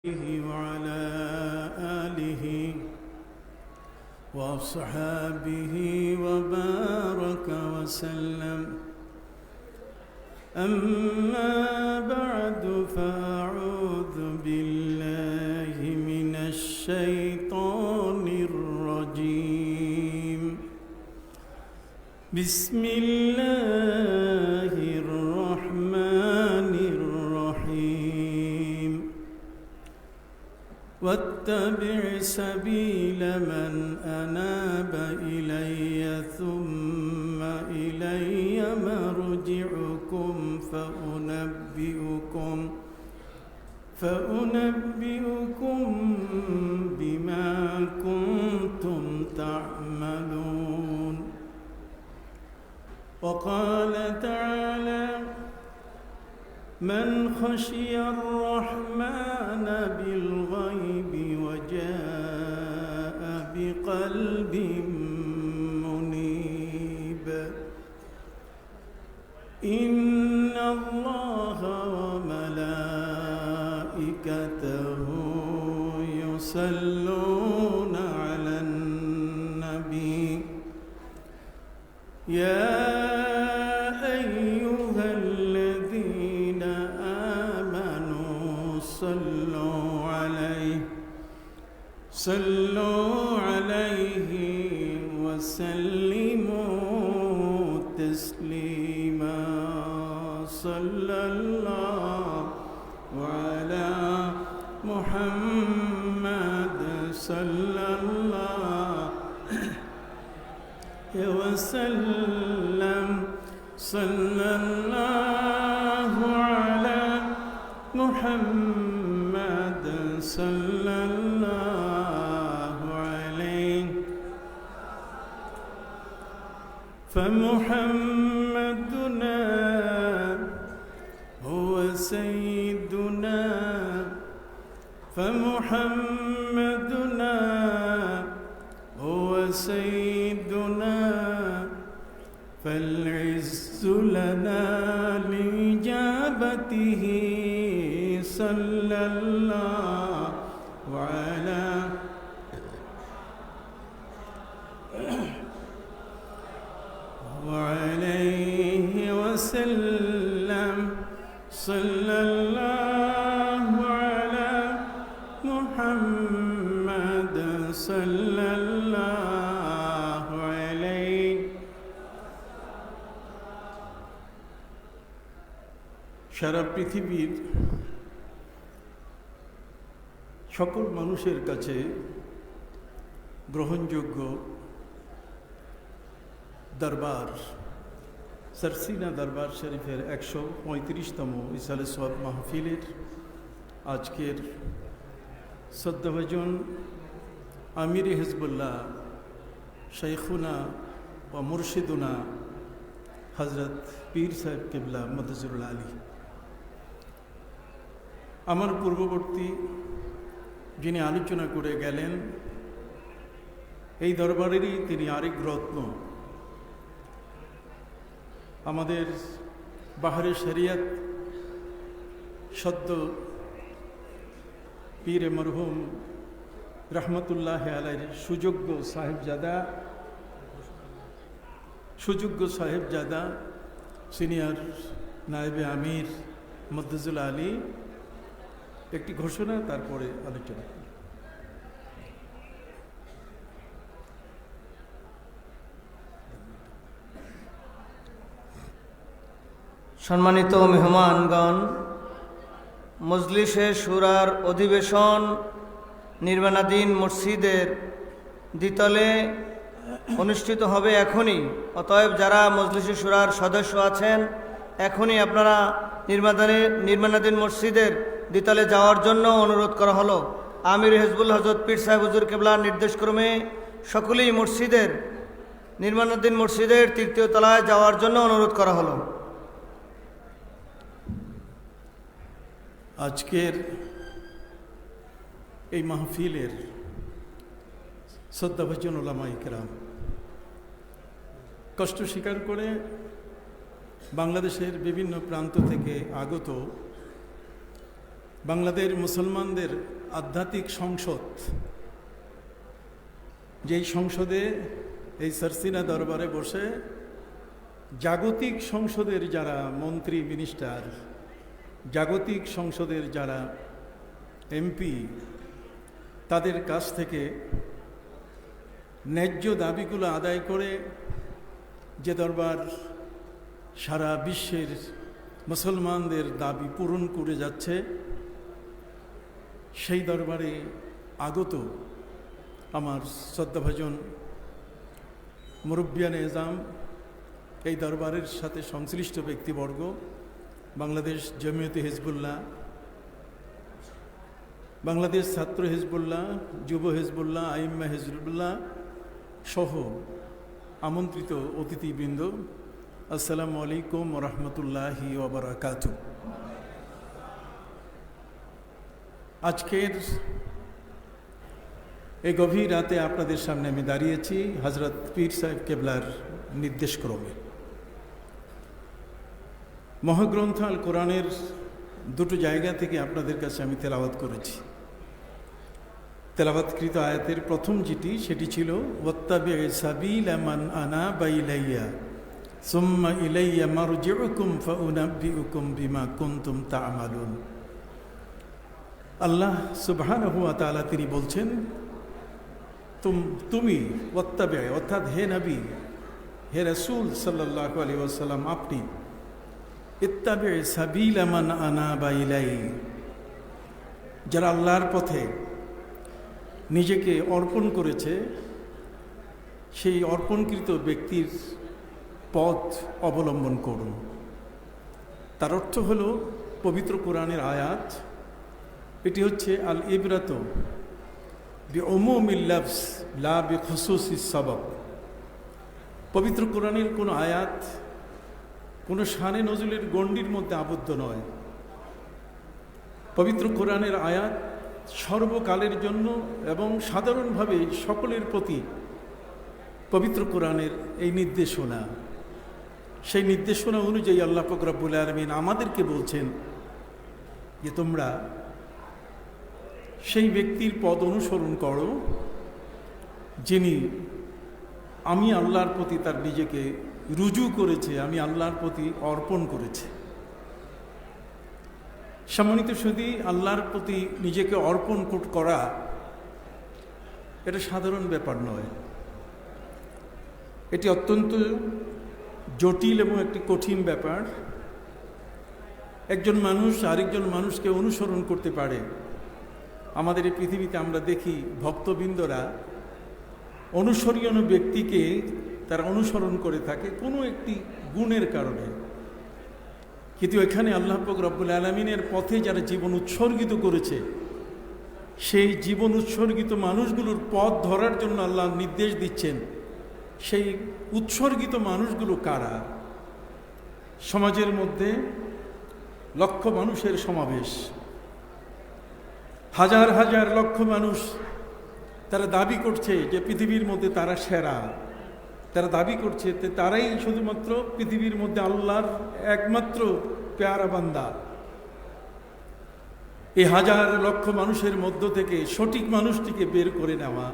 وعلى آله وأصحابه وبارك وسلم. أما بعد فأعوذ بالله من الشيطان الرجيم. بسم الله الرحمن الرحيم. واتبع سبيل من أناب إلي ثم إلي مرجعكم فأنبئكم بما كنتم تعملون. وقال تعالى: من خشي الرحمن بالغيب وجاء بقلب منيب. إن الله وملائكته يصلون على النبي يا أيها الذين آمنوا صلوا عليه وسلموا تسليما. صلى الله على محمد صلى الله وسلم. صلى الله على محمد صلى الله عليه. فمحمدنا هو سيدنا، فمحمدنا هو سيدنا، فالعز لنا لإجابته. صلى الله عليه وسلم. صلى الله على محمد صلى الله عليه. সারা পৃথিবীর সকল মানুষের কাছে গ্রহণযোগ্য দরবার সরসিনা দরবার শরীফের 135তম ইসালে সওয়াব মাহফিলের আজকের শ্রদ্ধাভাজন আমির হিজবুল্লাহ শাইখুনা ও মুর্শিদুনা হজরত পীর সাহেব কিবলা মদজুল আলী, আমার পূর্ববর্তী যিনি আলোচনা করে গেলেন, এই দরবারেরই তিনি আরেক রত্ন, আমাদের বাহারে শরিয়ত সদ্য পীর মরহুম রহমতুল্লাহ আলাইহির সুযোগ্য সাহেবজাদা সিনিয়র নায়েবে আমির মদজুল আলী একটি ঘোষণা, তারপরে আলোচনা। সম্মানিত মেহমানগণ, মজলিসে শুরার অধিবেশন নির্মাণাধীন মসজিদের দ্বিতলে অনুষ্ঠিত হবে এখনই। অতএব যারা মজলিসে শুরার সদস্য আছেন, এখনই আপনারা নির্মাণাধীন মসজিদের দ্বিতলে যাওয়ার জন্য অনুরোধ করা হলো। আমির হিজবুল হজরত পীর সাহেব হুজুর কিবলার নির্দেশক্রমে সকলেই নির্মাণাধীন মসজিদের তৃতীয় তলায় যাওয়ার জন্য অনুরোধ করা হলো। আজকের এই মাহফিলের শ্রদ্ধাভাজন উলামায়ে কেরাম কষ্ট স্বীকার করে বাংলাদেশের বিভিন্ন প্রান্ত থেকে আগত বাংলাদেশ মুসলমানদের আধ্যাত্মিক সংসদ, যেই সংসদে এই সারসিনা দরবারে বসে জাগতিক সংসদের যারা মন্ত্রী মিনিস্টার, জাগতিক সংসদের যারা এমপি, তাদের কাছ থেকে ন্যায্য দাবিগুলো আদায় করে যে দরবার সারা বিশ্বের মুসলমানদের দাবি পূরণ করে যাচ্ছে, সেই দরবারে আগত আমার শ্রদ্ধাভাজন মুরব্বিয়ান এজাম, এই দরবারের সাথে সংশ্লিষ্ট ব্যক্তিবর্গ, বাংলাদেশ জমিয়তে হিজবুল্লাহ, বাংলাদেশ ছাত্র হিজবুল্লাহ, যুব হিজবুল্লাহ, আইম্মা হিজবুল্লাহ সহ আমন্ত্রিত অতিথিবৃন্দ, আসসালামু আলাইকুম ওয়া রাহমাতুল্লাহি ওয়া বারাকাতুহু। আজকের এই গভীর রাতে আপনাদের সামনে আমি দাঁড়িয়েছি হযরত পীর সাহেব কেবলার নির্দেশক্রমে। মহাগ্রন্থ আল কোরআনের দুটো জায়গা থেকে আপনাদের কাছে আমি তেলাওয়াত করেছি। তেলাওয়াতকৃত আয়াতের প্রথম যেটি, সেটি ছিল ওয়াত্তাবি সাবিলা মান আনাবা ইলাইয়া সুম্মা ইলাইয়া মারজিউকুম ফাউনাব্বিউকুম বিমা কুনতুম তা'মালুন। আল্লাহ সুবহানাহু ওয়া তাআলা তিনি বলছেন, তুমি ওয়াত্তাবি, অর্থাৎ হে নবী, হে রাসূল সাল্লাল্লাহু আলাইহি ওয়াসাল্লাম, আপনি ইত্তাবি সাবিলা মান আনাবা ইলাই, যারা আল্লাহর পথে নিজেকে অর্পণ করেছে, সেই অর্পণকৃত ব্যক্তির পথ অবলম্বন করুন। তার অর্থ হল পবিত্র কোরআনের আয়াত, এটি হচ্ছে আল ইবরাত বিউমুমিল লাফজ লা বিখুসুসিস সাবাব। পবিত্র কোরআনের কোনো আয়াত কোনো শানে নজুলের গণ্ডির মধ্যে আবদ্ধ নয়। পবিত্র কোরআনের আয়াত সর্বকালের জন্য এবং সাধারণভাবে সকলের প্রতি পবিত্র কোরআনের এই নির্দেশনা, সেই নির্দেশনা অনুযায়ী আল্লাহ পাক রব্বুল আলামিন আমাদেরকে বলছেন যে তোমরা সেই ব্যক্তির পথ অনুসরণ করো যিনি আমি আল্লাহর প্রতি তার নিজেকে রুজু করেছে, আমি আল্লাহর প্রতি অর্পণ করেছে। সম্মানিত সুধী, আল্লাহর প্রতি নিজেকে অর্পণ করা এটা সাধারণ ব্যাপার নয়, এটি অত্যন্ত জটিল এবং একটি কঠিন ব্যাপার। একজন মানুষ আরেকজন মানুষকে অনুসরণ করতে পারে। আমাদের এই পৃথিবীতে আমরা দেখি ভক্তবৃন্দরা অনুসরণীয় ব্যক্তিকে তারা অনুসরণ করে থাকে কোনো একটি গুণের কারণে, কিন্তু এখানে আল্লাহ পাক রব্বুল আলামিনের পথে যারা জীবন উৎসর্গিত করেছে, সেই জীবন উৎসর্গিত মানুষগুলোর পথ ধরার জন্য আল্লাহ নির্দেশ দিচ্ছেন। সেই উৎসর্গিত মানুষগুলো কারা? সমাজের মধ্যে লক্ষ মানুষের সমাবেশ, হাজার হাজার লক্ষ মানুষ, তারা দাবি করছে যে পৃথিবীর মধ্যে তারা সেরা, তারা দাবি করছে যে তারাই শুধুমাত্র পৃথিবীর মধ্যে আল্লাহর একমাত্র পেয়ারা বান্দা। এই হাজার লক্ষ মানুষের মধ্য থেকে সঠিক মানুষটিকে বের করে নেওয়া,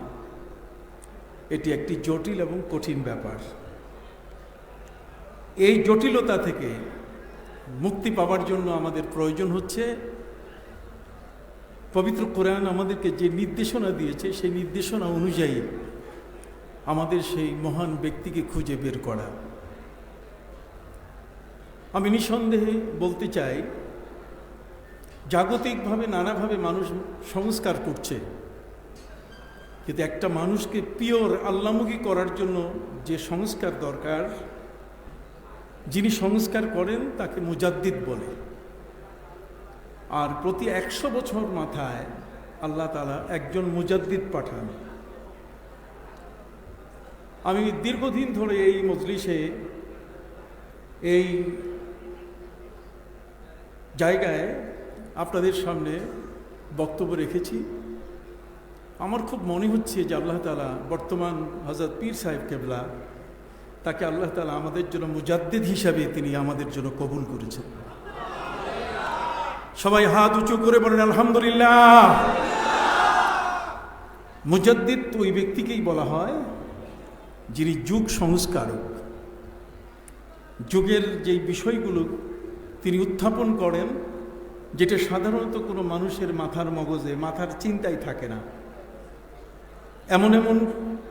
এটি একটি জটিল এবং কঠিন ব্যাপার। এই জটিলতা থেকে মুক্তি পাওয়ার জন্য আমাদের প্রয়োজন হচ্ছে পবিত্র কোরআন আমাদেরকে যে নির্দেশনা দিয়েছে, সেই নির্দেশনা অনুযায়ী আমাদের সেই মহান ব্যক্তিকে খুঁজে বের করা। আমি নিঃসন্দেহে বলতে চাই, জাগতিকভাবে নানাভাবে মানুষ সংস্কার করছে, কিন্তু একটা মানুষকে পিওর আল্লাহমুখী করার জন্য যে সংস্কার দরকার, যিনি সংস্কার করেন তাকে মুজাদ্দিদ বলে। আর প্রতি 100 বছর মাথায় আল্লাহ তাআলা একজন মুজাদ্দিদ পাঠান। আমি দীর্ঘদিন ধরে এই মজলিসে, এই জায়গায় আপনাদের সামনে বক্তব্য রেখেছি। আমার খুব মনে হচ্ছে যে আল্লাহ তাআলা বর্তমান হযরত পীর সাহেব কেবলা, তাকে আল্লাহ তাআলা আমাদের জন্য মুজাদ্দিদ হিসাবে তিনি আমাদের জন্য কবুল করেছেন। সবাই হাত উঁচু করে বলেন আলহামদুলিল্লাহ। মুজাদ্দিদ ওই ব্যক্তিকেই বলা হয় যিনি যুগ সংস্কারক। যুগের যে বিষয়গুলো তিনি উত্থাপন করেন, যেটা সাধারণত কোনো মানুষের মাথার মগজে, মাথার চিন্তায় থাকে না, এমন এমন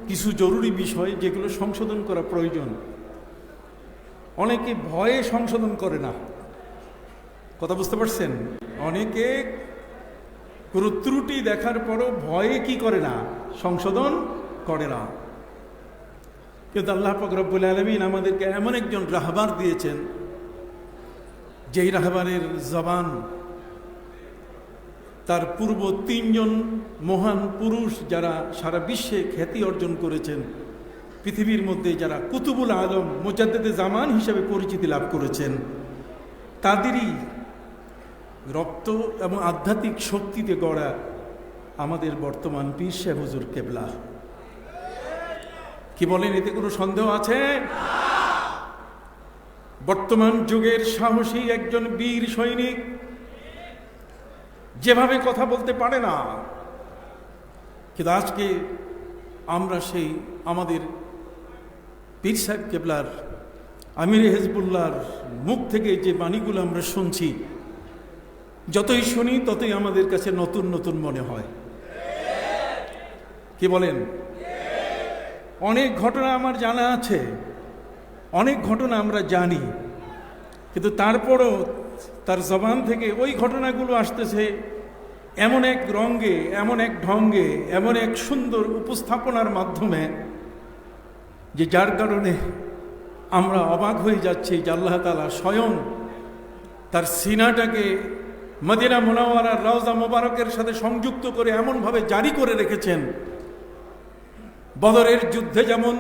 কিছু জরুরি বিষয় যেগুলো সংশোধন করা প্রয়োজন। অনেকে ভয়ে সংশোধন করে না, কথা বুঝতে পারছেন? অনেকে কোনো ত্রুটি দেখার পরও ভয়ে কি করে না, সংশোধন করে না। কিন্তু আল্লাহ পাক রব্বুল আলামিন আমাদেরকে এমন একজন রাহবার দিয়েছেন, যেই রাহবারের জবান তার পূর্ব তিনজন মহান পুরুষ যারা সারা বিশ্বে খ্যাতি অর্জন করেছেন, পৃথিবীর মধ্যে যারা কুতুবুল আলম মুজাদ্দিদে জামান হিসেবে পরিচিতি লাভ করেছেন, তাদেরই রক্ত এবং আধ্যাত্মিক শক্তিতে গড়া আমাদের বর্তমান পীর সাহেব হুজুর কেবলা। কি বলেন, এতে কোনো সন্দেহ আছে? বর্তমান যুগের সাহসী একজন বীর সৈনিক, যেভাবে কথা বলতে পারে না, কিন্তু আজকে আমরা সেই আমাদের পীর সাহেব কেবলার, আমির হেজবুল্লাহর মুখ থেকে যে বাণীগুলো আমরা শুনছি, যতই শুনি ততই আমাদের কাছে নতুন নতুন মনে হয়। কি বলেন? অনেক ঘটনা আমার জানা আছে, অনেক ঘটনা আমরা জানি, কিন্তু তারপরও তার জবান থেকে ওই ঘটনাগুলো আসতেছে এমন এক রঙ্গে, এমন এক ঢঙ্গে, এমন এক সুন্দর উপস্থাপনার মাধ্যমে, যে যার কারণে আমরা অবাক হয়ে যাচ্ছি যে আল্লাহ তাআলা স্বয়ং তার সিনাটাকে মদিনা মুনাওয়ারার রওজা মোবারকের সাথে সংযুক্ত করে এমনভাবে জারি করে রেখেছেন, বদরের যুদ্ধে যেমন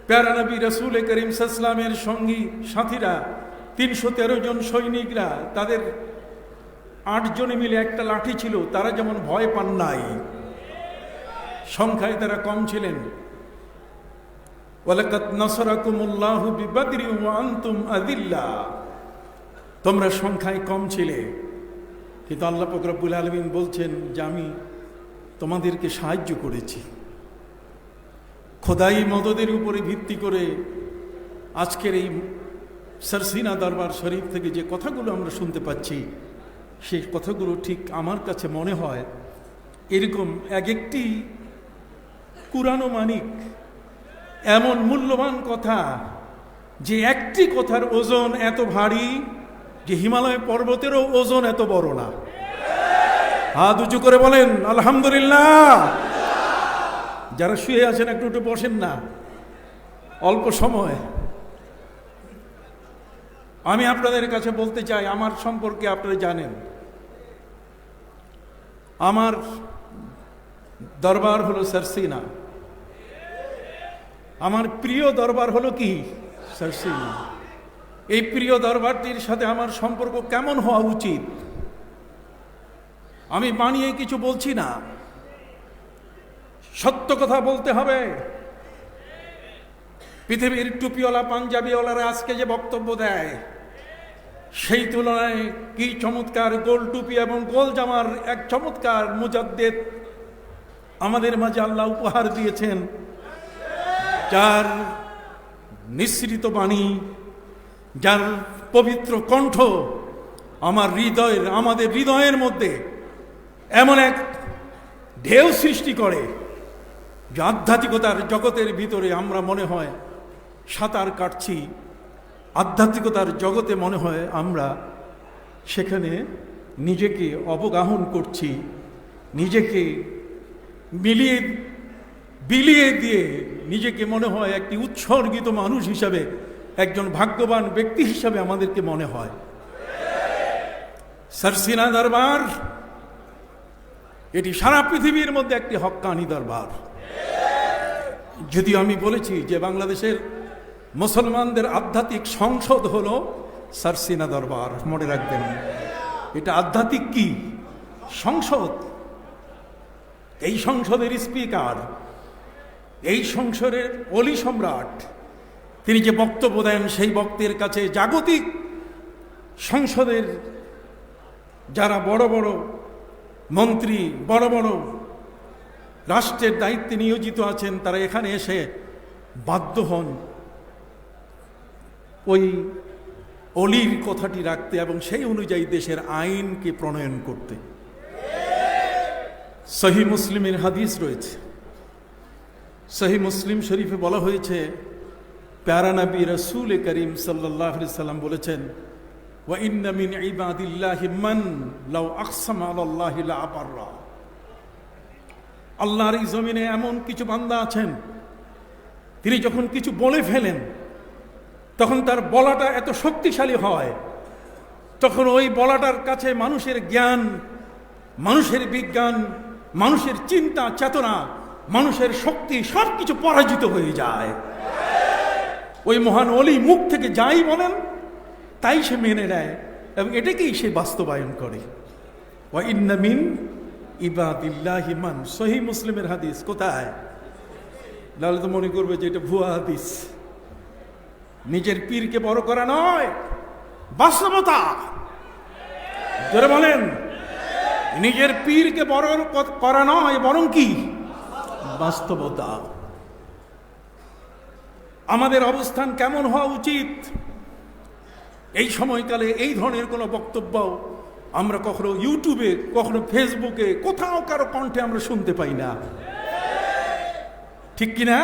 প্যারা নবী রাসূল করিম সাল্লাল্লাহু আলাইহি ওয়াসাল্লামের সঙ্গী সাথীরা ৩১৩ জন সৈনিকরা, তাদের ৮ জনে মিলে একটা লাঠি ছিল, তারা যেমন ভয় পান নাই, সংখ্যায় তারা কম ছিলেন। ওয়ালাকাদ নাসারাকুমুল্লাহু বিবাদরি ওয়া আনতুম আযিল্লা, তোমরা সংখ্যায় কম ছিলে, কিন্তু আল্লাহ পাক রব্বুল আলামিন বলছেন যে আমি তোমাদেরকে সাহায্য করেছি। খোদাই মদদের উপরে ভিত্তি করে আজকের এই সরসিনা দরবার শরীফ থেকে যে কথাগুলো আমরা শুনতে পাচ্ছি, সেই কথাগুলো ঠিক আমার কাছে মনে হয় এরকম এক একটি কুরআন মানিক, এমন মূল্যবান কথা, যে একটি কথার ওজন এত ভারী যে হিমালয় পর্বতেরও ওজন এত বড় না। হাত উঁচু করে বলেন আলহামদুলিল্লাহ। যারা শুয়ে আছেন একটু একটু বসেন না, অল্প সময়। আমি আপনাদের কাছে বলতে চাই, আমার সম্পর্কে আপনারা জানেন, আমার দরবার হলো সরসিনা, আমার প্রিয় দরবার হলো কি? সরসিনা। এই প্রিয় দরবারটির সাথে আমার সম্পর্ক কেমন হওয়া উচিত? আমি বানিয়ে কিছু বলছি না, সত্য কথা বলতে হবে। পৃথিবীর টুপিওয়ালা পাঞ্জাবিওয়ালারা আজকে যে বক্তব্য দেয়, সেই তুলনায় কি চমৎকার গোল টুপি এবং গোল জামার এক চমৎকার মুজাদ্দিদ আমাদের মাঝে আল্লাহ উপহার দিয়েছেন, যার নিঃসৃত বাণী, যার পবিত্র কণ্ঠ আমাদের হৃদয়ের মধ্যে এমন এক ঢেউ সৃষ্টি করে যে আধ্যাত্মিকতার জগতের ভিতরে আমরা মনে হয় সাঁতার কাটছি, আধ্যাত্মিকতার জগতে মনে হয় আমরা সেখানে নিজেকে অবগাহন করছি, নিজেকে বিলিয়ে দিয়ে নিজেকে মনে হয় একটি উৎসর্গিত মানুষ হিসাবে, একজন ভাগ্যবান ব্যক্তি হিসাবে আমাদেরকে মনে হয়। সরসিনা দরবার এটি সারা পৃথিবীর মধ্যে একটি হক্কানি দরবার। যদিও আমি বলেছি যে বাংলাদেশের মুসলমানদের আধ্যাত্মিক সংসদ হলো সরসিনা দরবার, মনে রাখবেন। এটা আধ্যাত্মিক কি সংসদ। এই সংসদের স্পিকার, এই সংসদের অলি সম্রাট, তিনি যে বক্তব্য দেন সেই বক্তের কাছে জাগতিক সংসদের যারা বড় বড় মন্ত্রী, বড় বড় রাষ্ট্রের দায়িত্বে নিয়োজিত আছেন, তারা এখানে এসে বাধ্য হন ওই অলির কথাটি রাখতে এবং সেই অনুযায়ী দেশের আইনকে প্রণয়ন করতে। সহিহ মুসলিমের হাদিস রয়েছে, সহিহ মুসলিম শরীফে বলা হয়েছে, প্যারা নবী রাসূল করিম সাল্লাল্লাহু আলাইহি সাল্লাম বলেছেন, ওয়া ইন্না মিন ইবাদিল্লাহি মান লাউ আকসামা আলাল্লাহি লা আবাররা। আল্লাহর এই জমিনে এমন কিছু বান্দা আছেন, তিনি যখন কিছু বলে ফেলেন তখন তার বলাটা এত শক্তিশালী হয়, তখন ওই বলাটার কাছে মানুষের জ্ঞান, মানুষের বিজ্ঞান, মানুষের চিন্তা চেতনা, মানুষের শক্তি সবকিছু পরাজিত হয়ে যায়। ওই মহান ওলি মুখ থেকে যাই বলেন তাই সে মেনে নেয় এবং এটাকেই সে বাস্তবায়ন করে। ওয়া ইন্না মিন ইবাদিল্লাহি মান, সহিহ মুসলিমের হাদিস। কোথায়? তাহলে তো মনে করবে যে এটা ভুয়া হাদিস। নিজের পীরকে বড় করা নয়, বাস্তবতা। জোরে বলেন, নিজের পীরকে বড় করা নয়, বরং কি বাস্তবতা। আমাদের অবস্থান কেমন হওয়া উচিত? এই সময়কালে এই ধরনের কোনো বক্তব্য আমরা কখনো ইউটিউবে, কখনো ফেসবুকে, কোথাও কারো কণ্ঠে আমরা শুনতে পাই না। ঠিক কিনা?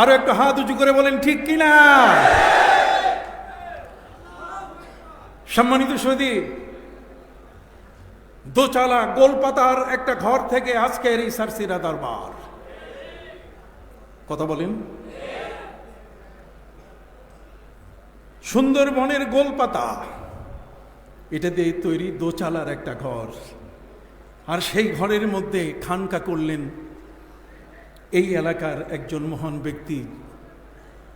আরো একটু হাত উঁচু করে বলেন ঠিক কিনা। সম্মানিত সৌদি, দোচালা গোলপাতার একটা ঘর থেকে আজকের এই সারসিরা দরবার, কথা বলেন। সুন্দরবনের গোলপাতা, এটা দিয়ে তৈরি দোচালার একটা ঘর, আর সেই ঘরের মধ্যে খানকা করলেন এই এলাকার একজন মহান ব্যক্তি,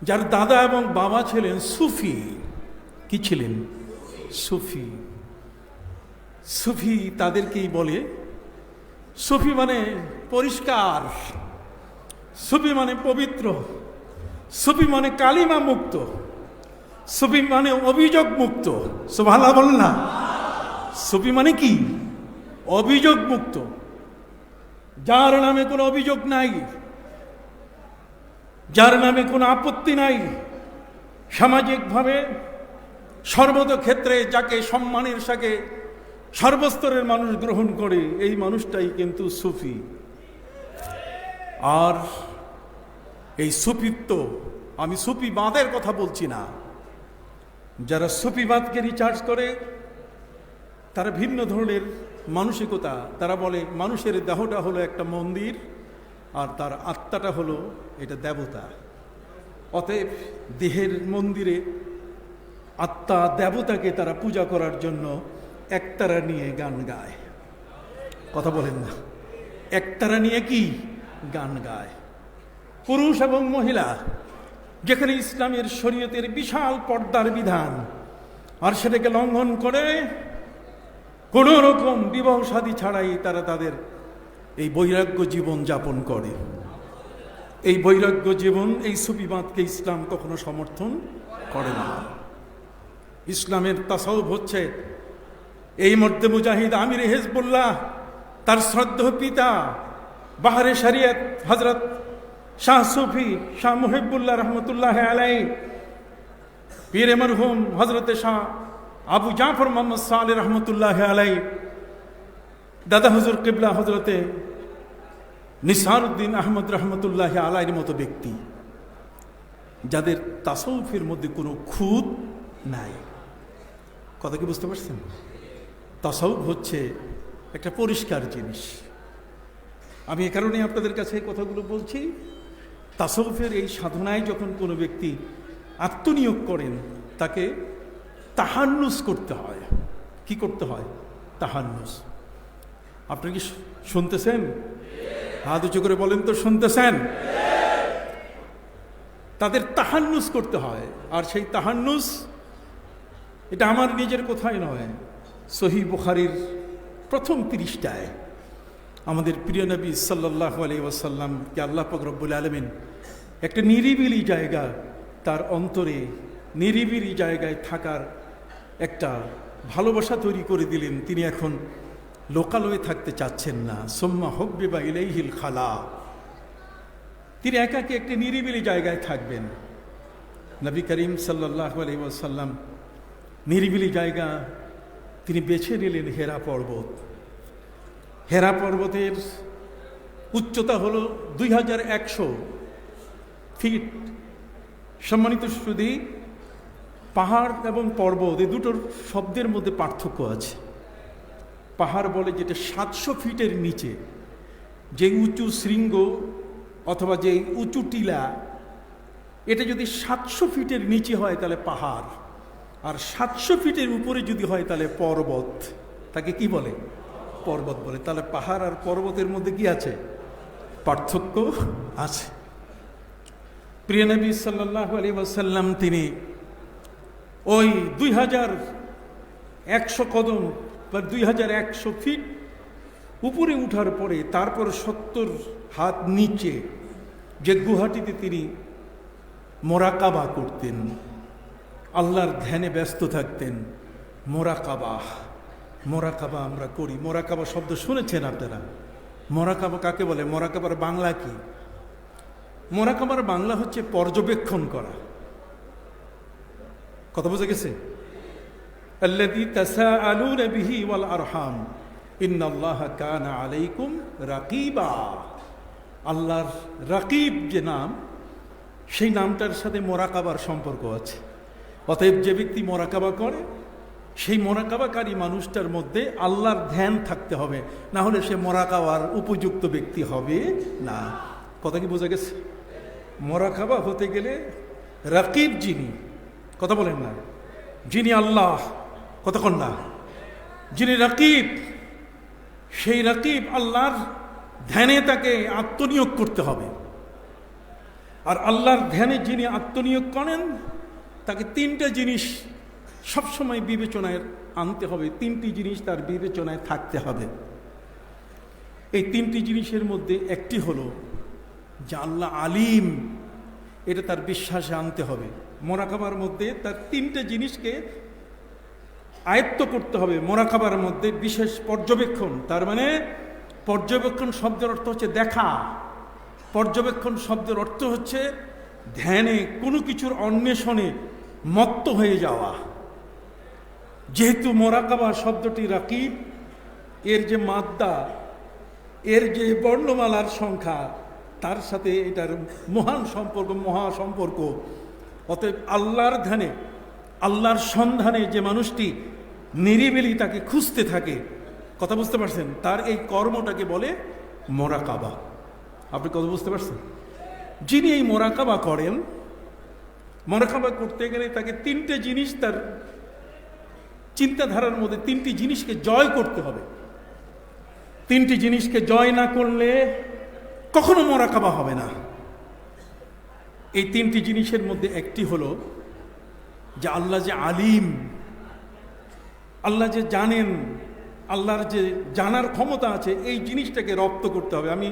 যার দাদা এবং বাবা ছিলেন সুফি। কি ছিলেন? সুফি। সুফি তাদেরকেই বলে, সুফি মানে পরিষ্কার, সুফি মানে পবিত্র, সুফি মানে কালিমা মুক্ত, সুফি মানে অভিযোগ মুক্ত। সুবহানাল্লাহ বলেন না? সুফি মানে কি? অভিযোগ মুক্ত, যার নামে কোনো অভিযোগ নাই, যার নামে কোনো আপত্তি নাই, সামাজিকভাবে সর্বক্ষেত্রে যাকে সম্মানের সাথে সর্বস্তরের মানুষ গ্রহণ করে, এই মানুষটাই কিন্তু সুফি। আর এই সুফিত্ব, আমি সুফিবাদের কথা বলছি না, যারা সুফিবাদকে রিচার্জ করে তারা ভিন্ন ধরনের মানসিকতা। তারা বলে মানুষের দেহটা হলো একটা মন্দির আর তার আত্মাটা হলো এটা দেবতা। অতএব দেহের মন্দিরে আত্মা দেবতাকে তারা পূজা করার জন্য একতারা নিয়ে গান গায়। কথা বলেন না? একতারা নিয়ে কি গান গায়? পুরুষ এবং মহিলা, যেখানে ইসলামের শরীয়তের বিশাল পর্দার বিধান, আর সেটাকে লঙ্ঘন করে কোনো রকম বিবাহ শাদী ছাড়াই তারা তাদের এই বৈরাগ্য জীবন যাপন করে। এই বৈরাগ্য জীবন, এই সুফিবাদকে ইসলাম কখনো সমর্থন করে না। ইসলামের তাসাউফ হচ্ছে, এই মধ্যে মুজাহিদ আমির হিজবুল্লাহ, তার শ্রদ্ধেয় পিতা বাহারে শরিয়ত হযরত শাহ সুফি শাহ মুহিবুল্লাহ রহমতুল্লাহ আলাইহি, পীর মরহুম হযরত শাহ আবু জাফর মোহাম্মদ সালেহ রহমতুল্লাহ আলাইহি, দাদা হুজুর কিবলা হযরতে নিসারউদ্দিন আহমদ রহমতুল্লাহ আলাইহির মতো ব্যক্তি, যাদের তাসাউফের মধ্যে কোনো খুঁত নাই। কথা কি বুঝতে পারছেন? তাসাউফ হচ্ছে একটা পরিষ্কার জিনিস। আমি এ কারণে আপনাদের কাছে এই কথাগুলো বলছি। তাসাউফের এই সাধনায় যখন কোনো ব্যক্তি আত্মনিয়োগ করেন, তাকে তাহান্নুস করতে হয়। কি করতে হয়? তাহান্নুস। আপনি কি শুনতেছেন? হাত উঁচু করে বলেন তো, শুনতেছেন? তাদের তাহান্নুস করতে হয়। আর সেই তাহান্নুস, এটা আমার নিজের কথাই নয়, সহিহ বুখারীর প্রথম পৃষ্ঠায় আমাদের প্রিয় নবী সাল্লাল্লাহু আলাইহি ওয়াসাল্লামকে আল্লাহ পাক রব্বুল আলামিন একটা নিরিবিলি জায়গা, তার অন্তরে নিরিবিলি জায়গায় থাকার একটা ভালোবাসা তৈরি করে দিলেন, তিনি এখন লোকালয়ে থাকতে চাচ্ছেন না। সুম্মা হুব্বিবা ইলাইহিল খালা, তিনি একাকী একটি নিরিবিলি জায়গায় থাকবেন। নবী করিম সাল্লাল্লাহু আলাইহি ওয়াসাল্লাম নিরিবিলি জায়গা তিনি বেছে নিলেন হেরা পর্বত। হেরা পর্বতের উচ্চতা হলো 2100 ফিট। সম্মানিত সুধী, পাহাড় এবং পর্বত এই দুটোর শব্দের মধ্যে পার্থক্য আছে। পাহাড় বলে যেটা 700 ফিটের নিচে, যে উঁচু শৃঙ্গ অথবা যে উঁচু টিলা, এটা যদি 700 ফিটের নিচে হয় তাহলে পাহাড়, আর 700 ফিটের উপরে যদি হয় তাহলে পর্বত। তাকে কি বলে? পর্বত বলে। তাহলে পাহাড় আর পর্বতের মধ্যে কি আছে? পার্থক্য আছে। প্রিয় নবী সাল্লাল্লাহু আলাইহি ওয়াসাল্লাম তিনি ওই 2100 কদম বা 2100 ফিট উপরে উঠার পরে তারপর 70 হাত নিচে যে গুহাটিতে তিনি মোরাকাবা করতেন, আল্লাহর ধ্যানে ব্যস্ত থাকতেন। মোরাকাবা আমরা করি। মোরাকাবা শব্দ শুনেছেন আপনারা? মোরাকাবা কাকে বলে? মোরাকাবার বাংলা কি? মোরাকাবার বাংলা হচ্ছে পর্যবেক্ষণ করা। কথা বোঝা গেছে? আল্লাযী তাসাআলুনা বিহি ওয়াল আরহাম ইন্নাল্লাহা কানা আলাইকুম রাকিবা। আল্লাহর রাকিব যে নাম, সেই নামটার সাথে মোরাকাবার সম্পর্ক আছে। অতএব যে ব্যক্তি মোরাকাবা করে, সেই মোরাকাবাকারী মানুষটার মধ্যে আল্লাহর ধ্যান থাকতে হবে, না হলে সে মোরাকাবার উপযুক্ত ব্যক্তি হবে না। কথা কি বোঝা গেছে? মোরাকাবা হতে গেলে রাকিব যিনি, কথা বলেন না, যিনি আল্লাহ, কতক্ষণ না, যিনি রাকিব, সেই রাকিব আল্লাহর ধ্যানে তাকে আত্মনিয়োগ করতে হবে। আর আল্লাহর ধ্যানে যিনি আত্মনিয়োগ করেন, তাকে 3টা জিনিস সবসময় বিবেচনায় আনতে হবে। 3টি জিনিস তার বিবেচনায় থাকতে হবে। এই 3টি জিনিসের মধ্যে একটি হলো যে আল্লাহ আলিম, এটা তার বিশ্বাসে আনতে হবে। মোরাকাবার মধ্যে তার 3টে জিনিসকে আয়ত্ত করতে হবে। মোরাকাবার মধ্যে বিশেষ পর্যবেক্ষণ, তার মানে পর্যবেক্ষণ শব্দের অর্থ হচ্ছে দেখা। পর্যবেক্ষণ শব্দের অর্থ হচ্ছে ধ্যানে কোনো কিছুর অন্বেষণে মত্ত হয়ে যাওয়া। যেহেতু মোরাকাবা শব্দটি রাকিব, এর যে মাদ্দা, এর যে বর্ণমালার সংখ্যা, তার সাথে এটার মহান সম্পর্ক, মহা সম্পর্ক। অতএব আল্লাহর ধ্যানে, আল্লাহর সন্ধানে যে মানুষটি নিরিবিলি তাকে খুঁজতে থাকে, কথা বুঝতে পারছেন, তার এই কর্মটাকে বলে মোরাকাবা। আপনি কথা বুঝতে পারছেন? যিনি এই মোরাকাবা করেন, মোরাকাবা করতে গেলে তাকে 3টে জিনিস তার চিন্তাধারার মধ্যে, 3টি জিনিসকে জয় করতে হবে। 3টি জিনিসকে জয় না করলে কখনো মোরাকাবা হবে না। এই 3টি জিনিসের মধ্যে একটি হলো যে আল্লাহ যে আলিম, আল্লাহ যে জানেন, আল্লাহর যে জানার ক্ষমতা আছে, এই জিনিসটাকে রপ্ত করতে হবে। আমি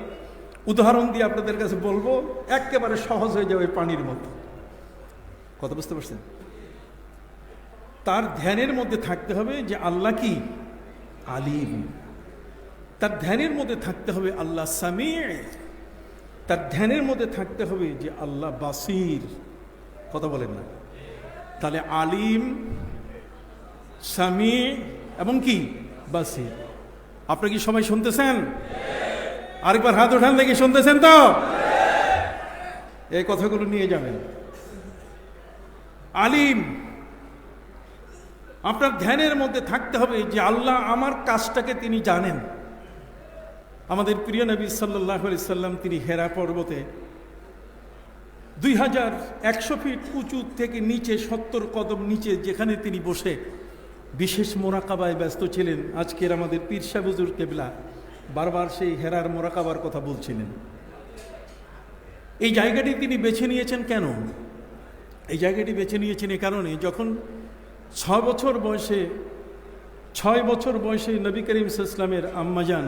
উদাহরণ দিয়ে আপনাদের কাছে বলবো, একেবারে সহজ হয়ে যাবে পানির মতো। কথা বুঝতে পারছেন? তার ধ্যানের মধ্যে থাকতে হবে যে আল্লাহ কি আলিম, তার ধ্যানের মধ্যে থাকতে হবে আল্লাহ সামির, তার ধ্যানের মধ্যে থাকতে হবে যে আল্লাহ বাসির। কথা বলেন না? তাহলে আলিম, সামি এবং কি বাসির। আপনি কি সবাই শুনতেছেন? আরেকবার হাত উঠান দেখি, শুনতেছেন তো? এই কথাগুলো নিয়ে যাবেন। আলিম, আপনার ধ্যানের মধ্যে থাকতে হবে যে আল্লাহ আমার কাজটাকে তিনি জানেন। আমাদের প্রিয় নবী সাল্লাল্লাহু আলাইহি সাল্লাম তিনি হেরা পর্বতে 2100 ফিট উঁচু থেকে নিচে 70 কদম নিচে যেখানে তিনি বসে বিশেষ মোরাকাবায় ব্যস্ত ছিলেন। আজকের আমাদের পীর সাহেব হুজুর কেবলা বারবার সেই হেরার মোরাকাবার কথা বলছিলেন। এই জায়গাটি তিনি বেছে নিয়েছেন কেন? এই জায়গাটি বেছে নিয়েছেন এই কারণে, যখন 6 বছর বয়সে নবী করিম সাল্লাল্লাহু আলাইহি ওয়াসাল্লামের আম্মাজান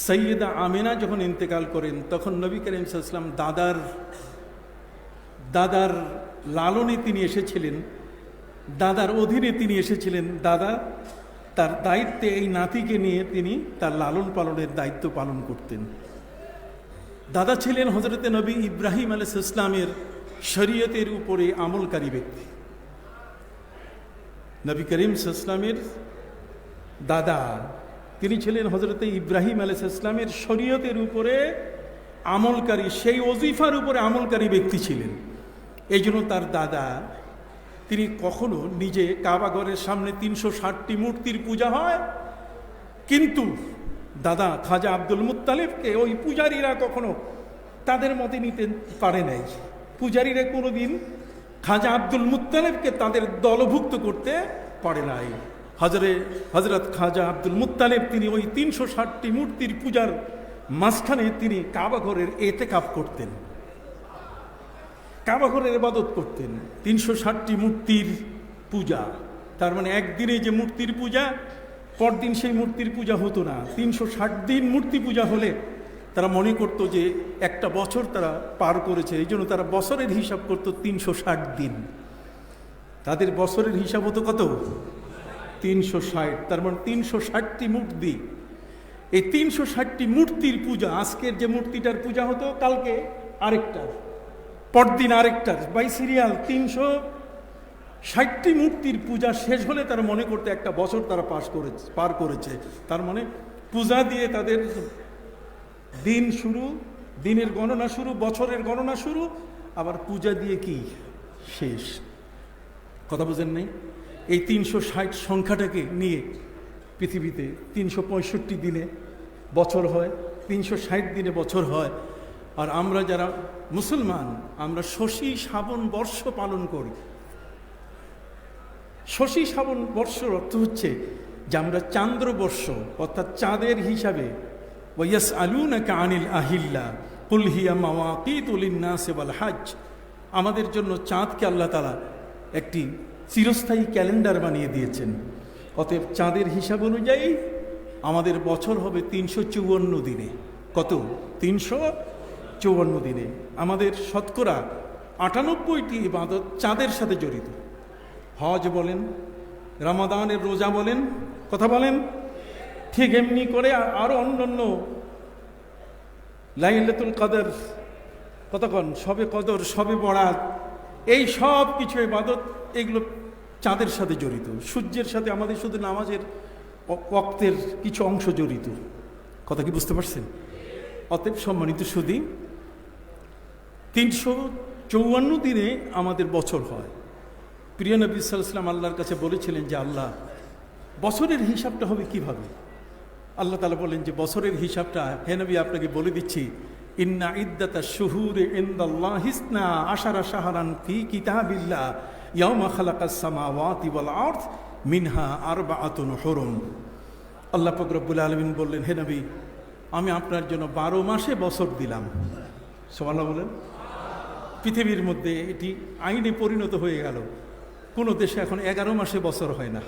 সৈয়দা আমেনা যখন ইন্তেকাল করেন, তখন নবী করিম সাল্লাল্লাহু আলাইহি ওয়াসাল্লাম দাদার লালনে তিনি এসেছিলেন। দাদার অধীনে তিনি এসেছিলেন। দাদা তার দায়িত্বে এই নাতিকে নিয়ে তিনি তার লালন পালনের দায়িত্ব পালন করতেন। দাদা ছিলেন হযরতে নবী ইব্রাহিম আলাইহিস সালামের শরীয়তের উপরে আমলকারী ব্যক্তি। নবী করিম সাল্লাল্লাহু আলাইহি ওয়াসাল্লামের দাদা তিনি ছিলেন হযরতে ইব্রাহিম আলাইহিস সালামের শরীয়তের উপরে আমলকারী, সেই ওজিফার উপরে আমলকারী ব্যক্তি ছিলেন। এই জন্য তার দাদা তিনি কখনো নিজে কাবা ঘরের সামনে 360টি মূর্তির পূজা হয়, কিন্তু দাদা খাজা আব্দুল মুত্তালিবকে ওই পূজারীরা কখনো তাদের মতে নিতে পারে নাই। পূজারীরা কোনোদিন খাজা আব্দুল মুত্তালিবকে তাদের দলভুক্ত করতে পারে নাই। হযরত খাজা আব্দুল মুত্তালিব তিনি ওই 360টি মূর্তির পূজার মাঝখানে তিনি কাবা ঘরের এতেকাফ করতেন, কাবা ঘরের ইবাদত করতেন। 360টি মূর্তির পূজা, তার মানে একদিনে যে মূর্তির পূজা, পরদিন সেই মূর্তির পূজা হতো না। 360 দিন মূর্তি পূজা হলে তারা মনে করতো যে একটা বছর তারা পার করেছে, এই জন্য তারা বছরের হিসাব করতো 360 দিন। তাদের বছরের হিসাব হতো কত? 360। তার মানে 360টি মূর্তি। এই 360টি মূর্তির পূজা, আজকের যে মূর্তিটার পূজা হতো কালকে আরেকটার, পরদিন আরেকটার, বাই সিরিয়াল 360টি মূর্তির পূজা শেষ হলে তারা মনে করতে একটা বছর তারা পার করেছে। তার মানে পূজা দিয়ে তাদের দিন শুরু, দিনের গণনা শুরু, বছরের গণনা শুরু, আবার পূজা দিয়ে কি শেষ। কথা বুঝেন নাই? এই 360 সংখ্যাটাকে নিয়ে পৃথিবীতে 365 দিনে বছর হয়, 360 দিনে বছর হয়। আর আমরা যারা মুসলমান, আমরা শশী শ্রাবণ বর্ষ পালন করি। শশী শ্রাবণ বর্ষর অর্থ হচ্ছে যে আমরা চান্দ্রবর্ষ অর্থাৎ চাঁদের হিসাবে, ওয়ায়াসআলুনাকা আনিল আহিল্লা কুল হিয়া মাওয়াকিতু লিন-নাসি ওয়াল হজ, আমাদের জন্য চাঁদকে আল্লাহ তাআলা একটি চিরস্থায়ী ক্যালেন্ডার বানিয়ে দিয়েছেন। অতএব চাঁদের হিসাব অনুযায়ী আমাদের বছর হবে 354 দিনে। কত? 354 দিনে। আমাদের শতকরা 98টি ইবাদত চাঁদের সাথে জড়িত। হজ বলেন, রমাদানের রোজা বলেন, কথা বলেন, ঠিক এমনি করে আরো অন্যান্য লাইলাতুল কদর, কতক্ষণ শবে কদর, শবে বরাত, এই সব কিছু ইবাদত এগুলো চাঁদের সাথে জড়িত। সূর্যের সাথে আমাদের শুধু নামাজের ওয়াক্তের কিছু অংশ জড়িত। কথা কি বুঝতে পারছেন? অতএব সম্মানিত সুধী, 354 দিনে আমাদের বছর হয়। প্রিয় নবী সাল্লাল্লাহু আলাইহি ওয়াসাল্লাম আল্লাহর কাছে বলেছিলেন যে আল্লাহ, বছরের হিসাবটা হবে কিভাবে? আল্লাহ তাআলা বলেন যে বছরের হিসাবটা হে নবী আপনাকে বলে দিচ্ছি, ইন্না ইদ্দাতাশ শুহুরি ইনদাল্লাহি 12 শাহরান ফি কিতাবিল্লাহ ইয়াওমা খালাকাস সামাওয়াতি ওয়াল আরদ মিনহা আরবাআতুন হুরুম। আল্লাহ পাক রব্বুল আলামিন বললেন, হে নবী আমি আপনার জন্য 12 মাসে বছর দিলাম। সুবহানাল্লাহ বলেন। পৃথিবীর মধ্যে এটি আইনে পরিণত হয়ে গেল। কোনো দেশে এখন 11 মাসে বছর হয় না,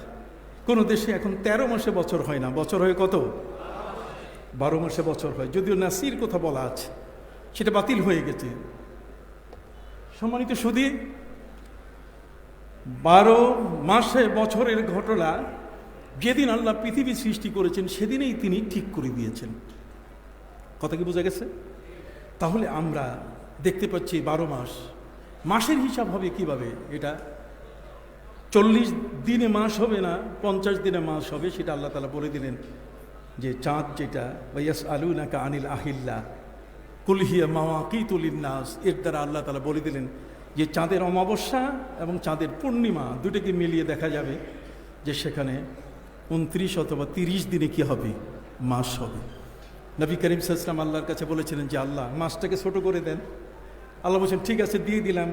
কোনো দেশে এখন 13 মাসে বছর হয় না, বছর হয় কত? 12 মাসে বছর হয়। যদিও নাসির কথা বলা আছে, সেটা বাতিল হয়ে গেছে। সম্মানিত সুধী, 12 মাসে বছরের ঘটনা যেদিন আল্লাহ পৃথিবী সৃষ্টি করেছেন সেদিনেই তিনি ঠিক করে দিয়েছেন। কথা কি বোঝা গেছে? তাহলে আমরা দেখতে পাচ্ছি 12 মাস, মাসের হিসাব হবে কিভাবে? এটা 40 দিনে মাস হবে না, 50 দিনে মাস হবে, সেটা আল্লাহ তাআলা বলে দিলেন যে চাঁদ যেটা, ওয়ায়াসআলুনাকা আনিল আহিল্লা কুল হিয়া মাওয়াকিতু লিন-নাস, এর দ্বারা আল্লাহ তাআলা বলে দিলেন যে চাঁদের অমাবস্যা এবং চাঁদের পূর্ণিমা দুটোকে মিলিয়ে দেখা যাবে যে সেখানে 29 অথবা 30 দিনে কি হবে? মাস হবে। নবী করিম সাল্লাল্লাহু আলাইহি ওয়াসাল্লাম আল্লাহর কাছে বলেছিলেন যে আল্লাহ মাসটাকে ছোট করে দেন। আল্লাহ বলছেন ঠিক আছে দিয়ে দিলাম,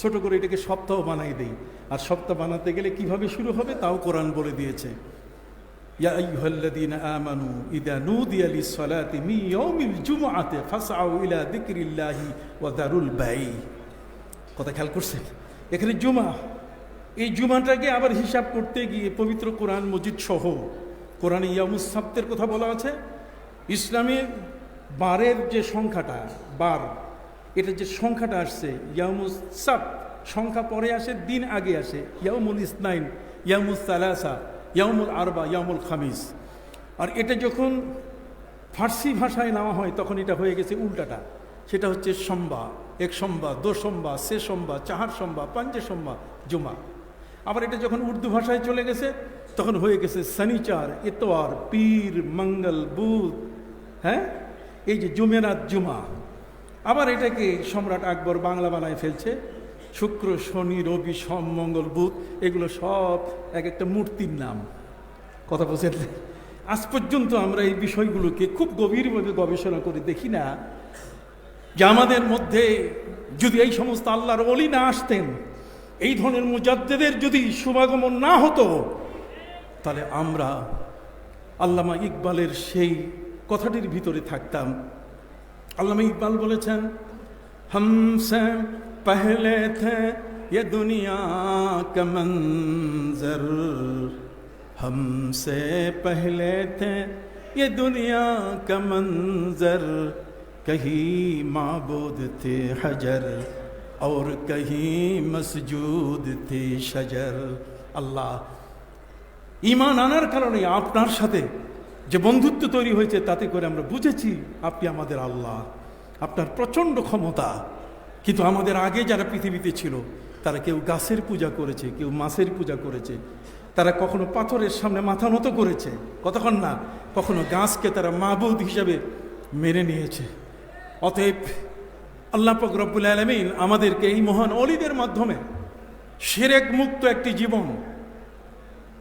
ছোট করে এটাকে সপ্তাহ বানাই দেই। আর সপ্তাহ বানাতে গেলে কিভাবে শুরু হবে তাও কোরআন বলে দিয়েছে। ইয়া আইয়ুহাল্লাযীনা আমানু ইযা নুদিয়া লিস-সালাতি মিন ইয়াউমিল জুমআতি ফাসআউ ইলা যিকরিল্লাহি ওয়া যারুল বাই। কথা খেয়াল করছেন? এখানে জুমা, এই জুমাটাকে আবার হিসাব করতে গিয়ে পবিত্র কোরআন মজিদ সহ কোরআনে ইয়ামুস সাবতের কথা বলা আছে। ইসলামে বারের যে সংখ্যাটা, বার, এটা যে সংখ্যাটা আসছে ইয়ামুস সাব, সংখ্যা পরে আসে, দিন আগে আসে। ইয়াউমুল ইসনাইন, ইয়াউমুল সালাসা, ইয়াউমুল আরবা, ইয়াউমুল খামিস। আর এটা যখন ফার্সি ভাষায় নেওয়া হয় তখন এটা হয়ে গেছে উল্টাটা, সেটা হচ্ছে সোমবা, এক সোমবা, দো সোমবা, সে সোমবা, চাহার সোমবা, পাঞ্জে সোমবা, জুমা। আবার এটা যখন উর্দু ভাষায় চলে গেছে তখন হয়ে গেছে শনিচার, ইতওয়ার, পীর, মঙ্গল, বুধ, হ্যাঁ, এই যে জুমেরাত, জুমা। আবার এটাকে সম্রাট আকবর বাংলা বানায় ফেলছে, শুক্র, শনি, রবি, সোম, মঙ্গল, বুধ, এগুলো সব এক একটা মূর্তির নাম। কথা বলছেন? আজ পর্যন্ত আমরা এই বিষয়গুলোকে খুব গভীরভাবে গবেষণা করে দেখি না যে আমাদের মধ্যে যদি এই সমস্ত আল্লাহর ওলি না আসতেন, এই ধরনের মুজাদ্দেদের যদি শুভাগমন না হতো, তাহলে আমরা আল্লামা ইকবালের সেই কথাটির ভিতরে থাকতাম। আল্লামা ইকবাল বলেছেন, হামসে পহলে থে ये दुनिया का मंजर, हमसे पहले थे ये दुनिया का मंजर, कहीं माबूद थे हजर और कहीं मसजूद थे शजर। আল্লাহ, ঈমান আনার কারণে আপনার সাথে যে বন্ধুত্ব তৈরি হয়েছে তাতে করে আমরা বুঝেছি আপনি আমাদের আল্লাহ, আপনার প্রচণ্ড ক্ষমতা। কিন্তু আমাদের আগে যারা পৃথিবীতে ছিল তারা কেউ গাছের পূজা করেছে, কেউ মাছের পূজা করেছে, তারা কখনো পাথরের সামনে মাথা নত করেছে, কতক্ষণ না, কখনো গাছকে তারা মাবুদ হিসাবে মেনে নিয়েছে। অতএব আল্লাহ পাক রব্বুল আলামিন আমাদেরকে এই মহান অলিদের মাধ্যমে শিরক মুক্ত একটি জীবন,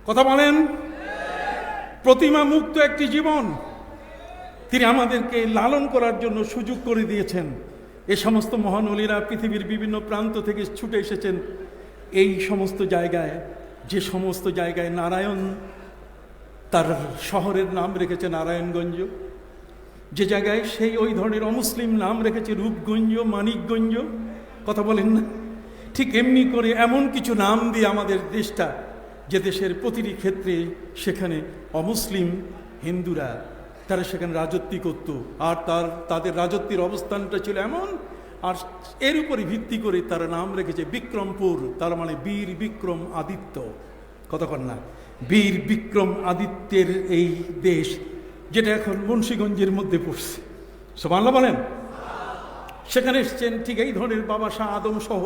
কথা বলেন, প্রতিমা মুক্ত একটি জীবন তিনি আমাদেরকে লালন করার জন্য সুযোগ করে দিয়েছেন। এই সমস্ত মহান অলিরা পৃথিবীর বিভিন্ন প্রান্ত থেকে ছুটে এসেছেন এই সমস্ত জায়গায়, যে সমস্ত জায়গায় নারায়ণ তার শহরের নাম রেখেছে নারায়ণগঞ্জ, যে জায়গায় সেই ওই ধরনের অমুসলিম নাম রেখেছে রূপগঞ্জ, মানিকগঞ্জ, কথা বলেন না? ঠিক এমনি করে এমন কিছু নাম দিয়ে আমাদের দেশটা, যে দেশের প্রতিটি ক্ষেত্রে সেখানে অমুসলিম হিন্দুরা তারা সেখানে রাজত্ব করত, আর তাদের রাজত্বের অবস্থানটা ছিল এমন, আর এর উপরে ভিত্তি করে তারা নাম রেখেছে বিক্রমপুর, তার মানে বীর বিক্রম আদিত্য, কতক্ষণ না, বীর বিক্রম আদিত্যের এই দেশ, যেটা এখন মুন্সিগঞ্জের মধ্যে পড়ছে। সুবহানাল্লাহ বলেন। সেখানে এসছেন ঠিক এই ধরনের বাবা শাহ আদম সহ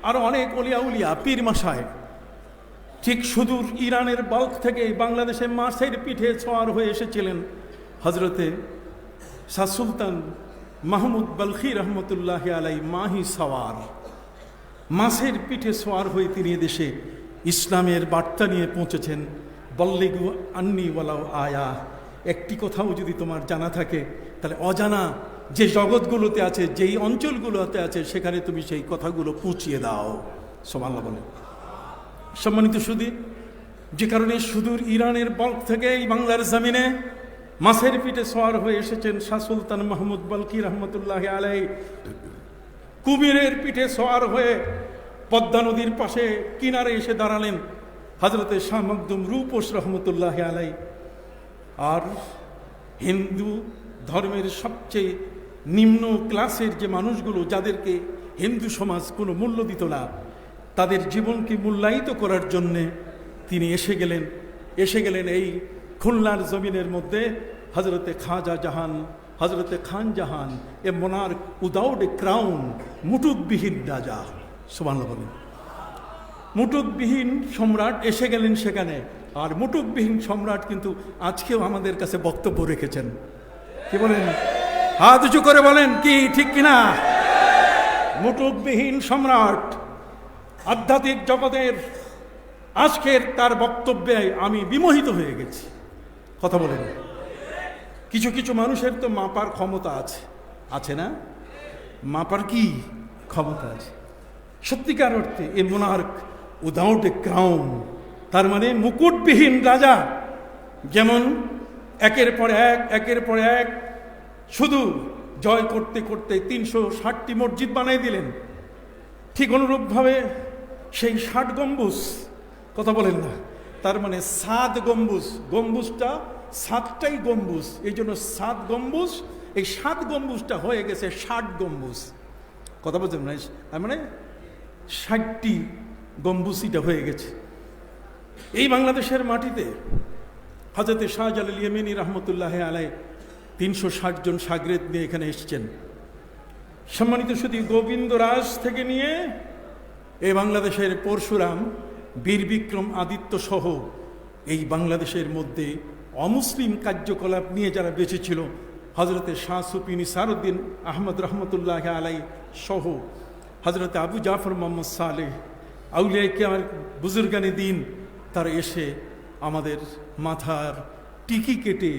আরো অনেক অলিয়া উলিয়া, পীর মাসায়। ঠিক সুদূর ইরানের বাল্ক থেকে বাংলাদেশে মাছের পিঠে ছোঁয়ার হয়ে এসেছিলেন হজরতে শাহ সুলতান মাহমুদ বলখি রহমতুল্লাহ আলাই মাহি সওয়ার। মাছের পিঠে সোয়ার হয়ে তিনি দেশে ইসলামের বার্তা নিয়ে পৌঁছেছেন। বল্লিগু আন্নি ওয়ালাউ আয়া, একটি কথাও যদি তোমার জানা থাকে তাহলে অজানা যে জগৎগুলোতে আছে, যেই অঞ্চলগুলোতে আছে, সেখানে তুমি সেই কথাগুলো পৌঁছিয়ে দাও। সুবহানাল্লাহ বলে। সম্মানিত সুধী, যে কারণে সুদূর ইরানের বল্ক থেকে এই বাংলার জমিনে মাছের পিঠে সোয়ার হয়ে এসেছেন শাহ সুলতান মাহমুদ বলকি রহমতুল্লাহ আলাই। কুমিরের পিঠে সোয়ার হয়ে পদ্মা নদীর পাশে কিনারে এসে দাঁড়ালেন হজরতে শাহ মখদুম রূপোশ রহমতুল্লাহ আলাই। আর হিন্দু ধর্মের সবচেয়ে নিম্ন ক্লাসের যে মানুষগুলো, যাদেরকে হিন্দু সমাজ কোনো মূল্য দিত না, তাদের জীবনকে মূল্যায়িত করার জন্যে তিনি এসে গেলেন এই খুলনার জমিনের মধ্যে। হজরতে খাজা জাহান, হজরতে খান জাহান, এ মোনার্ক উইদাউট এ ক্রাউন, মুটুকবিহীন রাজা। সুবহানাল্লাহ বলেন। মুটুকবিহীন সম্রাট এসে গেলেন সেখানে। আর মুটুকবিহীন সম্রাট কিন্তু আজকেও আমাদের কাছে বক্তব্য রেখেছেন। কি বলেন? হাত উঁচু করে বলেন, কি ঠিক কিনা? মুটুকবিহীন সম্রাট আধ্যাত্মিক জগতের আজকের তার বক্তব্যে আমি বিমোহিত হয়ে গেছি। কথা বলেন। কিছু কিছু মানুষের তো মাপার ক্ষমতা আছে না? মাপার কি ক্ষমতা আছে? সত্যিকার অর্থে এ মোনার্ক উইদাউট এ ক্রাউন, তার মানে মুকুটবিহীন রাজা, যেমন একের পর এক শুধু জয় করতে করতে 360টি মসজিদ বানাই দিলেন। ঠিক অনুরূপভাবে সেই 60 গম্বুজ, কথা বলেন না, তার মানে 7 গম্বুজ, গম্বুজটা 7টাই গম্বুজ, এই জন্য 7 গম্বুজ। এই 7 গম্বুজটা হয়ে গেছে 60 গম্বুজ। কথা বলছেন না? তার মানে 60টি গম্বুসিটা হয়ে গেছে। এই বাংলাদেশের মাটিতে হযরত শাহজালাল ইয়েমেনি রহমতুল্লাহ আলাই 360 জন শাগরেদ নিয়ে এখানে এসেছেন। সম্মানিত শুধু গোবিন্দরাজ থেকে নিয়ে এই বাংলাদেশের পরশুরাম, বীর বিক্রম আদিত্য সহ এই বাংলাদেশের মধ্যে অমুসলিম কার্যকলাপ নিয়ে যারা বেঁচে ছিল, হজরতে শাহ সুফি নিসারউদ্দিন আহমদ রহমতুল্লাহ আলাই সহ হজরতে আবু জাফর মোহাম্মদ সালেহ, আউলিয়া কেরাম, বুজুর্গানে দিন, তারা এসে আমাদের মাথার টিকি কেটে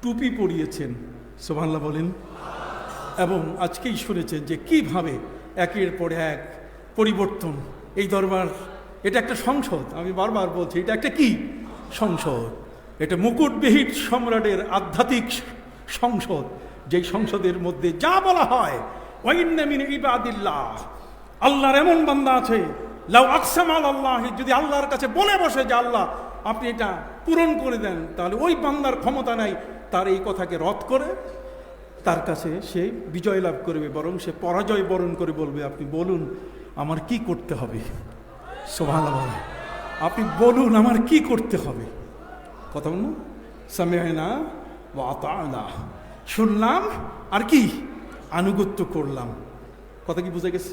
টুপি পরিয়েছেন। সুবহানাল্লাহ বলেন। এবং আজকেই শুনেছেন যে কিভাবে একের পর এক পরিবর্তন। এই দরবার এটা একটা সংসদ, আমি বারবার বলছি এটা একটা কি সংসদ, এটা মুকুটবিহীন সম্রাটের আধ্যাত্মিক সংসদ, যেই সংসদের মধ্যে যা বলা হয় ওয়াইন্না মিন ইবাদিল্লাহ, আল্লাহর এমন বান্দা আছে লাউ আকসামা আলাল্লাহি, যদি আল্লাহর কাছে বলে বসে যে আল্লাহ আপনি এটা পূরণ করে দেন, তাহলে ওই বান্দার ক্ষমতা নাই তার এই কথাকে রদ করে তার কাছে সে বিজয় লাভ করবে, বরং সে পরাজয় বরণ করে বলবে আপনি বলুন আমার কি করতে হবে। সুবহানাল্লাহ, আপনি বলুন আমার কি করতে হবে। কথা বলুন, সামি'না ওয়া আতা'না, শুনলাম আর কি আনুগত্য করলাম। কথা কি বুঝে গেছে?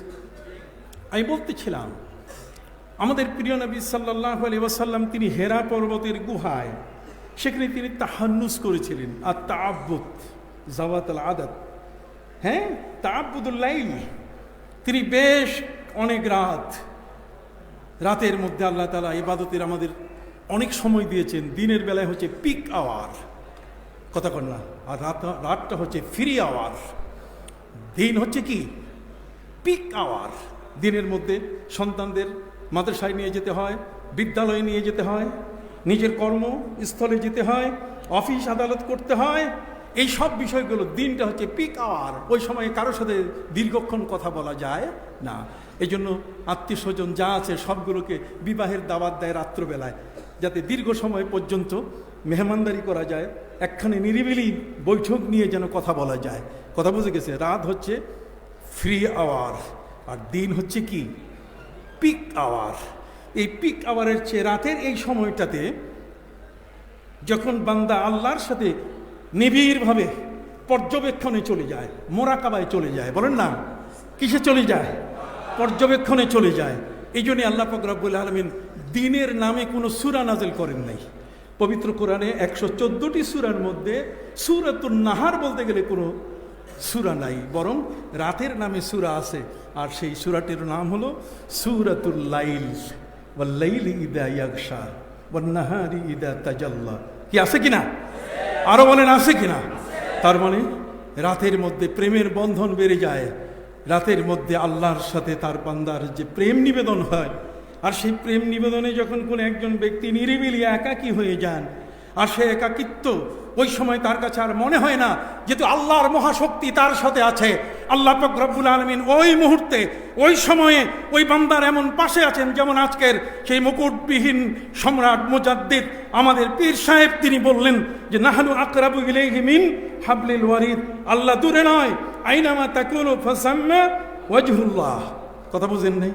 আমি বলতেছিলাম আমাদের প্রিয় নবী সাল্লাল্লাহু আলাইহি ওয়াসাল্লাম তিনি হেরা পর্বতের গুহায় সেখানে তিনি তাহান্নুস করেছিলেন। আর তাআব্বুদ জাওয়াতুল আদাদ, হ্যাঁ তাআব্বুদুল লাইল, তিনি বেশ অনেক রাতের মধ্যে আল্লাহ তাআলা ইবাদতের আমাদের অনেক সময় দিয়েছেন। দিনের বেলায় হচ্ছে পিক আওয়ার, কথা কন না, আর রাতটা হচ্ছে ফ্রি আওয়ার। দিন হচ্ছে কি পিক আওয়ার। দিনের মধ্যে সন্তানদের মাদ্রাসায় নিয়ে যেতে হয়, বিদ্যালয়ে নিয়ে যেতে হয়, নিজের কর্মস্থলে যেতে হয়, অফিস আদালত করতে হয়, এই সব বিষয়গুলো। দিনটা হচ্ছে পিক আওয়ার, ওই সময়ে কারোর সাথে দীর্ঘক্ষণ কথা বলা যায় না। এই জন্য আত্মীয় স্বজন যা আছে সবগুলোকে বিবাহের দাওয়াত দেয় রাত্রবেলায়, যাতে দীর্ঘ সময় পর্যন্ত মেহমানদারি করা যায়, একখানে নিরিবিলি বৈঠক নিয়ে যেন কথা বলা যায়। কথা বুঝে গেছে? রাত হচ্ছে ফ্রি আওয়ার আর দিন হচ্ছে কি পিক আওয়ার। এই পিক আওয়ারের চেয়ে রাতের এই সময়টাতে যখন বান্দা আল্লাহর সাথে নিবিড়ভাবে পর্যবেক্ষণে চলে যায়, মোরাকাবায় চলে যায়, বলেন না কিসে চলে যায়? পর্যবেক্ষণে চলে যায়। এই জন্যই আল্লাহ পাক রব্বুল আলামিন দিনের নামে কোনো সূরা নাযিল করেন নাই। পবিত্র কোরআনে 114টি সূরার মধ্যে সূরাতুন নাহার বলতে গেলে কোনো সূরা নাই, বরং রাতের নামে সূরা আছে। আর সেই সূরাটির নাম হলো সূরাতুল লাইল, ওয়াল লাইলি ইযা ইয়াগশা ওয়ান নাহারি ইযা তাজাল্লা। কি আছে কিনা? আরো বলেন আছে কিনা? তার মানে রাতের মধ্যে প্রেমের বন্ধন বেড়ে যায়, রাতের মধ্যে আল্লাহর সাথে তার বান্দার যে প্রেম নিবেদন হয়, আর সেই প্রেম নিবেদনে যখন কোনো একজন ব্যক্তি নিরিবিলি একাকী হয়ে যান, আর সে একাকিত্ব ওই সময় তার কাছে আর মনে হয় না, যেহেতু আল্লাহর মহাশক্তি তার সাথে আছে। আল্লাহ পাক রব্বুল আলামিন ওই মুহূর্তে ওই সময়ে ওই বান্দার এমন পাশে আছেন, যেমন আজকের সেই মুকুটবিহীন সম্রাট মুজাদ্দিদ আমাদের পীর সাহেব তিনি বললেন যে নাহনু আকরাবু ইলাইহি মিন হাবলিল ওয়ারিদ, আল্লাহ দূরে নয়, আইনামা তাকুনু ফাসাম্মা ওয়াজহুল্লাহ। কথা বুঝেন নাই?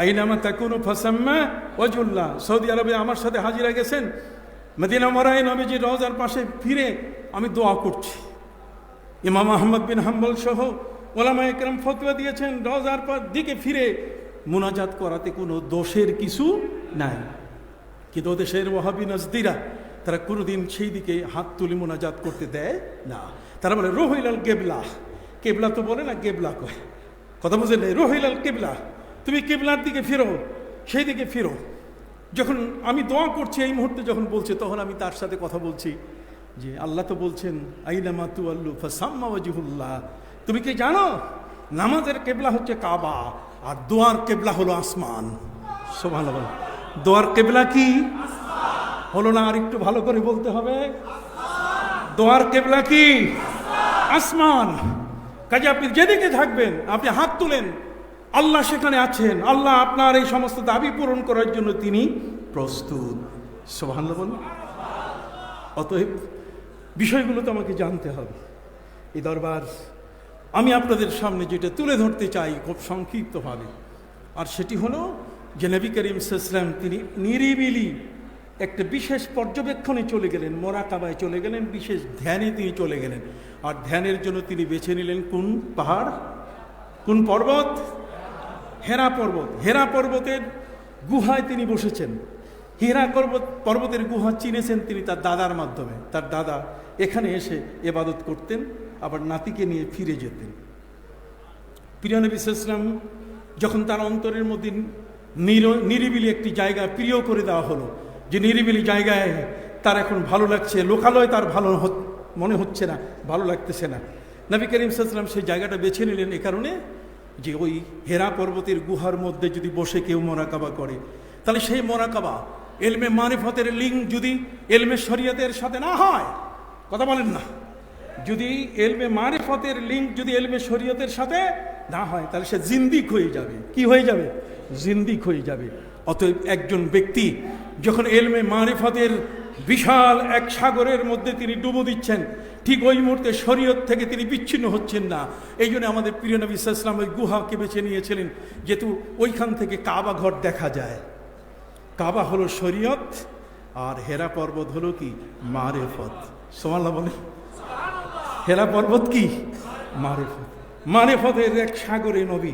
আইনামা তাকুনু ফাসাম্মা ওয়াজহুল্লাহ। সৌদি আরবে আমার সাথে হাজিরা গেছেন, মদিনা মরায় নবীজির রওজার পাশে ফিরে আমি দোয়া করছি। ইমাম আহমদ বিন হাম্বল সহ ওলামায়ে কেরাম ফতোয়া দিয়েছেন রওজার দিকে ফিরে মুনাজাত করাতে কোনো দোষের কিছু নাই, কিন্তু দেশের ওয়াহাবি নাজদিরা তারা কোনোদিন সেই দিকে হাত তুলে মুনাজাত করতে দেয় না। তারা বলে রোহিলাল কেবলা, কেবলা তো বলে না, কেবলা কয়। কথা বুঝলেন? রোহিলাল কেবলা, তুমি কেবলার দিকে ফিরো, সেই দিকে ফিরো। যখন আমি দোয়া করছি এই মুহূর্তে যখন বলছে, তখন আমি তার সাথে কথা বলছি যে আল্লাহ তো বলছেন আইনামা তুওয়াল্লু ফাসাম্মা ওয়াজহুল্লাহ। তুমি কি জানো নামাজের কেবলা হচ্ছে কাবা, আর দোয়ার কেবলা হলো আসমান। সুবহানাল্লাহ। দোয়ার কেবলা কি হলো না? আর একটু ভালো করে বলতে হবে। দোয়ার কেবলা কি? আসমান। কাজে আপনি যেদিকে থাকবেন, আপনি হাত তুলেন, আল্লাহ সেখানে আছেন। আল্লাহ আপনার এই সমস্ত দাবি পূরণ করার জন্য তিনি প্রস্তুত। সুবহানাল্লাহ বলুন। অতএব বিষয়গুলো তো আমাকে জানতে হবে। এই দরবার আমি আপনাদের সামনে যেটা তুলে ধরতে চাই খুব সংক্ষিপ্তভাবে, আর সেটি হলো যে নবী করিম সাল্লাল্লাহু আলাইহি ওয়াসাল্লাম তিনি নিরিবিলি একটা বিশেষ পর্যবেক্ষণে চলে গেলেন, মোরাকাবায় চলে গেলেন, বিশেষ ধ্যানে তিনি চলে গেলেন। আর ধ্যানের জন্য তিনি বেছে নিলেন কোন পাহাড়, কোন পর্বত? হেরা পর্বত। হেরা পর্বতের গুহায় তিনি বসেছেন। হেরা পর্বতের গুহা চিনেছেন তিনি তার দাদার মাধ্যমে। তার দাদা এখানে এসে ইবাদত করতেন, আবার নাতিকে নিয়ে ফিরে যেতেন। প্রিয় নবী সাল্লাল্লাহু আলাইহি ওয়াসাল্লাম যখন তার অন্তরের মধ্যে নিরিবিলি একটি জায়গা প্রিয় করে দেওয়া হলো, যে নিরিবিলি জায়গায় তার এখন ভালো লাগছে, লোকালয় তার ভালো মনে হচ্ছে না, ভালো লাগতেছে না, নবী করিম সাল্লাল্লাহু আলাইহি ওয়াসাল্লাম সেই জায়গাটা বেছে নিলেন এ কারণে যে ওই হেরা পর্বতের গুহার মধ্যে যদি বসে কেউ মোরাকাবা করে, তাহলে সেই মোরাকাবা এলমে মারিফতের লিঙ্ক যদি এলমে শরীয়তের সাথে না হয়, কথা বলেন না, যদি এলমে মারিফতের লিঙ্ক যদি এলমে শরীয়তের সাথে না হয়, তাহলে সে জিন্দিক হয়ে যাবে। কি হয়ে যাবে? জিন্দিক হয়ে যাবে। অতএব একজন ব্যক্তি যখন এলমে মারিফতের বিশাল এক সাগরের মধ্যে তিনি ডুবো দিচ্ছেন, ঠিক ওই মুহূর্তে শরীয়ত থেকে তিনি বিচ্ছিন্ন হচ্ছেন না। এই জন্য আমাদের প্রিয় নবী সাল্লাল্লাহু আলাইহি ওয়াসাল্লাম ওই গুহাকে বেছে নিয়েছিলেন, যেহেতু ওইখান থেকে কাবা ঘর দেখা যায়। কাবা হলো শরীয়ত, আর হেরা পর্বত হলো কি? মারিফত। সুবহানাল্লাহ বলে। হেরা পর্বত কি? মারিফত। মারিফতের এক সাগরে নবী,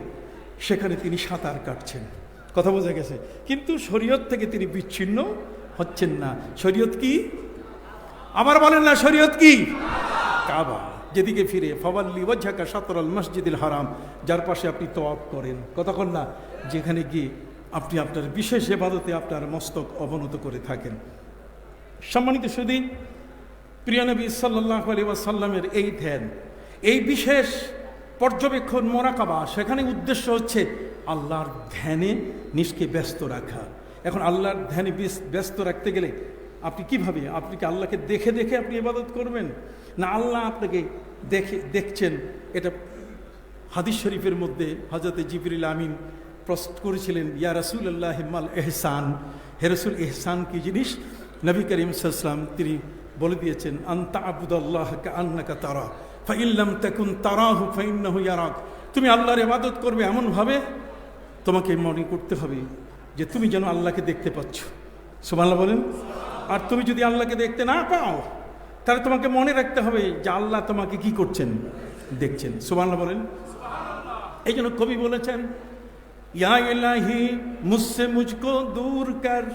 সেখানে তিনি সাঁতার কাটছেন। কথা বোঝা গেছে? কিন্তু শরীয়ত থেকে তিনি বিচ্ছিন্ন হচ্ছেন না। শরীয়ত কি? আবার বলেন না, শরীয়ত কি? কাবা। যেদিকে ফিরে ফাওয়াল্লি ওয়াজহাকা শাতরাল মসজিদিল হারাম, যার পাশে আপনি তওয়াফ করেন, কতক্ষণ না, যেখানে গিয়ে আপনি আপনার বিশেষ ইবাদতে আপনার মস্তক অবনত করে থাকেন। সম্মানিত সুধী, প্রিয় নবী সাল্লাল্লাহু আলাইহি ওয়াসাল্লামের এই ধ্যান, এই বিশেষ পর্যবেক্ষণ মোরাকাবা, সেখানে উদ্দেশ্য হচ্ছে আল্লাহর ধ্যানে নিজকে ব্যস্ত রাখা। এখন আল্লাহর ধ্যানে ব্যস্ত রাখতে গেলে আপনি কিভাবে? আপনি কি আল্লাহকে দেখে দেখে আপনি ইবাদত করবেন, না আল্লাহ আপনাকে দেখছেন? এটা হাদিস শরীফের মধ্যে হযরত জিবরিল আমিন প্রশ্ন করেছিলেন, ইয়া রাসূলুল্লাহ মাল ইহসান, হে রাসূল ইহসান কি জিনিস? নবী করিম সাল্লাল্লাহু আলাইহি ওয়াসাল্লাম তিনি বলে দিয়েছেন, আনতা আবুদাল্লাহ কাআন্নাকা তারা ফাইন লাম তাকুন তারাহু ফাইন্নাহু ইয়ারাক। তুমি আল্লাহর ইবাদত করবে এমনভাবে তোমাকে মনে করতে হবে যে তুমি যেন আল্লাহকে দেখতে পাচ্ছ। সুবহানাল্লাহ বলেন। আর তুমি যদি আল্লাহকে দেখতে না পাও, তাহলে তোমাকে মনে রাখতে হবে যে আল্লাহ তোমাকে কি করছেন? দেখছেন। সুবহানাল্লাহ বলেন। এই জন্য কবি বলেছেন, ইয়া ইলাহি মুঝসে মুঝকো দূর কর,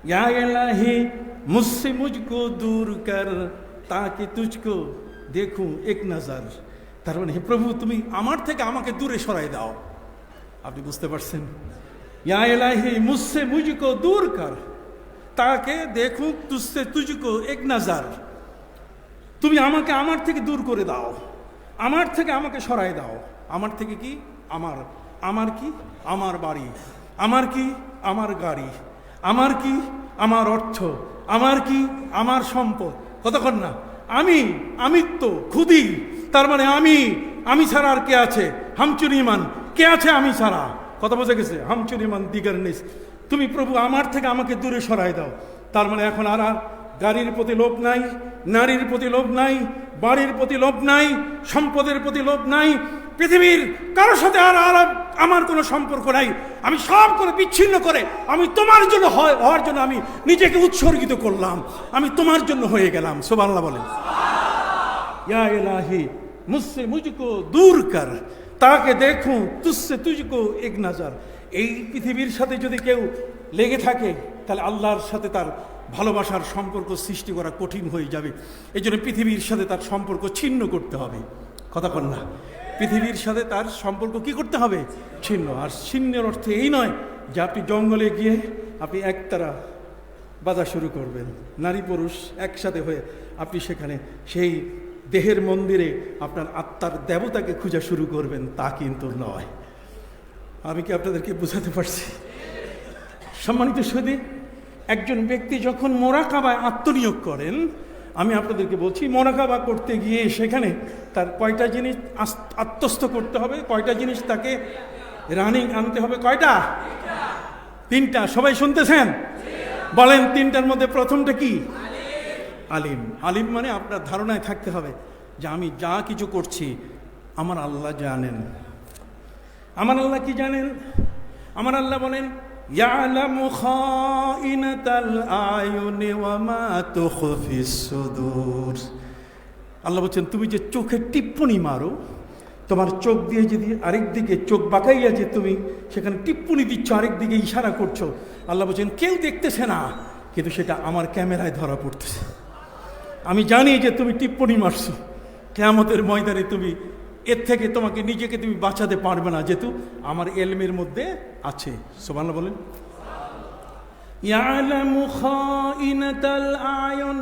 ইয়া ইলাহি মুঝসে মুঝকো দূর কর, তাকে তুঝকো দেখুন এক নজর। তার মানে, হে প্রভু, তুমি আমার থেকে আমাকে দূরে সরাই দাও। আপনি বুঝতে পারছেন? ইয়া ইলাহি মুঝসে মুঝকো দূর কর, তাকে দেখুন তুঝসে তুঝকো এক নজর। তুমি আমাকে আমার থেকে দূর করে দাও, আমার থেকে আমাকে সরাই দাও। আমার থেকে কি? আমার কি? আমার বাড়ি, আমার কি? আমার গাড়ি, আমার কি? আমার অর্থ, আমার কি? আমার সম্পদ। কতক্ষণ না, আমিত্ব খুদি। তার মানে আমি ছাড়া আর কে আছে? হামচুরিমান, কে আছে আমি ছাড়া? কথা বোঝা গেছে? হামচুরিমান দিগার নিস। তুমি প্রভু আমার থেকে আমাকে দূরে সরাই দাও। তার মানে এখন আর গাড়ির প্রতি লোভ নাই, নারীর প্রতি লোভ নাই, বাড়ির প্রতি লোভ নাই, সম্পদের প্রতি লোভ নাই, পৃথিবীর কারোর সাথে আর আমার কোনো সম্পর্ক নাই। আমি সব করে বিচ্ছিন্ন করে আমি তোমার জন্য হওয়ার জন্য আমি নিজেকে উৎসর্গিত করলাম, আমি তোমার জন্য হয়ে গেলাম। সুবহানাল্লাহ বলেন। ইয়া ইলাহি মুঝসে মুঝকো দূর কর, তাকে দেখুন তুঝসে তুঝকো এক নজর। এই পৃথিবীর সাথে যদি কেউ লেগে থাকে, তাহলে আল্লাহর সাথে তার ভালোবাসার সম্পর্ক সৃষ্টি করা কঠিন হয়ে যাবে। এই জন্য পৃথিবীর সাথে তার সম্পর্ক ছিন্ন করতে হবে। কথা বল না, পৃথিবীর সাথে তার সম্পর্ক কি করতে হবে? ছিন্ন। আর ছিন্নের অর্থ এই নয় যে আপনি জঙ্গলে গিয়ে আপনি একতারা বাজা শুরু করবেন, নারী পুরুষ একসাথে হয়ে আপনি সেখানে সেই দেহের মন্দিরে আপনার আত্মার দেবতাকে খোঁজা শুরু করবেন, তা কিন্তু নয়। আমি কি আপনাদেরকে বোঝাতে পারছি? সম্মানিত সুধী, একজন ব্যক্তি যখন মোরাকাবায় আত্মনিয়োগ করেন, আমি আপনাদেরকে বলছি, মোরাকাবা করতে গিয়ে সেখানে তার কয়টা জিনিস আত্মস্থ করতে হবে, কয়টা জিনিস তাকে রানিং আনতে হবে। কয়টা? 3টা। সবাই শুনতেছেন? বলেন 3টার মধ্যে প্রথমটা কি? আলিম। আলিম মানে আপনার ধারণায় থাকতে হবে যে আমি যা কিছু করছি আমার আল্লাহ জানেন। আমার আল্লাহ কি জানেন? আমার আল্লাহ বলেন ইয়ালামু খাইনাতাল আয়ুনি ওয়া মা তুখফিস সুদূর। আল্লাহ বলছেন তুমি যে চোখে টিপ্পনি মারো, তোমার চোখ দিয়ে যদি আরেক দিকে চোখ বাঁকাইয়া যে তুমি সেখানে টিপ্পনি দিচ্ছ, আরেক দিকে ইশারা করছো, আল্লাহ বলছেন কেউ দেখতেছে না, কিন্তু সেটা আমার ক্যামেরায় ধরা পড়তেছে। আমি জানি যে তুমি টিপ্পনি মারছো। কিয়ামতের ময়দানে তুমি এর থেকে তোমাকে নিজেকে তুমি বাঁচাতে পারবে না, যেহেতু আমার ইলমের মধ্যে আছে। সুবহানাল্লাহ বলেন। ইয়ালামু খাইনাতাল আয়ুন,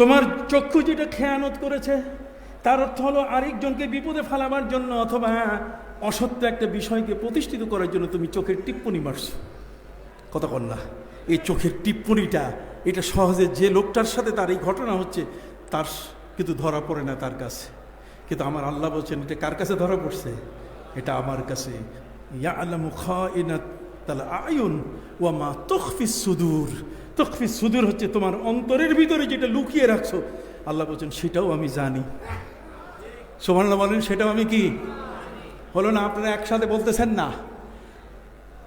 তোমার চক্ষু যেটা খেয়ানত করেছে তার অর্থ হলো আরেকজনকে বিপদে ফেলাবার জন্য অথবা অসত্য একটা বিষয়কে প্রতিষ্ঠিত করার জন্য তুমি চোখের টিপ্পনি মারছো। কথা কন না, এই চোখের টিপ্পনিটা এটা সহজে যে লোকটার সাথে তার এই ঘটনা হচ্ছে তার কিন্তু ধরা পড়ে না তার কাছে, কিন্তু আমার আল্লাহ বলছেন এটা কার কাছে ধরা পড়ছে? এটা আমার কাছে। ইয়ালামু খাইনাতাল আয়ুন ওয়া মা তুখফিস সুদূর। তুখফিস সুদূর হচ্ছে তোমার অন্তরের ভিতরে যেটা লুকিয়ে রাখছো, আল্লাহ বলছেন সেটাও আমি জানি। সুবহানাল্লাহ বলেন। সেটাও আমি কি হলো না? আপনারা একসাথে বলতেছেন না?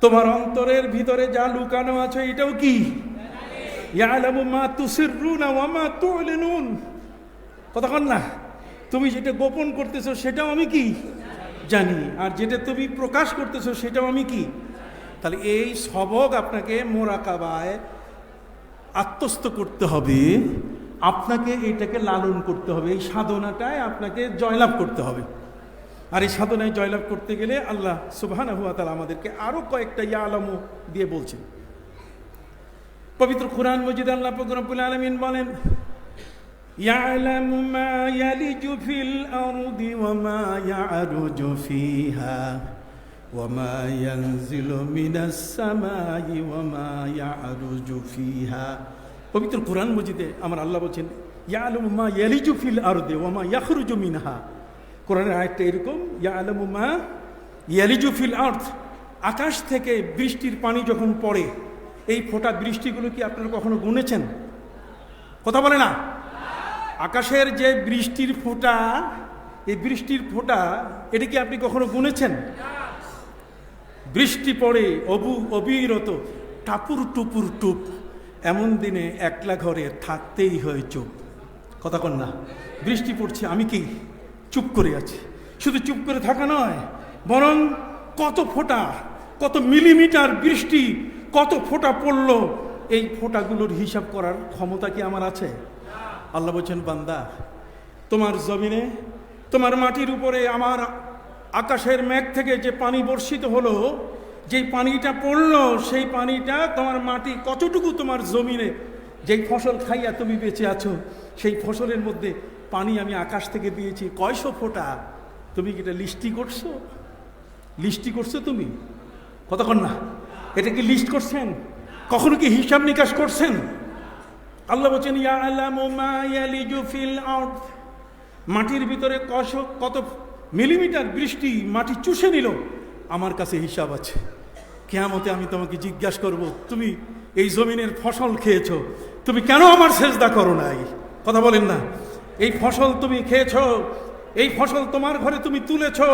তোমার অন্তরের ভিতরে যা লুকানো আছে এটাও কি ইয়ালামু মা তুসিররুনা ওয়া মা তু'লিনুন। কথা কন না? তুমি যেটা গোপন করতেছো সেটাও আমি কি জানি, আর যেটা তুমি প্রকাশ করতেছো সেটাও আমি কি। তাহলে এই সবক আপনাকে মোরাকাবায় আত্মস্থ করতে হবে, আপনাকে এটাকে লালন করতে হবে, এই সাধনাটায় আপনাকে জয়লাভ করতে হবে। আর এই সাধনায় জয়লাভ করতে গেলে আল্লাহ সুবহানাহু ওয়া তাআলা আমাদেরকে আরো কয়েকটা ইয়ালামু দিয়ে বলছেন। পবিত্র কুরআন মজিদে আল্লাহ পাক রব্বুল আলামিন বলেন ইয়ালামু মা ইয়ালিজু ফিল আরদি ওয়া মা ইয়ারুজু ফিহা ওয়া মা ইয়ানজিলু মিনাস সামাই ওয়া মা ইয়ারুজু ফিহা। পবিত্র কুরআন মজিদে আমার আল্লাহ বলছেন ইয়ালামু মা ইয়ালিজু ফিল আরদি ওয়া মা ইয়াখরুজু মিনহা। কোরআনের আয়াতটা এরকম, ইয়ালামু মা ইয়ালিজু ফিল আরদ, আকাশ থেকে বৃষ্টির পানি যখন পড়ে এই ফোঁটা বৃষ্টিগুলো কি আপনারা কখনো গুনেছেন? কথা বলে না? আকাশের যে বৃষ্টির ফোঁটা, এই বৃষ্টির ফোঁটা এটা কি আপনি কখনো গুনেছেন? বৃষ্টি পড়ে অবিরত টাপুর টুপুর টুপ, এমন দিনে একলা ঘরে থাকতেই হয় চুপ। কথা কন না? বৃষ্টি পড়ছে, আমি কি চুপ করে আছি? শুধু চুপ করে থাকা নয়, বরং কত ফোঁটা, কত মিলিমিটার বৃষ্টি, কত ফোঁটা পড়লো, এই ফোঁটাগুলোর হিসাব করার ক্ষমতা কি আমার আছে? আল্লাহ বলছেন বান্দা, তোমার জমিনে, তোমার মাটির উপরে আমার আকাশের মেঘ থেকে যে পানি বর্ষিত হলো, যেই পানিটা পড়লো, সেই পানিটা তোমার মাটি কতটুকু তোমার জমিনে যেই ফসল খাইয়া তুমি বেঁচে আছো, সেই ফসলের মধ্যে পানি আমি আকাশ থেকে দিয়েছি কয়শো ফোঁটা। তুমি কি এটা লিস্টি করছো? লিস্টি করছো তুমি? কতক্ষণ না? এটা কি লিস্ট করছেন? কখনো কি হিসাব নিকাশ করছেন? আল্লাহ বলছেন ইয়ালামু মা ইয়ালিজু ফিল আরদ, মাটির ভিতরে কত মিলিমিটার বৃষ্টি মাটি চুষে নিল, আমার কাছে হিসাব আছে। কিয়ামতে আমি তোমাকে জিজ্ঞাসা করব, তুমি এই জমিনের ফসল খেয়েছো, তুমি কেন আমার সেজদা করো নাই? কথা বলেন না? এই ফসল তুমি খেয়েছো, এই ফসল তোমার ঘরে তুমি তুলেছো,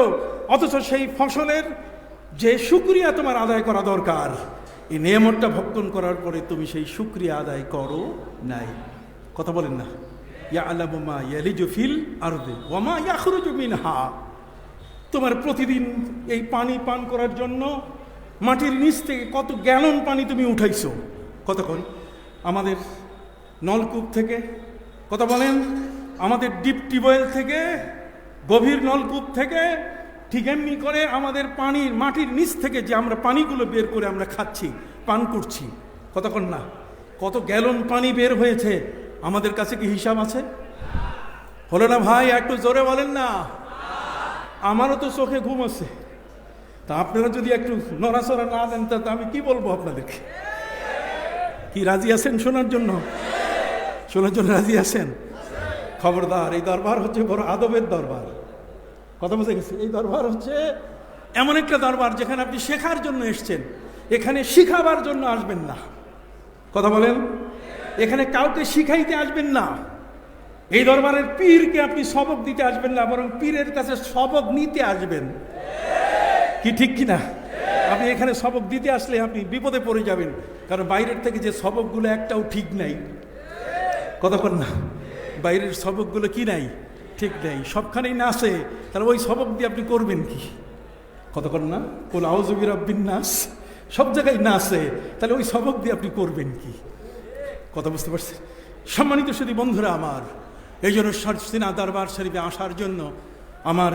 অথচ সেই ফসলের যে শুকরিয়া তোমার আদায় করা দরকার, এই নিয়ামতটা ভক্ষণ করার পরে তুমি সেই শুকরিয়া আদায় করো নাই। কথা বলেন না? ইয়ালামু মা ইয়ালিজু ফিল আরদি ওয়া মা ইয়াখরুজু মিনহা। তোমার প্রতিদিন এই পানি পান করার জন্য মাটির নিচ থেকে কত গ্যালন পানি তুমি উঠাইছো? কতক্ষণ? আমাদের নলকূপ থেকে, কথা বলেন, আমাদের ডিপ টিউবওয়েল থেকে, গভীর নলকূপ থেকে, ঠিক এমনি করে আমাদের পানির মাটির নিচ থেকে যে আমরা পানিগুলো বের করে আমরা খাচ্ছি, পান করছি, কতক্ষণ না? কত গ্যালন পানি বের হয়েছে, আমাদের কাছে কি হিসাব আছে? হলো না ভাই? একটু জোরে বলেন না। আমারও তো চোখে ঘুম আছে, তা আপনারা যদি একটু নড়াচড়া না দেন তা আমি কি বলবো আপনাদেরকে? কি রাজি আছেন শোনার জন্য? শোনার জন্য রাজি আছেন? খবরদার, এই দরবার হচ্ছে বড় আদবের দরবার। কথা বুঝে গেছে? এই দরবার হচ্ছে এমন একটা দরবার যেখানে আপনি শেখার জন্য এসছেন, এখানে শিখাবার জন্য আসবেন না। কথা বলেন? এখানে কাউকে শিখাইতে আসবেন না। এই দরবারের পীরকে আপনি সবক দিতে আসবেন না, বরং পীরের কাছে সবক নিতে আসবেন। কি ঠিক কিনা? আপনি এখানে সবক দিতে আসলে আপনি বিপদে পড়ে যাবেন, কারণ বাইরের থেকে যে সবকগুলো একটাও ঠিক নাই। কতক্ষণ না, বাইরের সবকগুলো কি নাই, ঠিক নেই, সবখানেই নাচে। তাহলে ওই সবক দিয়ে আপনি করবেন কি? কতক্ষণ না, কুল আউযু বিরাব্বিন নাস, সব জায়গায় নাচে, তাহলে ওই সবক দিয়ে আপনি করবেন কি? কথা বুঝতে পারছেন? সম্মানিত সুধী বন্ধুরা আমার, এই জন্য সিনা দরবার শরীফে আসার জন্য আমার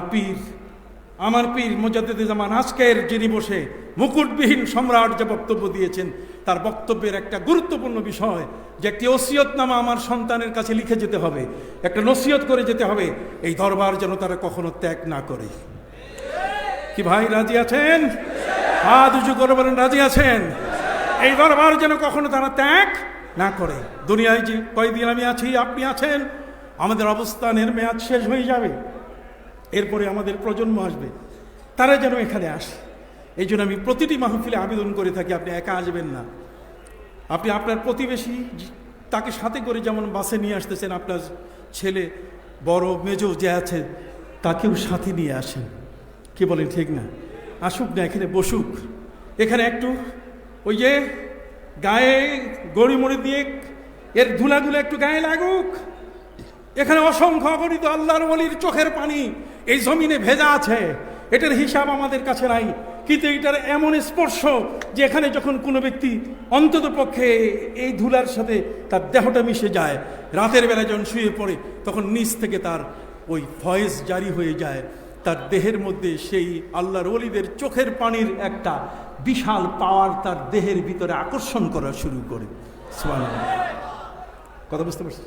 পীর মুজাদ্দিদে জামান আজকের যিনি বসে মুকুটবিহীন সম্রাট যে বক্তব্য দিয়েছেন, তার বক্তব্যের একটা গুরুত্বপূর্ণ বিষয় যে একটি ওসিয়তনামা আমার সন্তানের কাছে লিখে যেতে হবে, একটা নসিহত করে যেতে হবে, এই দরবার যেন তারা কখনো ত্যাগ না করে। কি ভাই রাজি আছেন? হাত উঁচু করে বলেন রাজি আছেন? এই দরবার যেন কখনো তারা ত্যাগ না করে। দুনিয়ায় যে কয়দিন আমি আছি, আপনি আছেন, আমাদের অবস্থানের মেয়াদ শেষ হয়ে যাবে, এরপরে আমাদের প্রজন্ম আসবে, তারা যেন এখানে আসে। এই জন্য আমি প্রতিটি মাহফিলে আবেদন করে থাকি, আপনি একা আসবেন না, আপনি আপনার প্রতিবেশী তাকে সাথে করে যেমন বাসে নিয়ে আসতেছেন, আপনার ছেলে বড় মেজো যে আছে তাকেও সাথে নিয়ে আসেন। কি বলেন ঠিক না? আসুক না, এখানে বসুক, এখানে একটু ওই যে গায়ে গড়িমড়ি দিয়ে এর ধুলাগুলো একটু গায়ে লাগুক। এখানে অসংখ্য অগণিত আল্লাহর ওলির চোখের পানি এই জমিনে ভেজা আছে, এটার হিসাব আমাদের কাছে নাই, কিন্তু এটার এমন স্পর্শ যে এখানে যখন কোনো ব্যক্তি অন্তত পক্ষে এই ধুলার সাথে তার দেহটা মিশে যায়, রাতের বেলা যখন শুয়ে পড়ে, তখন নিচ থেকে তার ওই ভয়েস জারি হয়ে যায়, তার দেহের মধ্যে সেই আল্লাহর ওলিদের চোখের পানির একটা বিশাল পাওয়ার তার দেহের ভিতরে আকর্ষণ করা শুরু করে। সুবহানাল্লাহ। কথা বুঝতে পারছি?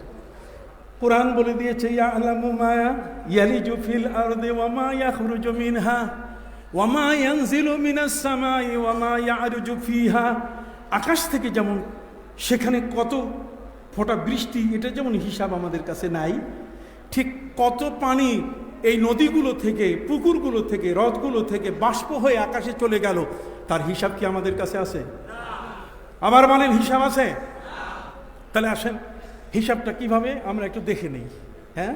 কুরআন বলে দিয়েছে, ইয়ালামু মা ইয়ালিজু ফিল আরদি ওয়া মা ইয়াখরুজু মিনহা ওয়া মা ইয়ানজিলু মিনাস সামাই ওয়া মা ইয়ারজু ফিহা। আকাশ থেকে যেমন সেখানে কত ফোঁটা বৃষ্টি, এটা যেমন হিসাব আমাদের কাছে নাই, ঠিক কত পানি এই নদীগুলো থেকে, পুকুরগুলো থেকে, হ্রদগুলো থেকে বাষ্প হয়ে আকাশে চলে গেল, তার হিসাব কি আমাদের কাছে আছে? আবার বলেন, হিসাব আছে? তাহলে আসেন হিসাবটা কিভাবে আমরা একটু দেখে নেই। হ্যাঁ,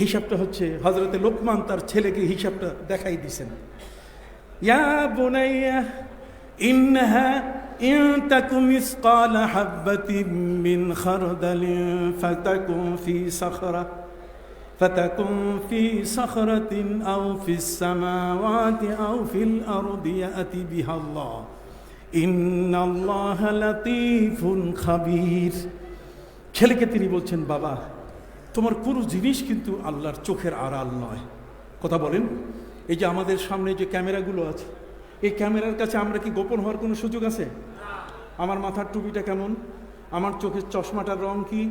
হিসাবটা হচ্ছে হযরতে লোকমান তার ছেলেকে হিসাবটা দেখাই দিয়েছেন। ইয়া বুনাইয়া ইন্নাহা ইন তাকুম মিসকালা হাববাতিন মিন খারদালিন ফাতাকুন ফি সাখরাতিন আও ফিস সামাওয়াতি আও ফিল আরদি ইয়াতি বিহাল্লাহ ইন্নাল্লাহা লাতীফুন খাবীর। ছেলেকে তিনি বলছেন, বাবা তোমার কোনো জিনিস কিন্তু আল্লাহর চোখের আড়াল নয়। কথা বলেন, এই যে আমাদের সামনে যে ক্যামেরাগুলো আছে, এই ক্যামেরার কাছে আমরা কি গোপন হওয়ার কোনো সুযোগ আছে? আমার মাথার টুপিটা কেমন, আমার চোখের চশমাটার রং কি,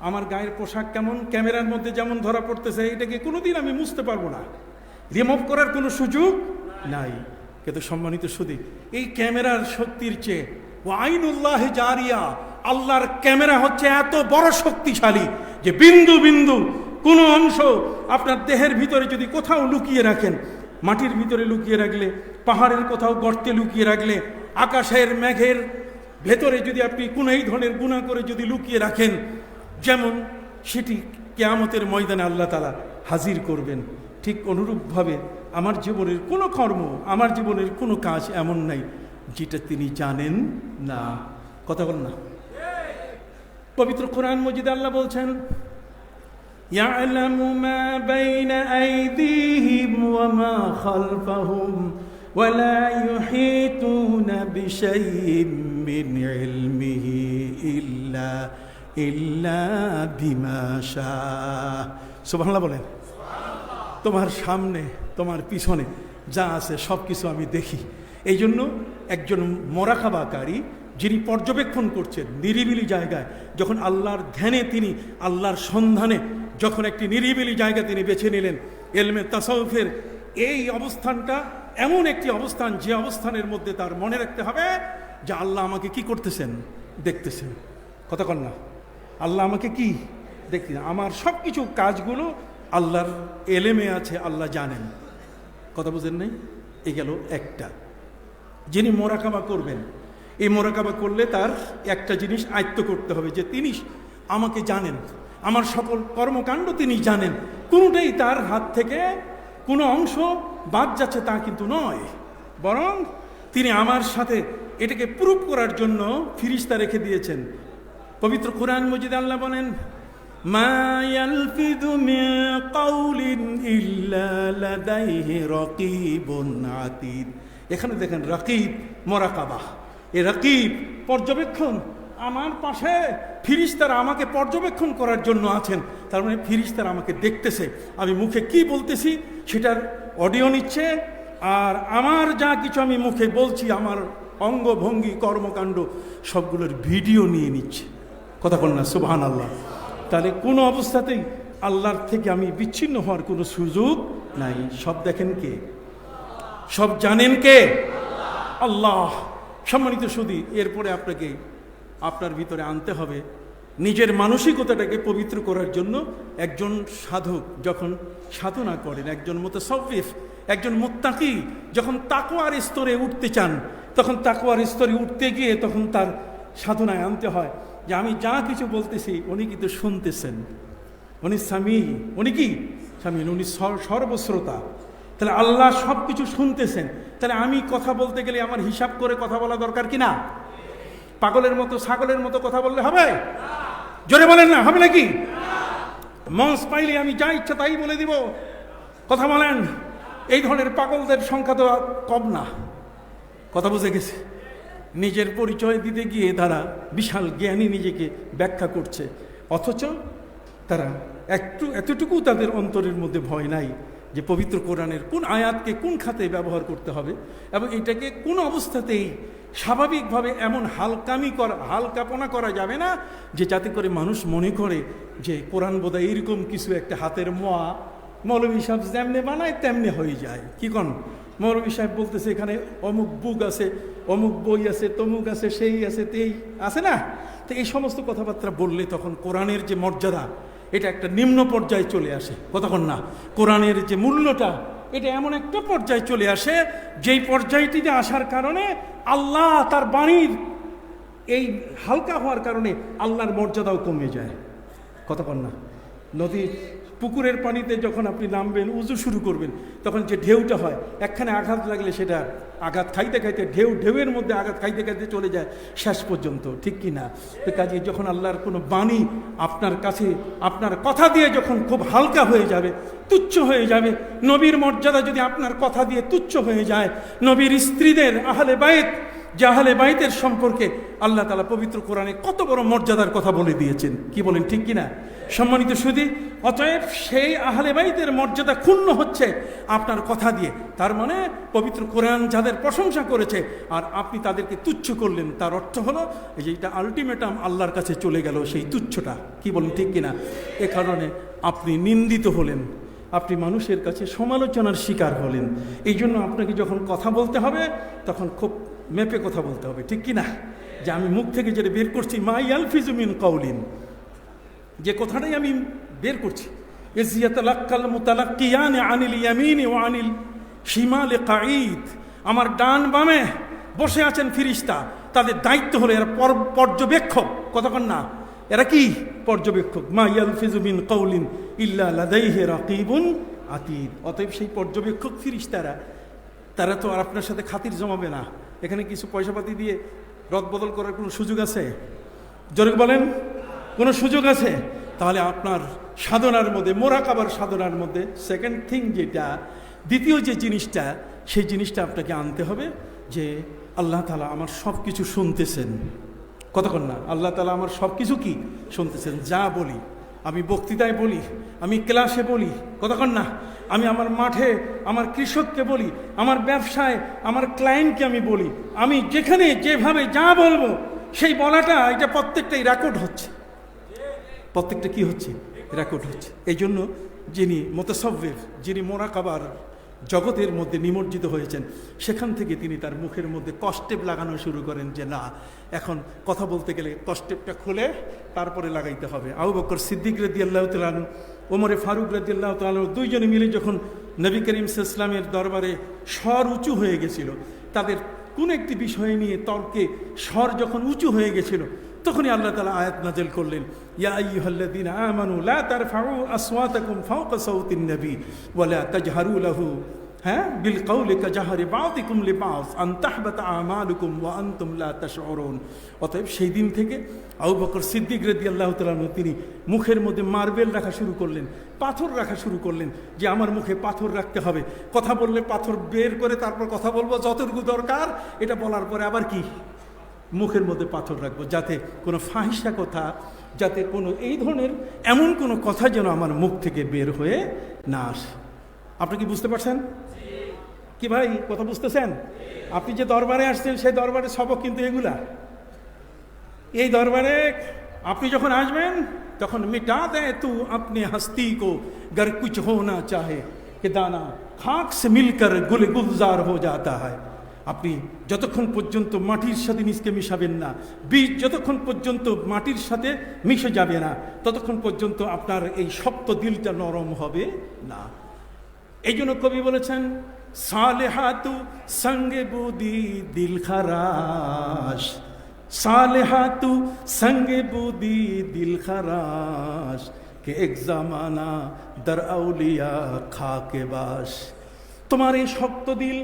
আমার গায়ের পোশাক কেমন, ক্যামেরার মধ্যে যেমন ধরা পড়তেছে, এটাকে কোনোদিন আমি মুছতে পারবো না, রিমুভ করার কোনো সুযোগ নাই। কিন্তু সম্মানিত সুধী, এই ক্যামেরার শক্তির চেয়ে আইনুল্লাহ জারিয়া, আল্লাহর ক্যামেরা হচ্ছে এত বড় শক্তিশালী যে বিন্দু বিন্দু কোনো অংশ আপনার দেহের ভিতরে যদি কোথাও লুকিয়ে রাখেন, মাটির ভিতরে লুকিয়ে রাখলে, পাহাড়ের কোথাও গর্তে লুকিয়ে রাখলে, আকাশের মেঘের ভেতরে যদি আপনি কোনো এই ধরনের গুনাহ করে যদি লুকিয়ে রাখেন, যেমন সেটি কিয়ামতের ময়দানে আল্লাহ তাআলা হাজির করবেন, ঠিক অনুরূপভাবে আমার জীবনের কোনো কর্ম, আমার জীবনের কোনো কাজ এমন নাই যেটা তিনি জানেন না। কথা বল না? পবিত্র কোরআন মজিদে আল্লাহ বলছেন, ইয়ালামু মা বাইনা আইদিহিম ওয়া মা খালফাহুম ওয়া লা ইউহিতুনা বিশাইইন মিন ইলমিহি ইল্লা বিমা শাআ। সুবহানাল্লাহ বলেন। তোমার সামনে, তোমার পিছনে যা আছে সব কিছু আমি দেখি। এই জন্য একজন মোরাকাবাকারী যিনি পর্যবেক্ষণ করছেন নিরিবিলি জায়গায়, যখন আল্লাহর ধ্যানে তিনি আল্লাহর সন্ধানে যখন একটি নিরিবিলি জায়গা তিনি বেছে নিলেন, ইলমে তাসাউফের এই অবস্থানটা এমন একটি অবস্থান যে অবস্থানের মধ্যে তার মনে রাখতে হবে যে আল্লাহ আমাকে কি করতেছেন, দেখতেছেন। কথা কন না? আল্লাহ আমাকে কি দেখতেছেন, আমার সব কিছু কাজগুলো আল্লাহর এলেমে আছে, আল্লাহ জানেন। কথা বুঝেন নাই? এই গেল একটা। যিনি মোরাকাবা করবেন, এই মোরাকাবা করলে তার একটা জিনিস আয়ত্ত করতে হবে যে তিনি আমাকে জানেন, আমার সকল কর্মকাণ্ড তিনি জানেন, কোনোটাই তার হাত থেকে কোনো অংশ বাদ যাচ্ছে তা কিন্তু নয়, বরং তিনি আমার সাথে এটাকে প্রুফ করার জন্য ফিরিস্তা রেখে দিয়েছেন। পবিত্র কোরআন মজিদে আল্লাহ বলেন, মা ইয়ালফিযু মিন কাউলিন ইল্লা লাদাইহি রাকীবুন আতীদ। এখানে দেখেন রাকিব, মোরাকাবা। এই রাকিব পর্যবেক্ষণ, আমার পাশে ফিরিস্তারা আমাকে পর্যবেক্ষণ করার জন্য আছেন। তার মানে ফিরিস্তারা আমাকে দেখতেছে, আমি মুখে কি বলতেছি সেটার অডিও নিচ্ছে, আর আমার যা কিছু আমি মুখে বলছি, আমার অঙ্গভঙ্গি কর্মকাণ্ড সবগুলোর ভিডিও নিয়ে নিচ্ছে। কথা বল না সুবহানাল্লাহ। তাহলে কোনো অবস্থাতেই আল্লাহর থেকে আমি বিচ্ছিন্ন হওয়ার কোনো সুযোগ নাই। সব দেখেন কে? সব জানেন কে? আল্লাহ। সম্মানিত সুধী, এরপরে আপনাকে আপনার ভিতরে আনতে হবে নিজের মানসিকতাটাকে পবিত্র করার জন্য। একজন সাধক যখন সাধনা করেন, একজন মুতাসাউফিফ, একজন মুত্তাকি যখন তাকওয়ার স্তরে উঠতে চান, তখন তাকওয়ার স্তরে উঠতে গিয়ে তখন তার সাধনায় আনতে হয় যে আমি যা কিছু বলতেছি উনি কিন্তু শুনতেছেন, উনি সামি, উনি কি সামি, উনি সর্বশ্রোতা। তাহলে আল্লাহ সব কিছু শুনতেছেন। তাহলে আমি কথা বলতে গেলে আমার হিসাব করে কথা বলা দরকার কি না? পাগলের মতো ছাগলের মতো কথা বললে হবে? জোরে বলেন না, হবে নাকি? মঞ্চ পাইলে আমি যা ইচ্ছা তাই বলে দিব, কথা বলেন। এই ধরনের পাগলদের সংখ্যা তো কম না। কথা বুঝে গেছে? নিজের পরিচয় দিতে গিয়ে তারা বিশাল জ্ঞানী নিজেকে ব্যাখ্যা করছে, অথচ তারা এতটুকু তাদের অন্তরের মধ্যে ভয় নাই যে পবিত্র কোরআনের কোন আয়াতকে কোন খাতে ব্যবহার করতে হবে এবং এটাকে কোন অবস্থাতেই স্বাভাবিকভাবে এমন হালকাপনা করা যাবে না যে যাতে করে মানুষ মনে করে যে কোরআন বোধহয় এরকম কিছু একটা হাতের মোয়া, মৌলভী সাহেব যেমনি বানায় তেমনি হয়ে যায়। কি কোন মৌলভী সাহেব বলতেছে এখানে অমুক বুক আছে, অমুক বই আছে, তমুক আছে, সেই আছে, তেই আছে না। তো এই সমস্ত কথাবার্তা বললে তখন কোরআনের যে মর্যাদা এটা একটা নিম্ন পর্যায়ে চলে আসে। কতক্ষণ না কোরআনের যে মূল্যটা এটা এমন একটা পর্যায়ে চলে আসে যেই পর্যায়টিতে আসার কারণে আল্লাহ তার বাণীর এই হালকা হওয়ার কারণে আল্লাহর মর্যাদাও কমে যায়। কতক্ষণ না নদীর পুকুরের পানিতে যখন আপনি নামবেন, উজু শুরু করবেন, তখন যে ঢেউটা হয়, একখানে আঘাত লাগলে সেটা আঘাত খাইতে খাইতে ঢেউয়ের মধ্যে আঘাত খাইতে খাইতে চলে যায় শেষ পর্যন্ত, ঠিক কি না? তো কাজে যখন আল্লাহর কোনো বাণী আপনার কাছে আপনার কথা দিয়ে যখন খুব হালকা হয়ে যাবে, তুচ্ছ হয়ে যাবে, নবীর মর্যাদা যদি আপনার কথা দিয়ে তুচ্ছ হয়ে যায়, নবীর স্ত্রীদের আহলে বাইত, যে আহলে বাইতের সম্পর্কে আল্লাহ তাআলা পবিত্র কোরআনে কত বড় মর্যাদার কথা বলে দিয়েছেন, কি বলেন ঠিক কিনা? সম্মানিত সুধী, অতএব সেই আহলে বাইতের মর্যাদা ক্ষুণ্ণ হচ্ছে আপনার কথা দিয়ে। তার মানে পবিত্র কোরআন যাদের প্রশংসা করেছে আর আপনি তাদেরকে তুচ্ছ করলেন, তার অর্থ হলো এই যে এটা আলটিমেটাম আল্লাহর কাছে চলে গেল সেই তুচ্ছটা, কি বলেন ঠিক কিনা? এ কারণে আপনি নিন্দিত হলেন, আপনি মানুষের কাছে সমালোচনার শিকার হলেন। এই জন্য আপনাকে যখন কথা বলতে হবে তখন খুব মেপে কথা বলতে হবে, ঠিক কি না? যে আমি মুখ থেকে যেটা বের করছি, মা ইয়ালফিযু মিন কাউলিন, যে কথাটাই আমি বের করছি, ইয ইয়াতালাক্কাল মুতালাক্কিয়ানি আনিল ইয়ামিনি ওয়া আনিল শিমালি কাঈদ, আমার ডান বামে বসে আছেন ফিরিস্তা, তাদের দায়িত্ব হলো এরা পর্যবেক্ষক। কতক্ষণ না এরা কি পর্যবেক্ষক। মা ইয়ালফিযু মিন কাউলিন ইল্লা লাদাইহি রাকীবুন আতীদ। অতএব সেই পর্যবেক্ষক ফিরিস্তারা, তারা তো আর আপনার সাথে খাতির জমাবে না। এখানে কিছু পয়সাপাতি দিয়ে রদবদল করার কোনো সুযোগ আছে? জোরে বলেন, কোনো সুযোগ আছে? তাহলে আপনার সাধনার মধ্যে, মোরাকাবার সাধনার মধ্যে সেকেন্ড থিং যেটা, দ্বিতীয় যে জিনিসটা, সেই জিনিসটা আপনাকে আনতে হবে যে আল্লাহ তাআলা আমার সব কিছু শুনতেছেন। কতক্ষণ না আল্লাহ তাআলা আমার সব কিছু কি শুনতেছেন, যা বলি, আমি বক্তৃতায় বলি, আমি ক্লাসে বলি, কতক্ষণ না আমি আমার মাঠে আমার কৃষককে বলি, আমার ব্যবসায় আমার ক্লায়েন্টকে আমি বলি, আমি যেখানে যেভাবে যা বলবো সেই বলাটা এটা প্রত্যেকটাই রেকর্ড হচ্ছে। প্রত্যেকটা কি হচ্ছে? রেকর্ড হচ্ছে। এই জন্য যিনি মুতাসাউফিফ, যিনি মোরাকাবার জগতের মধ্যে নিমজ্জিত হয়েছেন, সেখান থেকে তিনি তার মুখের মধ্যে কস্টেপ লাগানো শুরু করেন যে না, এখন কথা বলতে গেলে কস্টেপটা খুলে তারপরে লাগাইতে হবে। আবু বকর সিদ্দিক রাদিয়াল্লাহু তাআলা আনহু, ওমরে ফারুক রাদিয়াল্লাহু তাআলা আনহু, দুইজনে মিলে যখন নবী করিম সাল্লাল্লাহু আলাইহি ওয়াসাল্লামের দরবারে স্বর উঁচু হয়ে গেছিল, তাদের কোন একটি বিষয় নিয়ে তর্কে স্বর যখন উঁচু হয়ে গেছিল, তখনই আল্লাহ তাআলা আয়াত নাযিল করলেন, ইয়া আইয়ুহাল্লাযীনা আমানু লা তারফাউ আসওয়াতাকুম ফাওকা সাওতিন নবী ওয়া লা তাজহারু লাহু হ্যাঁ, বিল কাউলি কাজাহারি বাযিকুম লিবাস আন তাহবাতা আমালুকুম ওয়া আনতুম লা তাশউরুন। অতএব সেই দিন থেকে আবু বকর সিদ্দিক রাদিয়াল্লাহু তাআলা আনহু তিনি মুখের মধ্যে মার্বেল রাখা শুরু করলেন, পাথর রাখা শুরু করলেন, যে আমার মুখে পাথর রাখতে হবে, কথা বললে পাথর বের করে তারপর কথা বলবো যতটুকু দরকার, এটা বলার পরে আবার কি মুখের মধ্যে পাথর রাখবো, যাতে কোনো ফাহিশা কথা, যাতে কোনো এই ধরনের এমন কোনো কথা যেন আমার মুখ থেকে বের হয়ে না আসে। আপনি কি বুঝতে পারছেন কি ভাই, কথা বুঝতেছেন? আপনি যে দরবারে আসছেন সেই দরবারের সবক কিন্তু এগুলা। এই দরবারে আপনি যখন আসবেন তখন মিটা দেয় তু আপনি হস্তি কো গর কুছ হোনা চাহে কে দানা খাক সে মিলকর গুল গুলজার হো যাতা হয়। আপনি যতক্ষণ পর্যন্ত মাটির সাথে নিজকে মিশাবেন না, বীজ যতক্ষণ পর্যন্ত মাটির সাথে মিশে যাবে না, ততক্ষণ পর্যন্ত আপনার এই শক্ত দিলটা নরম হবে না। এই জন্য কবি বলেছেন, সালেহাতু সঙ্গে বুদি দিল খারাস, সালেহাতু সঙ্গে বুদি দিল খারাস কে এক জামানা দর আউলিয়া খাকে বাস। তোমার এই শক্ত দিল,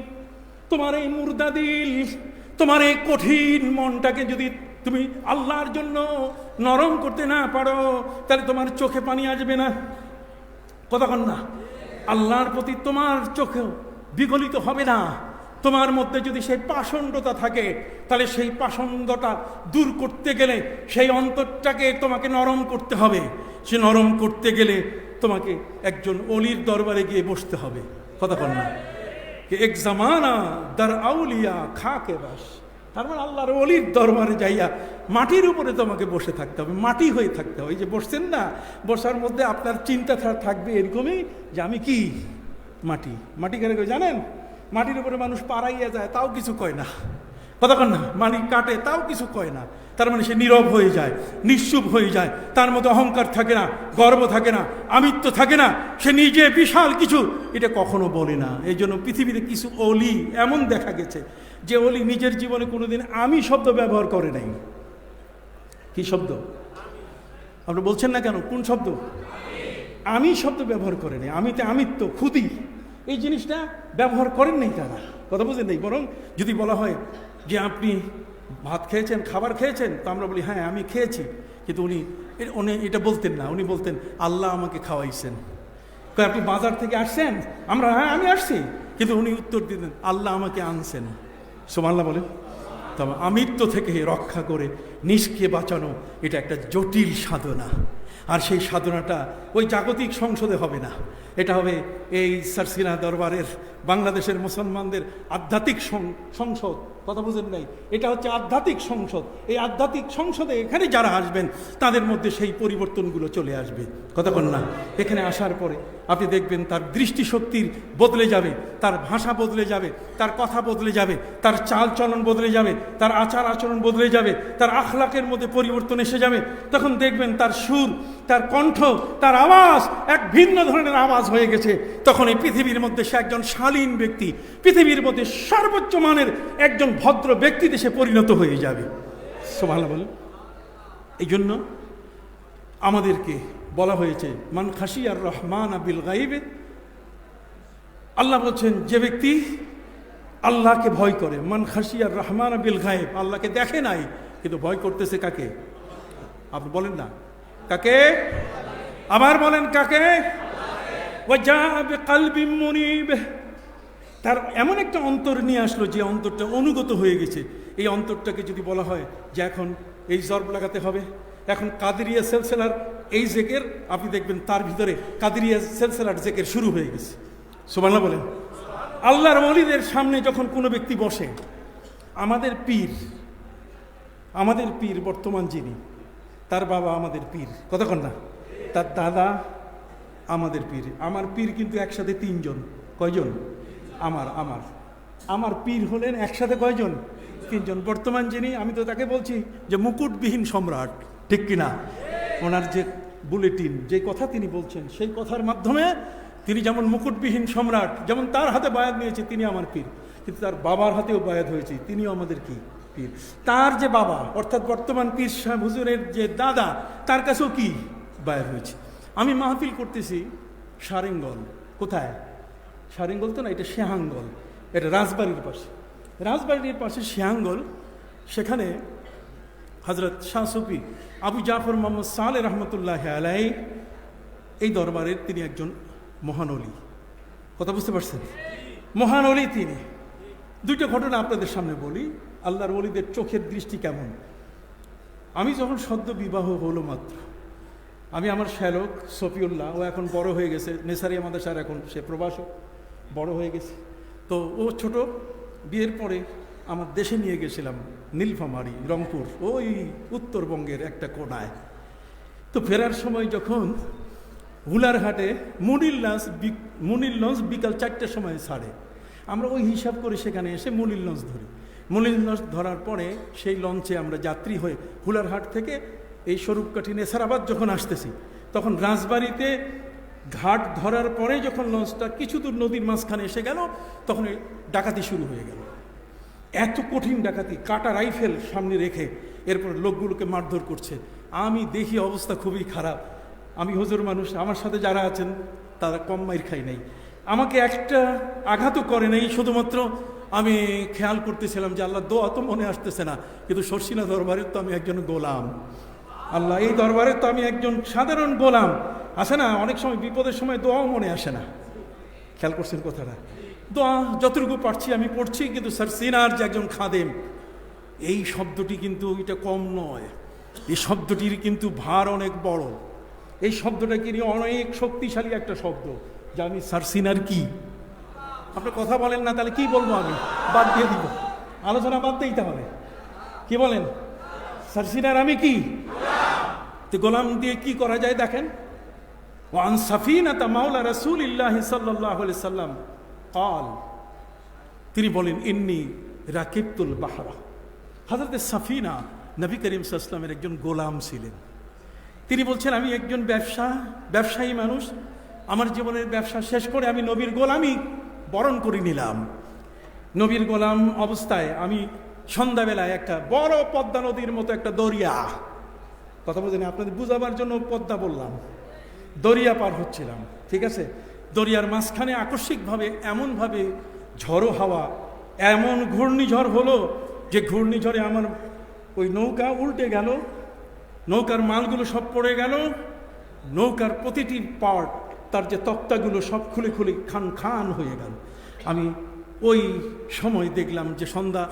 তোমার এই মুর্দা দিল, তোমার এই কঠিন মনটাকে যদি তুমি আল্লাহর জন্য নরম করতে না পারো, তাহলে তোমার চোখে পানি আসবে না। কতক্ষণ না আল্লাহর প্রতি তোমার চোখেও বিগলিত হবে না। তোমার মধ্যে যদি সেই পাষণ্ডতা থাকে, তাহলে সেই পাষণ্ডতা দূর করতে গেলে সেই অন্তরটাকে তোমাকে নরম করতে হবে। সে নরম করতে গেলে তোমাকে একজন অলির দরবারে গিয়ে বসতে হবে। কতক্ষণ না এক জামানা দার আউলিয়া খাকে বাস। তার মানে আল্লাহর অলির দরবারে যাইয়া মাটির উপরে তোমাকে বসে থাকতে হবে, মাটি হয়ে থাকতে হবে। এই যে বসছেন না, বসার মধ্যে আপনার চিন্তা থাকবে এরকমই যে আমি কি মাটি। মাটি কেন জানেন? মাটির উপরে মানুষ পাড়াইয়া যায় তাও কিছু কয় না, কতক্ষণ না মাটি কাটে তাও কিছু কয় না। তার মানে সে নীরব হয়ে যায়, নিশ্চুপ হয়ে যায়, তার মধ্যে অহংকার থাকে না, গর্ব থাকে না, আমিত্ব থাকে না, সে নিজে বিশাল কিছু এটা কখনো বলে না। এই জন্য পৃথিবীতে কিছু অলি এমন দেখা গেছে যে অলি নিজের জীবনে কোনোদিন আমি শব্দ ব্যবহার করে নাই। কি শব্দ? আপনি বলছেন না কেন? কোন শব্দ? আমি শব্দ ব্যবহার করে নাই। আমিতে আমিত্ব, খুদি, এই জিনিসটা ব্যবহার করেন নাই তারা। কথা বুঝেন নাই? বরং যদি বলা হয় যে আপনি ভাত খেয়েছেন, খাবার খেয়েছেন, তো আমরা বলি হ্যাঁ আমি খেয়েছি, কিন্তু উনি এটা বলতেন না। উনি বলতেন আল্লাহ আমাকে খাওয়াইছেন। আপনি বাজার থেকে আসছেন, আমরা হ্যাঁ আমি আসছি, কিন্তু উনি উত্তর দিতেন আল্লাহ আমাকে আনছেন। সুবহানাল্লাহ বলেন। তবে আমিত্ব থেকে রক্ষা করে নিজকে বাঁচানো এটা একটা জটিল সাধনা। আর সেই সাধনাটা ওই জাগতিক সংসদে হবে না, এটা হবে এই সারসিনা দরবারের বাংলাদেশের মুসলমানদের আধ্যাত্মিক সংসদ। কথা বুঝেন নাই? এটা হচ্ছে আধ্যাত্মিক সংসদ। এই আধ্যাত্মিক সংসদে এখানে যারা আসবেন তাদের মধ্যে সেই পরিবর্তনগুলো চলে আসবে। কতক্ষণ না এখানে আসার পরে আপনি দেখবেন তার দৃষ্টিশক্তির বদলে যাবে, তার ভাষা বদলে যাবে, তার কথা বদলে যাবে, তার চাল চলন বদলে যাবে, তার আচার আচরণ বদলে যাবে, তার আখলাকের মধ্যে পরিবর্তন এসে যাবে। তখন দেখবেন তার সুর, তার কণ্ঠ, তার আওয়াজ এক ভিন্ন ধরনের আওয়াজ হয়ে গেছে। তখন এই পৃথিবীর মধ্যে সে একজন শালীন ব্যক্তি, পৃথিবীর মধ্যে সর্বোচ্চ মানের একজন ভদ্র ব্যক্তিতে সে পরিণত হয়ে যাবে। সুবহানাল্লাহ বলেন। এই জন্য আমাদেরকে বলা হয়েছে মান খাশিয়ার রহমান বিল গায়বে। আল্লাহ বলছেন যে ব্যক্তি আল্লাহকে ভয় করে, মান খাশিয়ার রহমান বিল গায়ব, আল্লাহকে দেখে নাই কিন্তু ভয় করতেছে কাকে? আপনি বলেন না কাকে? আবার বলেন কাকে? ওয়াজা বিকলবিন মুনিব। তার এমন একটা অন্তর নিয়ে আসলো যে অন্তরটা অনুগত হয়ে গেছে। এই অন্তরটাকে যদি বলা হয় যে এখন এই জর্ব লাগাতে হবে, এখন কাদেরিয়া সেলসেলার এই জেকের, আপনি দেখবেন তার ভিতরে কাদেরিয়া সেলসেলার জেকের শুরু হয়ে গেছে। সুবহানাল্লাহ বলেন। আল্লাহর ওলিদের সামনে যখন কোনো ব্যক্তি বসে, আমাদের পীর বর্তমান যিনি, তার বাবা আমাদের পীর, কতক্ষণ না, তার দাদা আমাদের পীর। আমার পীর কিন্তু একসাথে তিনজন। কয়জন? আমার পীর হলেন একসাথে কয়জন? তিনজন। বর্তমান যিনি, আমি তো তাকে বলছি যে মুকুটবিহীন সম্রাট, ঠিক কিনা? ওনার যে বুলেটিন, যে কথা তিনি বলছেন, সেই কথার মাধ্যমে তিনি যেমন মুকুটবিহীন সম্রাট, যেমন তার হাতে বায়াত নিয়েছে, তিনি আমার পীর। কিন্তু তার বাবার হাতেও বায়াত হয়েছে, তিনিও আমাদের কি পীর। তার যে বাবা অর্থাৎ বর্তমান পীর সাহেব হুজুরের যে দাদা, তার কাছেও কি বায়াত হয়েছে। আমি মাহফিল করতেছি সারেঙ্গল, কোথায়? সারেঙ্গল তো না, এটা শেহাঙ্গল, এটা রাজবাড়ির পাশে। রাজবাড়ির পাশে শেহাঙ্গল, সেখানে হজরত শাহ সুফি আবু জাফর মোহাম্মদ সালেহ রহমতুল্লাহ আলাই এই দরবারের তিনি একজন মহান অলি। কথা বুঝতে পারছেন? মহান অলি তিনি। দুইটা ঘটনা আপনাদের সামনে বলি, আল্লাহর ওলিদের চোখের দৃষ্টি কেমন। আমি যখন সদ্য বিবাহ হলো মাত্র, আমি আমার শ্যালক সফিউল্লাহ, ও এখন বড় হয়ে গেছে, নেসারিয়া মাদ্রাসার এখন সে প্রভাষক, বড় হয়ে গেছে। তো ও ছোট, বিয়ের পরে আমার দেশে নিয়ে গেছিলাম নীলফামারী, রংপুর, ওই উত্তরবঙ্গের একটা কোনায়। তো ফেরার সময় যখন হুলারহাটে মুনির লঞ্চ বিকাল 4টের সময় ছাড়ে, আমরা ওই হিসাব করে সেখানে এসে মুনির লঞ্চ ধরি। মুনির লঞ্চ ধরার পরে সেই লঞ্চে আমরা যাত্রী হয়ে হুলারহাট থেকে এই স্বরূপকাঠি নেসারাবাদ যখন আসতেছি, তখন রাজবাড়িতে ঘাট ধরার পরে যখন লঞ্চটা কিছু দূর নদীর মাঝখানে এসে গেল, তখন ডাকাতি শুরু হয়ে গেল। এত কঠিন ডাকাতি, কাটা রাইফেল সামনে রেখে এরপর লোকগুলোকে মারধর করছে। আমি দেখি অবস্থা খুবই খারাপ। আমি হুজুর মানুষ, আমার সাথে যারা আছেন তারা কম মাইর খাই নাই, আমাকে একটা আঘাতও করে নাই। শুধুমাত্র আমি খেয়াল করতেছিলাম যে আল্লাহ, দোয়া তো মনে আসতেছে না, কিন্তু শর্ষিনা দরবারের তো আমি একজন গোলাম। আল্লাহ, এই দরবারের তো আমি একজন সাধারণ গোলাম। আসে না অনেক সময় বিপদের সময় দোয়াও মনে আসে না। খেয়াল করছেন কথাটা? দোয়া যতটুকু পারছি আমি পড়ছি, কিন্তু সরসিনার যে একজন খাদেম, এই শব্দটি কিন্তু এটা কম নয়। এই শব্দটির কিন্তু ভার অনেক বড়। এই শব্দটা কিন্তু অনেক শক্তিশালী একটা শব্দ, যা আমি সরসিনার কি। আপনি কথা বলেন না, তাহলে কি বলবো? আমি বাদ দিয়ে দিব, আলোচনা বাদ দিই তাহলে। কি বলেন? সরসিনার আমি কি? তো গোলাম দিয়ে কি করা যায় দেখেন। ওয়ান সাফিনাতা মাওলা রাসূলিল্লাহি সাল্লাল্লাহু আলাইহি সাল্লাম ক্বাল, তিনি বলেন ইন্নী রাকিবতুল বাহরা। হযরত সাফিনা নবী করিম সাল্লাল্লাহু আলাইহি ওয়াসাল্লামের একজন গোলাম ছিলেন। তিনি বলছেন, আমি একজন ব্যবসায়ী মানুষ, আমার জীবনের ব্যবসা শেষ করে আমি নবীর গোলামি বরণ করে নিলাম। নবীর গোলাম অবস্থায় আমি সন্ধ্যাবেলায় একটা বড় পদ্মা নদীর মতো একটা দরিয়া, কথা বলছেন আপনাদের বুঝাবার জন্য পদ্মা বললাম, দরিয়া পার হচ্ছিলাম। ঠিক আছে? দরিয়ার মাঝখানে আকস্মিকভাবে এমনভাবে ঝড়ো হাওয়া, এমন ঘূর্ণিঝড় হলো যে ঘূর্ণিঝড়ে আমার ওই নৌকা উল্টে গেল, নৌকার মালগুলো সব পড়ে গেল, নৌকার প্রতিটি পার্ট, তার যে তক্তাগুলো সব খুলে খুলে খান খান হয়ে গেল। আমি ওই সময় দেখলাম যে সন্ধ্যা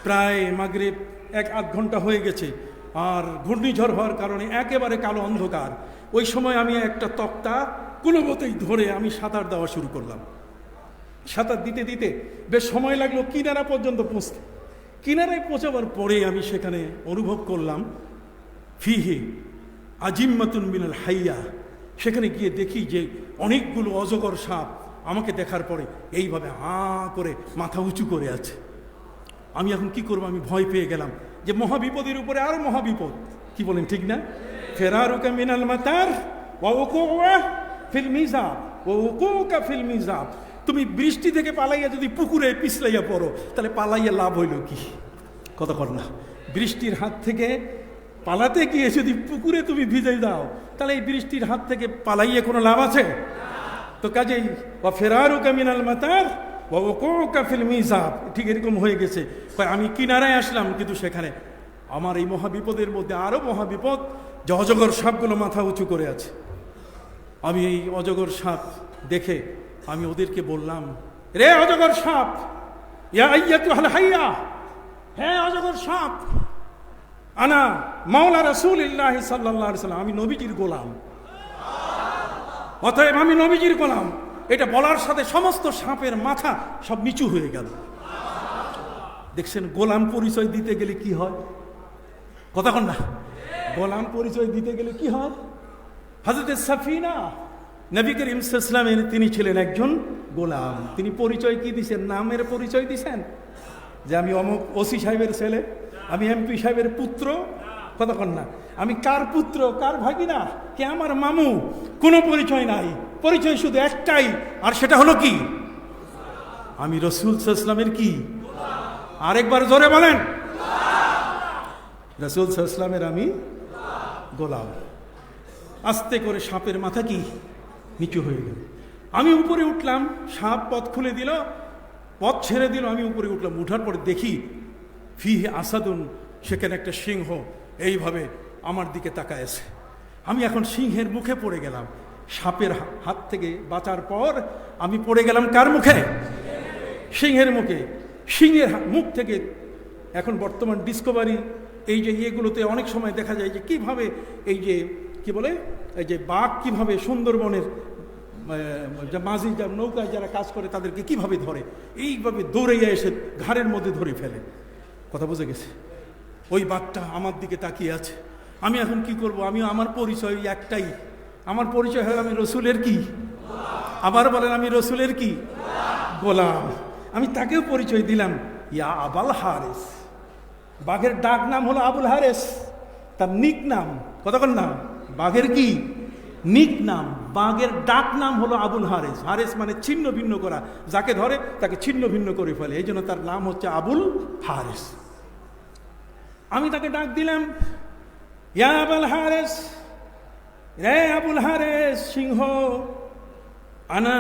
প্রায় মাগরিব 1-8 ঘন্টা হয়ে গেছে, আর ঘূর্ণিঝড় হওয়ার কারণে একেবারে কালো অন্ধকার। ওই সময় আমি একটা তক্তা কোনোমতেই ধরে আমি সাঁতার দেওয়া শুরু করলাম। সাঁতার দিতে দিতে বেশ সময় লাগলো কিনারা পর্যন্ত পৌঁছতে। কিনারায় পৌঁছাবার পরে আমি সেখানে অনুভব করলাম ফিহে আজিম্মাতুন মিনাল হাইয়া। সেখানে গিয়ে দেখি যে অনেকগুলো অজগর সাপ আমাকে দেখার পরে এইভাবে করে মাথা উঁচু করে আছে। আমি এখন কি করব? আমি ভয় পেয়ে গেলাম যে মহাবিপদের উপরে আরো মহাবিপদ। কি বলেন, ঠিক না? ফেরারুকা মিনাল মাতার ওয়া উকুয়া ফিল মিজাব ওয়া উকুকা ফিল মিজাব। তুমি বৃষ্টি থেকে পালাইয়া যদি পুকুরে পিছলাইয়া পড়ো, তাহলে পালাইয়া লাভ হইল কি? কথা কর না। বৃষ্টির হাত থেকে পালাতে গিয়ে যদি পুকুরে তুমি ভিজে দাও, তাহলে এই বৃষ্টির হাত থেকে পালাইয়া কোনো লাভ আছে? তো কাজেই ওয়া ফেরারুকা মিনাল মাতার ওয়া উকুকা ফিল মিজাব, ঠিক এরকম হয়ে গেছে। আমি কিনারায় আসলাম, কিন্তু সেখানে আমার এই মহাবিপদের মধ্যে আরো মহাবিপদ, যে অজগর সাপগুলো মাথা উঁচু করে আছে। আমি এই অজগর সাপ দেখে আমি ওদেরকে বললাম, রে অজগর সাপ, ইয়া আইয়াতুহাল হাইয়া, হ্যাঁ অজগর সাপ, আনা মাওলা রাসূলিল্লাহ সাল্লাল্লাহু আলাইহি সাল্লাম, আমি নবীজির গোলাম, অতএব আমি নবীজির গোলাম। এটা বলার সাথে সমস্ত সাপের মাথা সব নিচু হয়ে গেল। দেখছেন, গোলাম পরিচয় দিতে গেলে কি হয়? কথা কন না। গোলাম পরিচয় দিতে গেলে কি হয়? হযরত সাফিনা নবী করিম সাল্লাল্লাহু আলাইহি ওয়াসাল্লামের তিনি ছিলেন একজন গোলাম। তিনি পরিচয় কি দিয়েছেন? নামের পরিচয় দিয়েছেন যে আমি অমুক ওসি সাহেবের ছেলে, আমি এমপি সাহেবের পুত্র। কথা কন না। আমি কার পুত্র, কার ভাগিনা, কে আমার মামু, কোনো পরিচয় নাই। পরিচয় শুধু একটাই, আর সেটা হলো কি? আমি রাসূল সাল্লাল্লাহু আলাইহি ওয়াসাল্লামের কি? আরেকবার জোরে বলেন, রাসূল সাল্লাল্লাহু আলাইহি ওয়াসাল্লামের আমি গোলাম। আস্তে করে সাপের মাথা কি নিচু হয়ে গেল। আমি উপরে উঠলাম, সাপ পথ খুলে দিল, পথ ছেড়ে দিল, আমি উপরে উঠলাম। উঠার পরে দেখি ফিহে আসাদুন, সেখানে একটা সিংহ এইভাবে আমার দিকে তাকায় আছে। আমি এখন সিংহের মুখে পড়ে গেলাম। সাপের হাত থেকে বাঁচার পর আমি পড়ে গেলাম কার মুখে? সিংহের মুখে। সিংহের মুখ থেকে এখন বর্তমান ডিসকভারি এই যে ইয়েগুলোতে অনেক সময় দেখা যায় যে কিভাবে এই যে কি বলে, এই যে বাঘ কিভাবে সুন্দরবনের মাঝি যা নৌকায় যারা কাজ করে তাদেরকে কিভাবে ধরে, এইভাবে দৌড়ে এসে ঘাড়ের মধ্যে ধরে ফেলে। কথা বুঝে গেছে? ওই বাঘটা আমার দিকে তাকিয়ে আছে। আমি এখন কি করব? আমি আমার পরিচয় একটাই, আমার পরিচয় হয় আমি রসুলের কি, আবার বলেন আমি রসুলের কি গোলাম। আমি তাকেও পরিচয় দিলাম, ইয়া আবুল হারেস। বাঘের ডাক নাম হলো আবুল হারেস, তার নিক নাম, কতক্ষণ নাম, বাঘের কি নিক নাম, বাঘের ডাক নাম হলো আবুল হারেস। হারেস মানে ছিন্ন ভিন্ন করা, যাকে ধরে তাকে ছিন্ন ভিন্ন করে ফেলে, এই জন্য তার নাম হচ্ছে আবুল হারেস। আমি তাকে ডাক দিলাম, ইয়া আবুল হারেস, রে আবুল হারেস সিংহ, আনা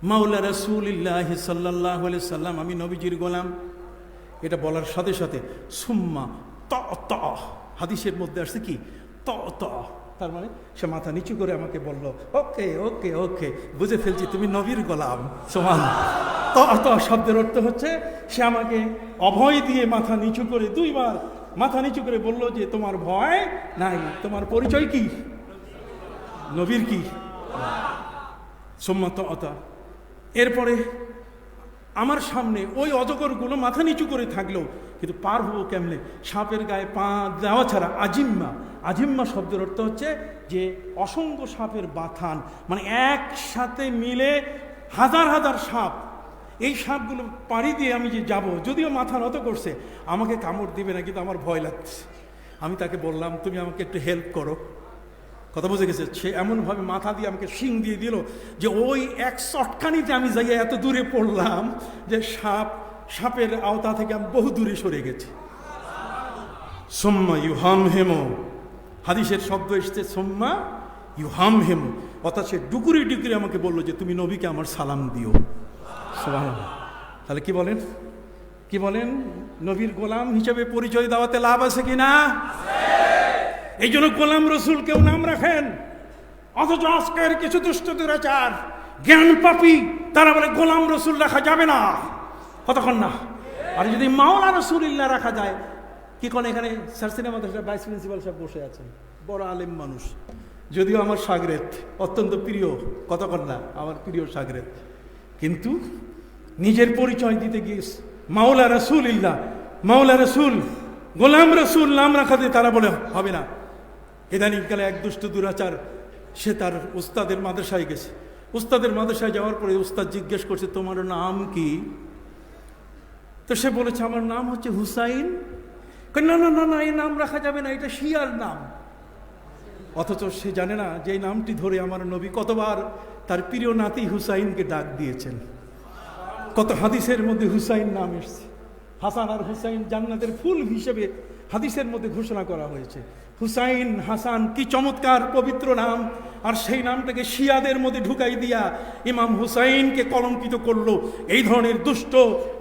মাওলা রাসূলুল্লাহ সাল্লাল্লাহু আলাইহি সাল্লাম, আমি নবীজির গোলাম। এটা বলার সাথে সাথে সুম্মা ত ত, হাদিসের মধ্যে আসছে কি ত ত, তার মানে সে মাথা নিচু করে আমাকে বলল, ওকে ওকে ওকে, বুঝে ফেলছি তুমি নবীর গোলাম। সুবহানাল্লাহ। ত ত শব্দের অর্থ হচ্ছে সে আমাকে অভয় দিয়ে মাথা নিচু করে দুইবার মাথা নিচু করে বলল যে তোমার ভয় নাই, তোমার পরিচয় কি, নবীর কি। সুম্মা ত ত। এরপরে আমার সামনে ওই অজগরগুলো মাথা নিচু করে থাকলেও কিন্তু পার হবো কেমনে? সাপের গায়ে পা দেওয়া ছাড়া। আজিম্মা, আজিম্মা শব্দের অর্থ হচ্ছে যে অসংখ্য সাপের বাথান, মানে একসাথে মিলে হাজার হাজার সাপ। এই সাপগুলো পাড়ি দিয়ে আমি যে যাব, যদিও মাথা নত করছে, আমাকে কামড় দিবে না, কিন্তু আমার ভয় লাগছে। আমি তাকে বললাম তুমি আমাকে একটু হেল্প করো। কথা বুঝে গেছে? সে এমনভাবে মাথা দিয়ে আমাকে শিং দিয়ে দিল যে ওই এক চটকানিতে আমি যাইয়া এত দূরে পড়লাম যে সাপের আওতা থেকে আমি বহু দূরে সরে গেছি। সোম্মা ইউহাম হেমো, হাদিসের শব্দ এসছে সোম্মা ইউহাম হেমো, অর্থাৎ সে ডুকুরি ডুকুরি আমাকে বললো যে তুমি নবীকে আমার সালাম দিও। সুবহানাল্লাহ। তাহলে কি বলেন, কি বলেন, নবীর গোলাম হিসেবে পরিচয় দেওয়াতে লাভ আছে কি না? এই জন্য গোলাম রসুল কেউ নাম রাখেন, অথচ আজকের কিছু দুষ্ট দুরাচার জ্ঞান পাপী তারা বলে গোলাম রসুল রাখা যাবে না, কতক্ষণ না। আর যদি মাওলা রসুলিল্লাহ রাখা যায়, কি কোন এখানে স্যার সিনেমা মাদ্রাসার ভাইস প্রিন্সিপাল সাহেব বসে আছেন, বড় আলেম মানুষ, যদিও আমার শাগরেদ, অত্যন্ত প্রিয়, কতক্ষণ না আমার প্রিয় শাগরেদ, কিন্তু নিজের পরিচয় দিতে গিয়ে মাওলা রসুলিল্লাহ, মাওলা রসুল, গোলাম রসুল নাম রাখাতে তারা বলে হবে না। ইদানিংকালে এক দুষ্ট দুরাচার, সে তার উস্তাদের মাদ্রাসায় গেছে। উস্তাদের মাদ্রাসায় যাওয়ার পরে উস্তাদ জিজ্ঞেস করছে তোমার নাম কি? তো সে বলেছে আমার নাম হচ্ছে হুসাইন। না না না না, এই নাম রাখা যাবে না, এটা শিয়ার নাম। অথচ সে জানে না যে এই নামটি ধরে আমার নবী কতবার তার প্রিয় নাতি হুসাইনকে ডাক দিয়েছেন। কত হাদিসের মধ্যে হুসাইন নাম এসছে। হাসান আর হুসাইন জান্নাতের ফুল হিসেবে হাদিসের মধ্যে ঘোষণা করা হয়েছে। হুসাইন হাসান কি চমৎকার পবিত্র নাম, আর সেই নামটাকে শিয়াদের মধ্যে ঢুকাই দিয়া ইমাম হুসাইনকে কলঙ্কিত করলো। এই ধরনের দুষ্ট,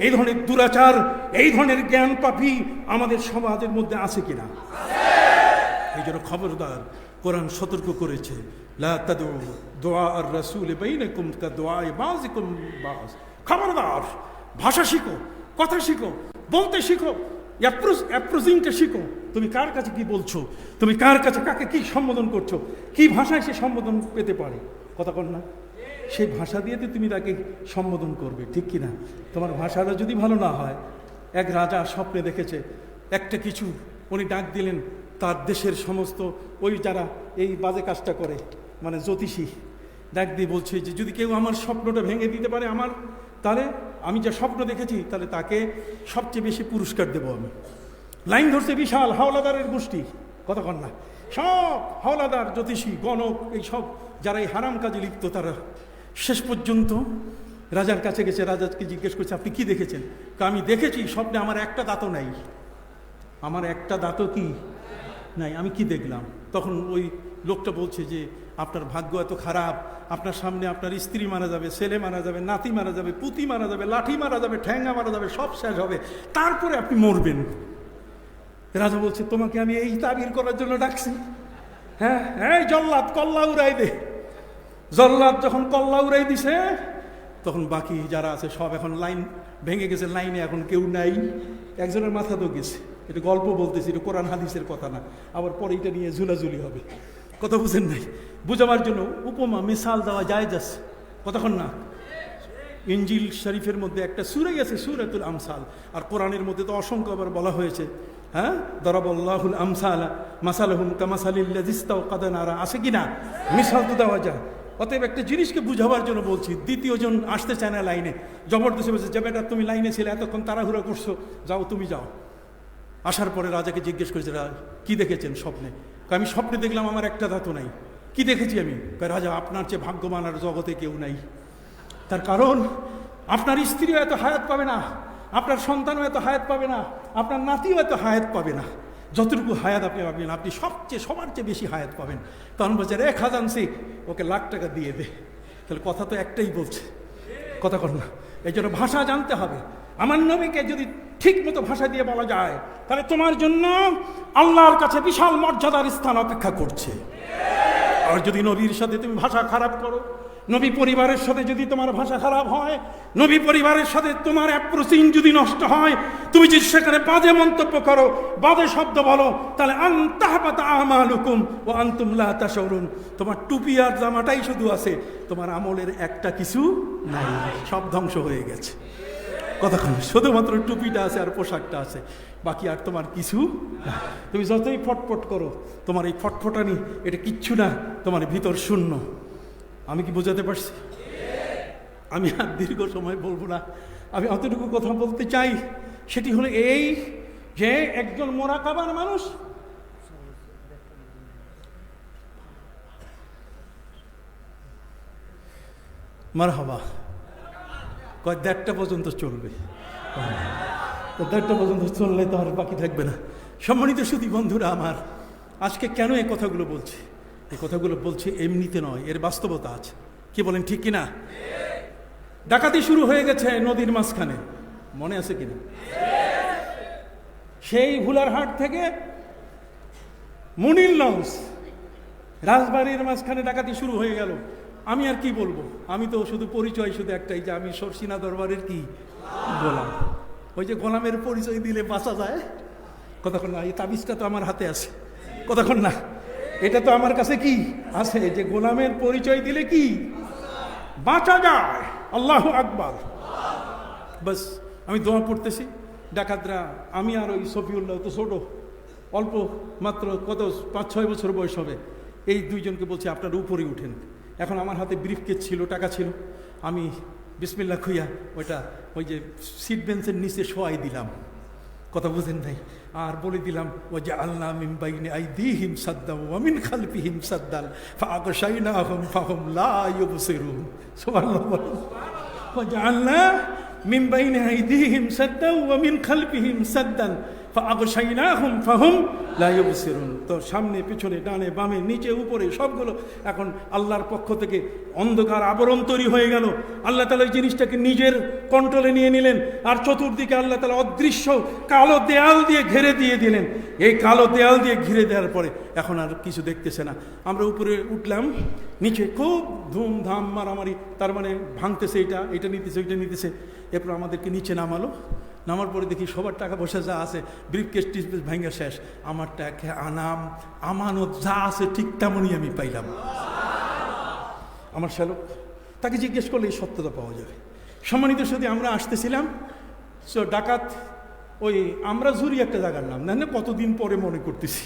এই ধরনের দুরাচার, এই ধরনের জ্ঞান পাপী আমাদের সমাজের মধ্যে আছে কিনা? এই জন্য খবরদার, কোরআন সতর্ক করেছে, লা তাদউ দুআ আর রাসূল বাইনাকুম কাদুআ বাযিকুম বায। খবরদার, ভাষা শিখো, কথা শিখো, বলতে শিখো, অ্যাপ্রোচিংটা শিখো। তুমি কার কাছে কি বলছো, তুমি কার কাছে কাকে কি সম্বোধন করছো, কি ভাষায় সে সম্বোধন পেতে পারে, কথা কর না, সেই ভাষা দিয়ে তো তুমি তাকে সম্বোধন করবে, ঠিক কিনা? তোমার ভাষাটা যদি ভালো না হয়, এক রাজা স্বপ্নে দেখেছে একটা কিছু, উনি ডাক দিলেন তার দেশের সমস্ত ওই যারা এই বাজে কাজটা করে, মানে জ্যোতিষী, ডাক দিয়ে বলছে যে যদি কেউ আমার স্বপ্নটা ভেঙে দিতে পারে আমার, তাহলে আমি যা স্বপ্ন দেখেছি তাহলে তাকে সবচেয়ে বেশি পুরস্কার দেবো আমি। লাইন ধরছে বিশাল হাওলাদারের গোষ্ঠী, কতক্ষণ না, সব হাওলাদার, জ্যোতিষী, গণক, এই সব যারা এই হারাম কাজে লিপ্ত, তারা শেষ পর্যন্ত রাজার কাছে গেছে। রাজাকে জিজ্ঞেস করছে আপনি কি দেখেছেন? আমি দেখেছি স্বপ্নে আমার একটা দাঁতও নাই, আমার একটা দাঁতও কি নাই, আমি কি দেখলাম? তখন ওই লোকটা বলছে যে আপনার ভাগ্য এত খারাপ, আপনার সামনে আপনার স্ত্রী মারা যাবে, ছেলে মারা যাবে, নাতি মারা যাবে, পুতি মারা যাবে, লাঠি মারা যাবে, ঠ্যাঙ্গা মারা যাবে, সব শেষ হবে, তারপরে আপনি মরবেন। রাজা বলছে, তোমাকে আমি এই তাবির করার জন্য ডাকছি? হ্যাঁ হ্যাঁ, জল্লাদ কল্লা উড়াই দে। জল্লাদ যখন কল্লা উড়াই দিছে, তখন বাকি যারা আছে সব এখন লাইন ভেঙে গেছে, লাইনে এখন কেউ নাই। একজনের মাথা তো গেছে। এটা গল্প বলতেছি, এটা কোরআন হাদিসের কথা না, আবার পরে এটা নিয়ে ঝুলাঝুলি হবে। কথা বুঝেন নাই? বুঝাবার জন্য উপমা মিসাল দেওয়া যায় যাচ্ছে, কতক্ষণ না। ইনজিল শরীফের মধ্যে একটা সূরা আছে, সূরাতুল আমসাল, আর কোরআনের মধ্যে তো অসংখ্য আবার বলা হয়েছে, হ্যাঁ, দরাবাল্লাহুল আমসালা মাসালাহুম কামাসালিল্লাযী ইসতাওকাদা নারা, আছে কিনা? মিসাল তো দেওয়া যায়। অতএব একটা জিনিসকে বুঝাবার জন্য বলছি। দ্বিতীয় জন আসতে চায় না লাইনে, জবরদস্তি বলছে, যে বেটা তুমি লাইনে ছিলে, এতক্ষণ তাড়াহুড়া করছো, যাও তুমি যাও। আসার পরে রাজাকে জিজ্ঞেস করেছে, কি দেখেছেন স্বপ্নে? আমি স্বপ্নে দেখলাম আমার একটা দাঁতও নাই। কি দেখেছি আমি? রাজা, আপনার চেয়ে ভাগ্যবান আর জগতে কেউ নাই। তার কারণ আপনার স্ত্রীও এত হায়াত পাবে না, আপনার সন্তানও এত হায়াত পাবে না, আপনার নাতিও এত হায়াত পাবে না, যতটুকু হায়াত আপনি পাবেন, আপনি সবার চেয়ে বেশি হায়াত পাবেন। তখন বলছে, রে খাজানসি, ওকে লাখ টাকা দিয়ে দে। তাহলে কথা তো একটাই বলছে, কথা কর না। এই জন্য ভাষা জানতে হবে। আমার নবীকে যদি ঠিক মতো ভাষা দিয়ে বলা যায়, তাহলে তোমার জন্য আল্লাহর কাছে বিশাল মর্যাদার স্থান অপেক্ষা করছে। আর যদি নবীর সাথে তুমি ভাষা খারাপ করো, নবী পরিবারের সাথে যদি তোমার ভাষা খারাপ হয়, নবী পরিবারের সাথে তোমার অ্যাপ্রোচিং যদি নষ্ট হয়, তুমি যদি সেখানে বাজে মন্তব্য করো, বাজে শব্দ বলো, তাহলে আনতাহবাতা আমালুকুম ওয়া আনতুম লা তাশউরুন। তোমার টুপি আর জামাটাই শুধু আছে, তোমার আমলের একটা কিছু নাই, সব ধ্বংস হয়ে গেছে। কতক্ষণ? শুধুমাত্র টুপিটা আছে আর পোশাকটা আছে, বাকি আর তোমার কিছু না। তুমি যতই ফটফট করো, তোমার এই ফটফটানি এটা কিচ্ছু না, তোমার ভিতর শূন্য। আমি কি বোঝাতে পারছি? আমি আর দীর্ঘ সময় বলবো না। আমি অতটুকু কথা বলতে চাই, সেটি হলো এই যে একজন মোরাকাবার মানুষ মারহাবা কয় 1:30 পর্যন্ত চলবে, 1:30 পর্যন্ত চললে তো আর বাকি থাকবে না। সম্মানিত সুধী বন্ধুরা আমার, আজকে কেন এই কথাগুলো বলছি? এই কথাগুলো বলছি এমনিতে নয়, এর বাস্তবতা আছে। কি বলেন, ঠিক কিনা? ডাকাতি শুরু হয়ে গেছে নদীর মাঝখানে, মনে আছে কিনা? সেই ভুলারহাট থেকে মুনির লঞ্চ, রাজবাড়ির মাঝখানে ডাকাতি শুরু হয়ে গেল। আমি আর কি বলবো? আমি তো শুধু পরিচয় শুধু একটাই, যে আমি সরসিনা দরবারের কি গোলাম। ওই যে গোলামের পরিচয় দিলে বাঁচা যায়, কতক্ষণ না? এই তাবিজটা তো আমার হাতে আছে, কতক্ষণ না? এটা তো আমার কাছে কি আছে, যে গোলামের পরিচয় দিলে কি বাঁচা যায়। আল্লাহু আকবার। বাস আমি দোয়া পড়তেছি। ডাকাতরা, আমি আর ওই সফিউল্লাহ তো ছোট, অল্প মাত্র কত 5-6 বছর বয়স হবে, এই দুইজনকে বলছি আপনারা উপরে উঠেন। এখন আমার হাতে ব্রিফকেস ছিল, টাকা ছিল, আমি বিসমিল্লাহ খুইয়া ওইটা ওই যে সিট বেঞ্চের নিচে শোয়াই দিলাম, কথা বুঝেন নাই, আর বলে দিলাম, ও যে আল্লাহ মিন বাইনি আইদিহিম সাদ্দাম ওয়া মিন খালফিহিম সাদ্দান ফাআগশাইনাহুম ফাহুম লা ইউবসিরুন। সুবহানাল্লাহ। ও যে আল্লাহ মিন বাইনি আইদিহিম সাদ্দাম ওয়া মিন খালফিহিম সাদ্দান ফাআগশাইনাহুম ফাহুম লা ইউবসিরুন। তো সামনে পিছনে ডানে বামে নিচে উপরে সবগুলো এখন আল্লাহর পক্ষ থেকে অন্ধকার আবরণ তৈরি হয়ে গেল। আল্লাহ তাআলা এই জিনিসটাকে নিজের কন্ট্রোলে নিয়ে নিলেন, আর চতুর্দিকে আল্লাহ তাআলা অদৃশ্য কালো দেয়াল দিয়ে ঘিরে দিয়ে দিলেন। এই কালো দেয়াল দিয়ে ঘিরে দেওয়ার পরে এখন আর কিছু দেখতেছে না। আমরা উপরে উঠলাম, নিচে খুব ধুমধাম মারামারি, তার মানে ভাঙতেছে, এটা নিতেছে, ওইটা নিতেছে। এরপর আমাদেরকে নিচে নামালো। নামার পরে দেখি সবার টাকা পয়সা যা আছে, ব্রিফকেস টিফকেস ভাঙা শেষ। আমার টাকা আমানত যা আছে ঠিক তেমনই আমি পাইলাম। আমার শ্যালক, তাকে জিজ্ঞেস করলে এই সত্যতা পাওয়া যাবে। সম্মানিত সাথে আমরা আসতেছিলাম, ডাকাত ওই আমরাজুরি একটা জায়গার নাম, না কতদিন পরে মনে করতেছি,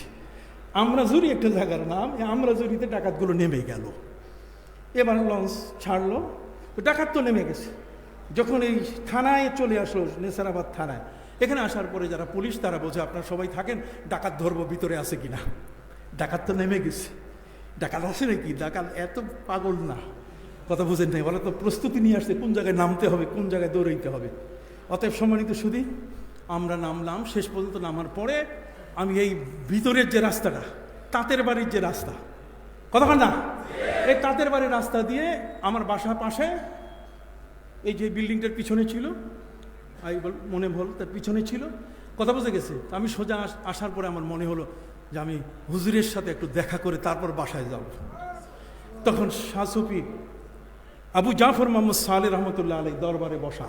আমরাজুরি একটা জায়গার নাম। আমরাজুরিতে ডাকাতগুলো নেমে গেল। এবার লঞ্চ ছাড়লো, ডাকাত তো নেমে গেছে। যখন এই থানায় চলে আসলো, নেসারাবাদ থানায়, এখানে আসার পরে যারা পুলিশ, তারা বলছে আপনারা সবাই থাকেন, ডাকাত ধরবো, ভিতরে আছে কিনা। ডাকাত তো নেমে গেছে। ডাকাত আসে নাকি? ডাকাত এত পাগল না, কথা বুঝেন নাই, বলে তো প্রস্তুতি নিয়ে আসছে কোন জায়গায় নামতে হবে, কোন জায়গায় দৌড়াইতে হবে। অতএব সম্মানিত সুধী, আমরা নামলাম। শেষ পর্যন্ত নামার পরে আমি এই ভিতরের যে রাস্তাটা, তাঁতের বাড়ির যে রাস্তা, কতক্ষণ না এই তাঁতের বাড়ির রাস্তা দিয়ে আমার বাসার পাশে এই যে বিল্ডিংটার পিছনে ছিল, মনে হল তার পিছনে ছিল, কথা বুঝে গেছে। আমি সোজা আসার পরে আমার মনে হলো যে আমি হুজুরের সাথে একটু দেখা করে তারপর বাসায় যাব। তখন শাহ সুফি আবু জাফর মোহাম্মদ সালেহ রহমতুল্লাহ আলাই দরবারে বসা,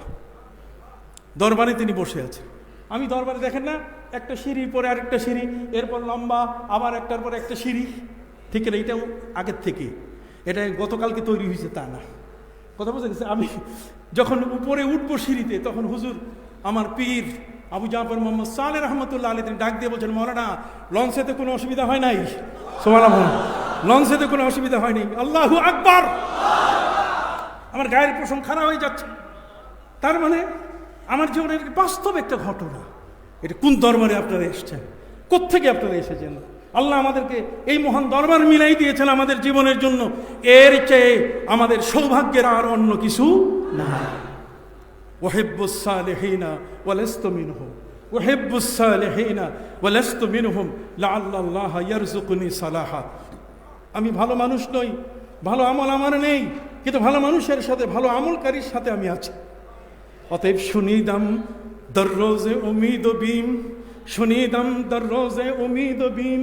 দরবারে তিনি বসে আছেন। আমি দরবারে দেখেন না, একটা সিঁড়ি পরে আরেকটা সিঁড়ি, এরপর লম্বা, আবার একটার পর একটা সিঁড়ি, ঠিক না? এটাও আগের থেকে, এটা গতকালকে তৈরি হয়েছে তা না, কথা বুঝে গেছে। আমি যখন উপরে উঠবো সিঁড়িতে, তখন হুজুর আমার পীর আবু জাফর মোহাম্মদ সালেহ রহমতুল্লাহ আলী তিনি ডাক দিয়ে বলছেন, মৌলানা লঞ্চেতে কোনো অসুবিধা হয় নাই? সুবহানাল্লাহ, লঞ্চেতে কোনো অসুবিধা হয়নি। আল্লাহু আকবার। আমার গায়ের পশম খারাপ হয়ে যাচ্ছে। তার মানে আমার জীবনের বাস্তব একটা ঘটনা। এটা কোন দরবারে আপনারা এসেছেন, কোত্থেকে আপনারা এসেছেন? আল্লাহ আমাদেরকে এই মহান দরবার মিলাই দিয়েছেন আমাদের জীবনের জন্য। এর চেয়ে আমাদের সৌভাগ্যের আর অন্য কিছু না। ওয়াহিব্বুস সালিহিনা ওয়া লাস্তু মিনহুম, ওয়াহিব্বুস সালিহিনা ওয়া লাস্তু মিনহুম লাআল্লাল্লাহা ইয়ারযুকুনি সালাহা। আমি ভালো মানুষ নই, ভালো আমল আমার নেই, কিন্তু ভালো মানুষের সাথে, ভালো আমলকারীর সাথে আমি আছি। অতএব শুনিদাম দররোজে উম্মীদ বিম, শুনিদাম দররোজে উম্মীদ বিম,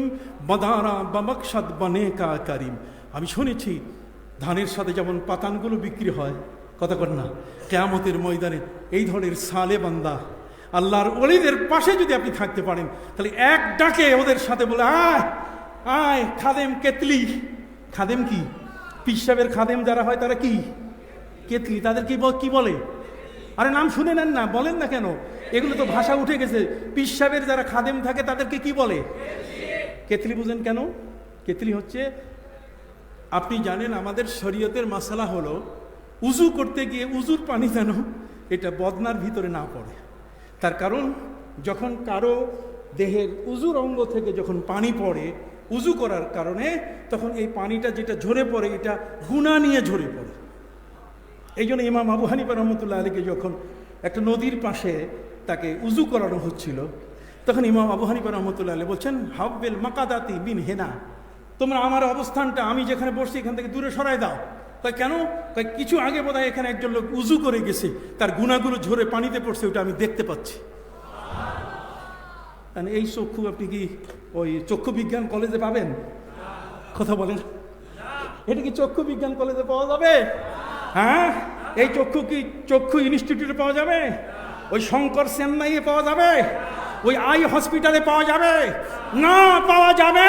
বদারা বমকশদ বনে কা করিম। আমি শুনেছি ধানের সাথে যেমন পাতানগুলো বিক্রি হয়, কথা কর না, কিয়ামতের ময়দানে এই ধরনের সালে বান্দা আল্লাহর ওলিদের পাশে যদি আপনি থাকতে পারেন, তাহলে এক ডাকে ওদের সাথে বলে, আয় আয় খাদেম কেতলি। খাদেম কি? পিসাবের খাদেম যারা হয় তারা কি? কেতলি। তাদের কি বলে? আরে নাম শুনে নেন না, বলেন না কেন? এগুলো তো ভাষা উঠে গেছে। পিসাবের যারা খাদেম থাকে তাদেরকে কি বলে? কেতলি। বুঝেন কেন? কেতলি হচ্ছে, আপনি জানেন আমাদের শরীয়তের মাসালা হলো উজু করতে গিয়ে উজুর পানি যেন এটা বদনার ভিতরে না পড়ে। তার কারণ যখন কারো দেহের উজুর অঙ্গ থেকে যখন পানি পড়ে উজু করার কারণে, তখন এই পানিটা যেটা ঝরে পড়ে এটা গুনাহ নিয়ে ঝরে পড়ে। এই জন্য ইমাম আবু হানিফা রহমতুল্লাহ আলীকে যখন একটা নদীর পাশে তাকে উজু করানো হচ্ছিল, তখন ইমাম আবু হানিফা রহমতুল্লাহ আলী বলছেন, হাব্বিল মাকাদাতি বিন হেনা, তোমরা আমার অবস্থানটা আমি যেখানে বসছি এখান থেকে দূরে সরাই দাও। তাই কেন? তাই কিছু আগে বোধহয় এখানে একজন লোক উজু করে গেছে, তার গুনাহগুলো ঝরে পানিতে পড়ছে, ওটা আমি দেখতে পাচ্ছি। এই চক্ষু আপনি কি ওই চক্ষু বিজ্ঞান কলেজে পাবেন? কথা বলেন, এটা কি চক্ষু বিজ্ঞান কলেজে পাওয়া যাবে? হ্যাঁ, এই চক্ষু কি চক্ষু ইনস্টিটিউটে পাওয়া যাবে? ওই শঙ্কর চেন্নাইয়ে পাওয়া যাবে? ওই আই হসপিটালে পাওয়া যাবে? না, পাওয়া যাবে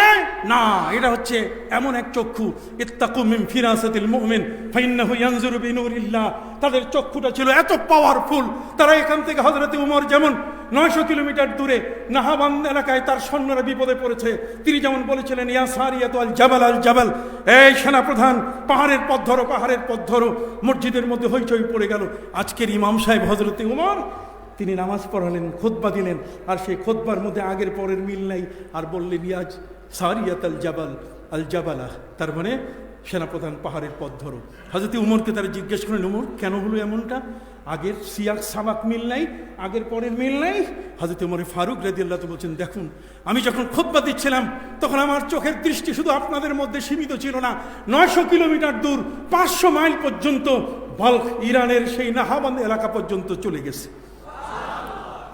না। এটা হচ্ছে এমন এক চক্ষু, ইত্তাকু মিন ফিরাসাতিল মুমিন ফাইন্নাহু ইয়ানজুরু বিনুরিল্লাহ। তাদের চক্ষুটা ছিল এত পাওয়ারফুল, তারা এখান থেকে হযরত উমর যেমন 900 কিলোমিটার দূরে নাহাবান এলাকায় তার সৈন্যরা বিপদে পড়েছে, তিনি যেমন বলেছিলেন, ইয়া সারিয়াতু আল জাবাল আল জাবাল, এই সেনাপ্রধান পাহাড়ের পথ ধরো, পাহাড়ের পথ ধরো। মসজিদের মধ্যে হইচই পড়ে গেল। আজকের ইমাম সাহেব হযরত উমর তিনি নামাজ পড়ালেন, খুতবা দিলেন, আর সেই খুতবার মধ্যে আগের পরের মিল নাই, আর বললেন ইয়াজ সারিয়াত আল জাবাল আল জাবালা, তার মানে সেনাপ্রধান পাহাড়ের পথ ধরো। হযরত উমরকে তারা জিজ্ঞেস করেন, উমর কেন হলো এমনটা? আগের সিয়াক সাবাক মিল নাই, আগের পরের মিল নাই। হযরত উমর ফারুক রাদিয়াল্লাহু তাআলা বলছেন, দেখুন আমি যখন খুতবা দিচ্ছিলাম তখন আমার চোখের দৃষ্টি শুধু আপনাদের মধ্যে সীমিত ছিল না, 900 কিলোমিটার দূর 500 মাইল পর্যন্ত বাল্ক ইরানের সেই নাহাবান এলাকা পর্যন্ত চলে গেছে।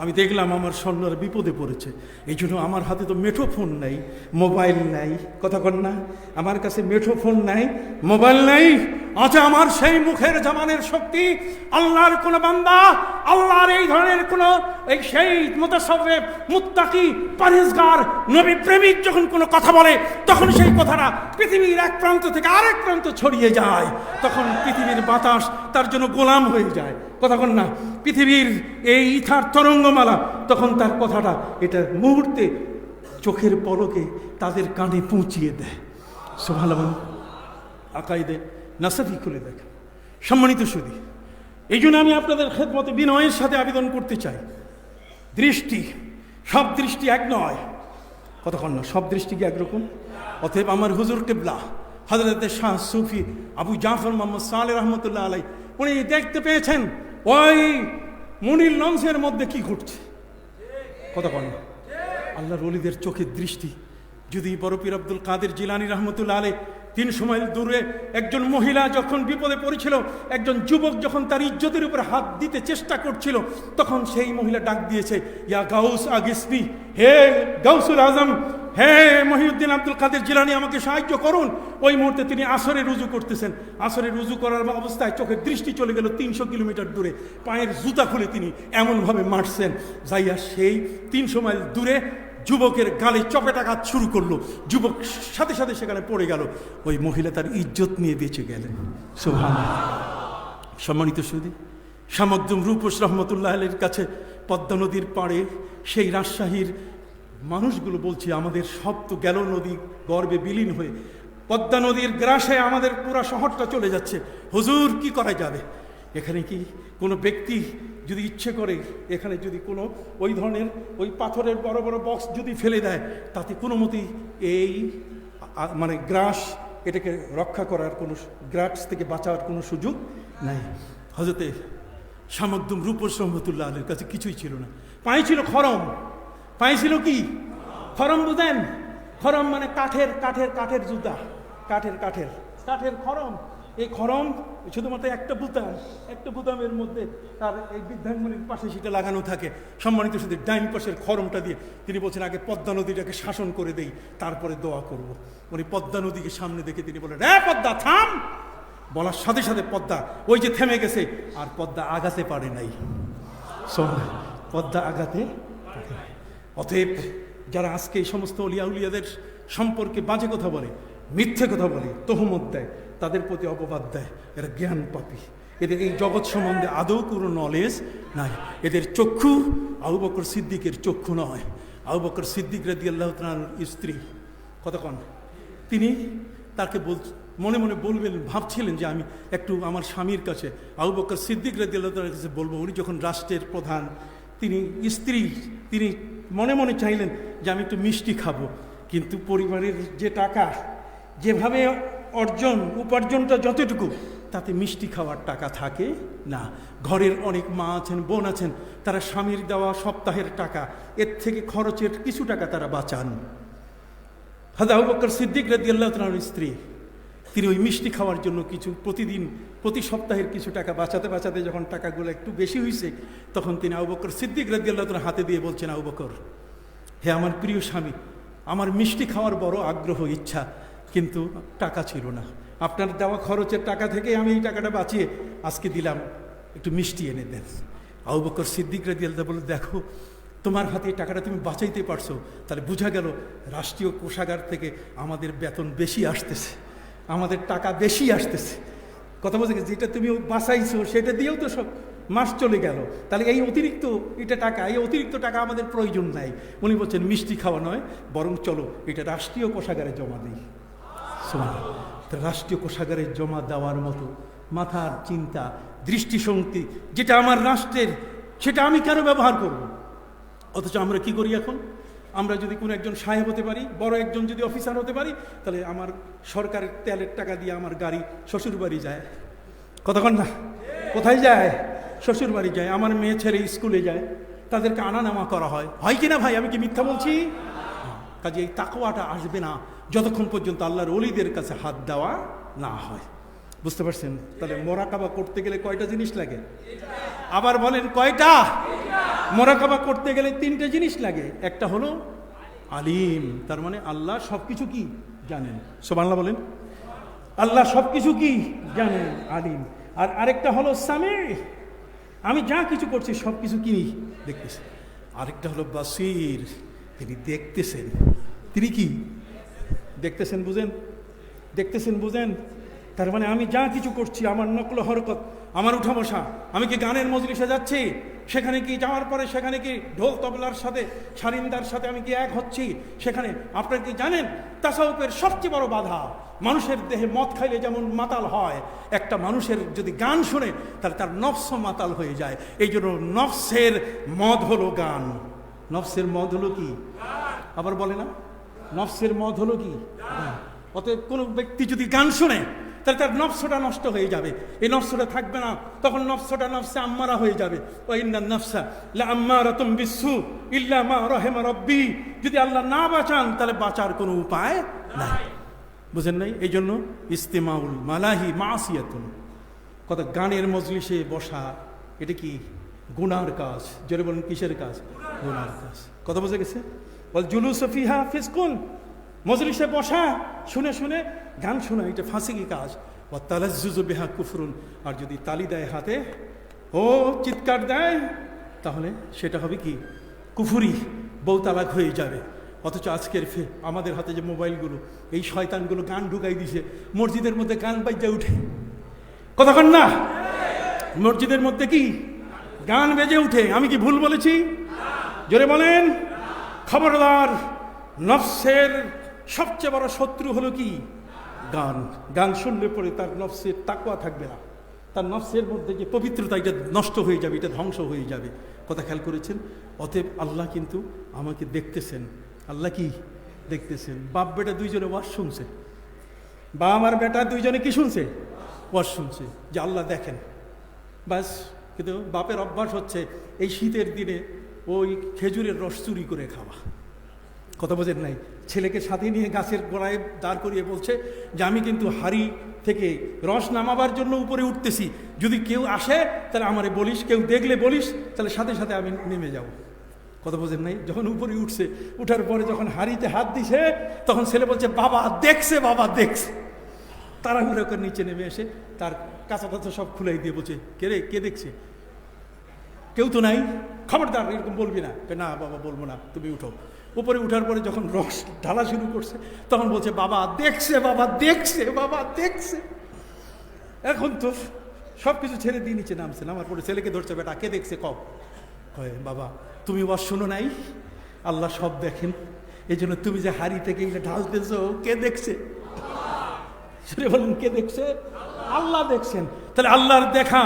আমি দেখলাম আমার সৈন্যরা বিপদে পড়েছে। এই জন্য আমার হাতে তো মেঠোফোন নাই, মোবাইল নাই, কথা কন না, আমার কাছে মেঠোফোন নাই, মোবাইল নাই, আছে আমার সেই মুখের জবানের শক্তি। আল্লাহর কোন বান্দা, আল্লাহর এই ধরনের কোন এই সেই মুতাসাউফ মুত্তাকি পরহেজগার নবী প্রেমিক যখন কোনো কথা বলে, তখন সেই কথাটা পৃথিবীর এক প্রান্ত থেকে আরেক প্রান্ত ছড়িয়ে যায়। তখন পৃথিবীর বাতাস তার জন্য গোলাম হয়ে যায়, কথা কন না। পৃথিবীর এই ইথার তরঙ্গমালা তখন তার কথাটা এটা মুহূর্তে চোখের পলকে তাদের কানে পৌঁছিয়ে দেয়। সুবহানাল্লাহ। আকাইদে নাসাফি খুলে দেখে। সম্মানিত সুধী, এই জন্য আমি আপনাদের খেদমতে বিনয়ের সাথে আবেদন করতে চাই, দৃষ্টি, সব দৃষ্টি এক নয়, কতক্ষণ না, সব দৃষ্টি কি একরকম? অতএব আমার হুজুর কিবলা হযরত শাহ সুফি আবু জাফর মোহাম্মদ সালেহ রহমতুল্লাহ আলাই, উনি দেখতে পেয়েছেন ওই মুনিল লঞ্চের মধ্যে কি ঘটছে, কতক্ষণ না। আল্লাহর ওলিদের চোখের দৃষ্টি যদি বড় পীর আব্দুল কাদের জিলানী রহমতুল্লাহ আলাই 300 মাইল দূরে একজন মহিলা যখন বিপদে পড়েছিল, একজন যুবক যখন তার ইজ্জতের উপর হাত দিতে চেষ্টা করছিল, তখন সেই মহিলা ডাক দিয়েছে, ইয়া গাউস আগিসনি, হে গাউসুল আজম, হে মহিউদ্দিন আব্দুল কাদের জিলানী, আমাকে সাহায্য করুন। ওই মুহূর্তে তিনি আসরে রুজু করতেছেন। আসরে রুজু করার অবস্থায় চোখের দৃষ্টি চলে গেল 300 কিলোমিটার দূরে। পায়ের জুতা খুলে তিনি এমনভাবে মারছেন, যাইয়া সেই 300 মাইল দূরে যুবকের গালে চপেটাঘাত শুরু করলো। যুবক সাথে সাথে সেখানে পড়ে গেল। ওই মহিলা তার ইজ্জত নিয়ে বেঁচে গেলেন। সুবহানাল্লাহ। সম্মানিত সুধী, শামুকদুম রূপস রহমতুল্লাহ আলাইহির কাছে পদ্মা নদীর পাড়ে সেই রাজশাহীর মানুষগুলো বলছে, আমাদের সব তো গেল নদী গর্বে বিলীন হয়ে, পদ্মা নদীর গ্রাসে আমাদের পুরা শহরটা চলে যাচ্ছে। হুজুর, কি করা যাবে? এখানে কি কোনো ব্যক্তি যদি ইচ্ছে করে এখানে যদি কোনো ওই ধরনের ওই পাথরের বড় বড় বক্স যদি ফেলে দেয়, তাতে কোনো মতেই এই মানে গ্রাস এটাকে রক্ষা করার কোনো, গ্রাস থেকে বাঁচার কোনো সুযোগ নাই। হযরতে শামুকদুম রূপস রহমতুল্লাহ আলাইহির কাছে কিছুই ছিল না। পায়ে ছিল খরম। পায়ে ছিল কি? খরম বুঝেন? খরম মানে কাঠের কাঠের কাঠের জুতা, কাঠের কাঠের কাঠের খরম। এই খরম শুধুমাত্র একটা বুতাম, একটা বুতামের মধ্যে তার এই বৃদ্ধাঙ্গুলির পাশে সেটা লাগানো থাকে। সম্মানিত শুধু ডাইন পাশের খরমটা দিয়ে তিনি বলছেন, আগে পদ্মা নদীটাকে শাসন করে দেই, তারপরে দোয়া করব। উনি পদ্মা নদীকে সামনে দেখে তিনি বলেন, হ্যাঁ পদ্মা থাম। বলার সাথে সাথে পদ্মা ওই যে থেমে গেছে, আর পদ্মা আগাতে পারে নাই। পদ্মা আগাতে। অতএব যারা আজকে এই সমস্ত অলিয়া উলিয়াদের সম্পর্কে বাজে কথা বলে, মিথ্যে কথা বলে, তহমত দেয়, তাদের প্রতি অপবাদ দেয়, এরা জ্ঞান পাপী। এদের এই জগৎ সম্বন্ধে আদৌ কোনো নলেজ নাই। এদের চক্ষু আবু বকর সিদ্দিকের চক্ষু নয়। আবু বকর সিদ্দিক রাদিয়াল্লাহু তাআলার স্ত্রী কতক্ষণ তিনি তাকে মনে মনে বলবেন, ভাবছিলেন যে আমি একটু আমার স্বামীর কাছে আবু বকর সিদ্দিক রাদিয়াল্লাহু তাআলার কাছে বলবো। উনি যখন রাষ্ট্রের প্রধান, তিনি স্ত্রী, তিনি মনে মনে চাইলেন যে আমি একটু মিষ্টি খাবো, কিন্তু পরিবারের যে টাকা যেভাবে উপার্জনটা যতটুকু, তাতে মিষ্টি খাওয়ার টাকা থাকে না। ঘরের অনেক মা আছেন, বোন আছেন, তারা স্বামীর দেওয়া সপ্তাহের টাকা, এর থেকে খরচের কিছু টাকা তারা বাঁচান। হযরত আবু বকর সিদ্দিক রাদিয়াল্লাহু তাআলার স্ত্রী, তিনি ওই মিষ্টি খাওয়ার জন্য কিছু প্রতিদিন প্রতি সপ্তাহের কিছু টাকা বাঁচাতে বাঁচাতে যখন টাকাগুলো একটু বেশি হয়েছে, তখন তিনি আবু বকর সিদ্দিক রাদিয়াল্লাহু তাআলা হাতে দিয়ে বলছেন, আবু বকর, হে আমার প্রিয় স্বামী, আমার মিষ্টি খাওয়ার বড় আগ্রহ, ইচ্ছা, কিন্তু টাকা ছিল না। আপনার দেওয়া খরচের টাকা থেকে আমি এই টাকাটা বাঁচিয়ে আজকে দিলাম, একটু মিষ্টি এনে দেন। আবু বকর সিদ্দিক রাদিয়াল্লাহু তাআলা বলে, দেখো তোমার হাতে এই টাকাটা তুমি বাঁচাইতে পারছো, তাহলে বোঝা গেল রাষ্ট্রীয় কোষাগার থেকে আমাদের বেতন বেশি আসতেছে, আমাদের টাকা বেশি আসতেছে। কথা বলছে, যেটা তুমি বাঁচাইছো সেটা দিয়েও তো সব মাস চলে গেল, তাহলে এই অতিরিক্ত অতিরিক্ত টাকা আমাদের প্রয়োজন নাই। উনি বলছেন, মিষ্টি খাওয়া নয়, বরং চলো এটা রাষ্ট্রীয় কোষাগারে জমা দিই। রাষ্ট্রীয় কোষাগারে জমা দেওয়ার মতো মাথার চিন্তা, দৃষ্টিশক্তি যেটা আমার রাষ্ট্রের, সেটা আমি কেন ব্যবহার করব? অথচ আমরা কি করি এখন? আমরা যদি কোনো একজন সাহেব হতে পারি, বড় একজন যদি অফিসার হতে পারি, তাহলে আমার সরকারের তেলের টাকা দিয়ে আমার গাড়ি শ্বশুর বাড়ি যায়। কতক্ষণ না? কোথায় যায়? শ্বশুর বাড়ি যায়। আমার মেয়ে ছেলে স্কুলে যায়, তাদেরকে আনা নেওয়া করা হয়। হয় কি না ভাই? আমি কি মিথ্যা বলছি? কাজে এই তাকওয়াটা আসবে না যতক্ষণ পর্যন্ত আল্লাহর ওলিদের কাছে হাত দেওয়া না হয়। বুঝতে পারছেন? তাহলে মোরাকাবা করতে গেলে কয়টা জিনিস লাগে? আবার বলেন, কয়টা? মোরাকাবা করতে গেলে 3টে জিনিস লাগে। একটা হলো আলিম, তার মানে আল্লাহ সবকিছু কি জানেন। সুবহানাল্লাহ বলেন। আল্লাহ সবকিছু কি জানেন, আলিম। আর আরেকটা হলো সামি, আমি যা কিছু করছি সবকিছু কি দেখতেছেন। আরেকটা হলো বাসির, তিনি দেখতেছেন। তিনি কি দেখতেছেন? বুঝেন? দেখতেছেন, বুঝেন? তার মানে আমি যা কিছু করছি, আমার নকল হরকত, আমার উঠা বসা, আমি কি গানের মজলিসে যাচ্ছি, সেখানে কি যাওয়ার পরে সেখানে কি ঢোল তবলার সাথে, সারিন্দার সাথে আমি কি এক হচ্ছি সেখানে? আপনারা কি জানেন তাসাউফের সবচেয়ে বড় বাধা, মানুষের দেহে মদ খাইলে যেমন মাতাল হয়, একটা মানুষের যদি গান শুনে তাহলে তার নফস মাতাল হয়ে যায়। এই জন্য নফসের মদ হলো গান। নফসের মদ হলো কি? আবার বলে না, নফসের মদ হলো কি? অতএব কোনো ব্যক্তি যদি গান শুনে তাহলে তার নফসটা নষ্ট হয়ে যাবে, এই নফসটা থাকবে না, তখন নফসটা নফসে আম্মারা হয়ে যাবে। ওয়া ইন্নান নাফসা লাআম্মারাতুম বিসসু ইল্লা মা রাহিমা রাব্বি। যদি আল্লাহ না বাঁচান তাহলে বাঁচার কোনো উপায় নাই। বুঝেন নাই? এই জন্য ইস্তেমাউল মালাহি মাসিয়াতুন, কথা গানের মজলিসে বসা এটা কি গুনার কাজ। জোরে বলেন কিসের কাজ? গুনার কাজ। কথা বোঝা গেছে? বল জুলুস ফিহা ফিসকুন, মজলিসে বসা শুনে শুনে গান শোনা এটা ফাঁসিকি কাজ। ও তালাজ্জুজু বিহা কুফরুন, আর যদি তালি দেয় হাতে, ও চিৎকার দেয়, তাহলে সেটা হবে কি? কুফুরি, বউ তালাক হয়ে যাবে। অথচ আজকের আমাদের হাতে যে মোবাইলগুলো, এই শয়তানগুলো গান ঢুকাই দিছে, মসজিদের মধ্যে গান বাজে উঠে। কথা কন না? মসজিদের মধ্যে কি গান বেজে উঠে? আমি কি ভুল বলেছি? জোরে বলেন। খবরদার, নফসের সবচেয়ে বড় শত্রু হলো কি? গান। গান শুনলে পরে তার নফসের তাকওয়া থাকবে না, তার নফসের মধ্যে যে পবিত্রতা এটা নষ্ট হয়ে যাবে, এটা ধ্বংস হয়ে যাবে। কথা খেয়াল করেছেন? অতএব আল্লাহ কিন্তু আমাকে দেখতেছেন। আল্লাহ কি দেখতেছেন? বাপ বেটা দুইজনে ওয়াজ শুনছে, বাপ আর বেটা দুইজনে কি শুনছে? ওয়াজ শুনছে, যে আল্লাহ দেখেন। বাস। কিন্তু বাপের অভ্যাস হচ্ছে এই শীতের দিনে ওই খেজুরের রস চুরি করে খাওয়া। কথা বোঝেন নাই? ছেলেকে সাথে নিয়ে গাছের গোড়ায় দাঁড় করিয়ে বলছে যে আমি কিন্তু হাড়ি থেকে রস নামাবার জন্য উপরে উঠতেছি, যদি কেউ আসে তাহলে আমারে বলিস, কেউ দেখলে বলিস, তাহলে সাথে সাথে আমি নেমে যাব। কথা বোঝেন নাই? যখন উপরে উঠছে, উঠার পরে যখন হাড়িতে হাত দিছে, তখন ছেলে বলছে বাবা দেখছে, বাবা দেখছে। তাড়াহুড়ো করে নিচে নেমে এসে তার কাঁচা কাঁচা সব খুলাই দিয়ে বলছে, কে রে, কে দেখছে? কেউ তো নাই, খবরদার এরকম বলবি না। না বাবা বলবো না, তুমি উঠো। উপরে উঠার পরে যখন রস ঢালা শুরু করছে, তখন বলছে বাবা দেখছে, বাবা দেখছে, বাবা দেখছে। এখন তো সব কিছু ছেড়ে দিয়ে নিচে নামছে। নামার পরে ছেলেকে ধরছে, বেটা কে দেখছে কব? কয় বাবা তুমি ওয়াজ শোনো নাই, আল্লাহ সব দেখেন, এই জন্য তুমি যে হাড়ি থেকে এটা ঢালতেছ, কে দেখছে? সেটা বলেন কে দেখছে? আল্লাহ দেখছেন। তাহলে আল্লাহর দেখা,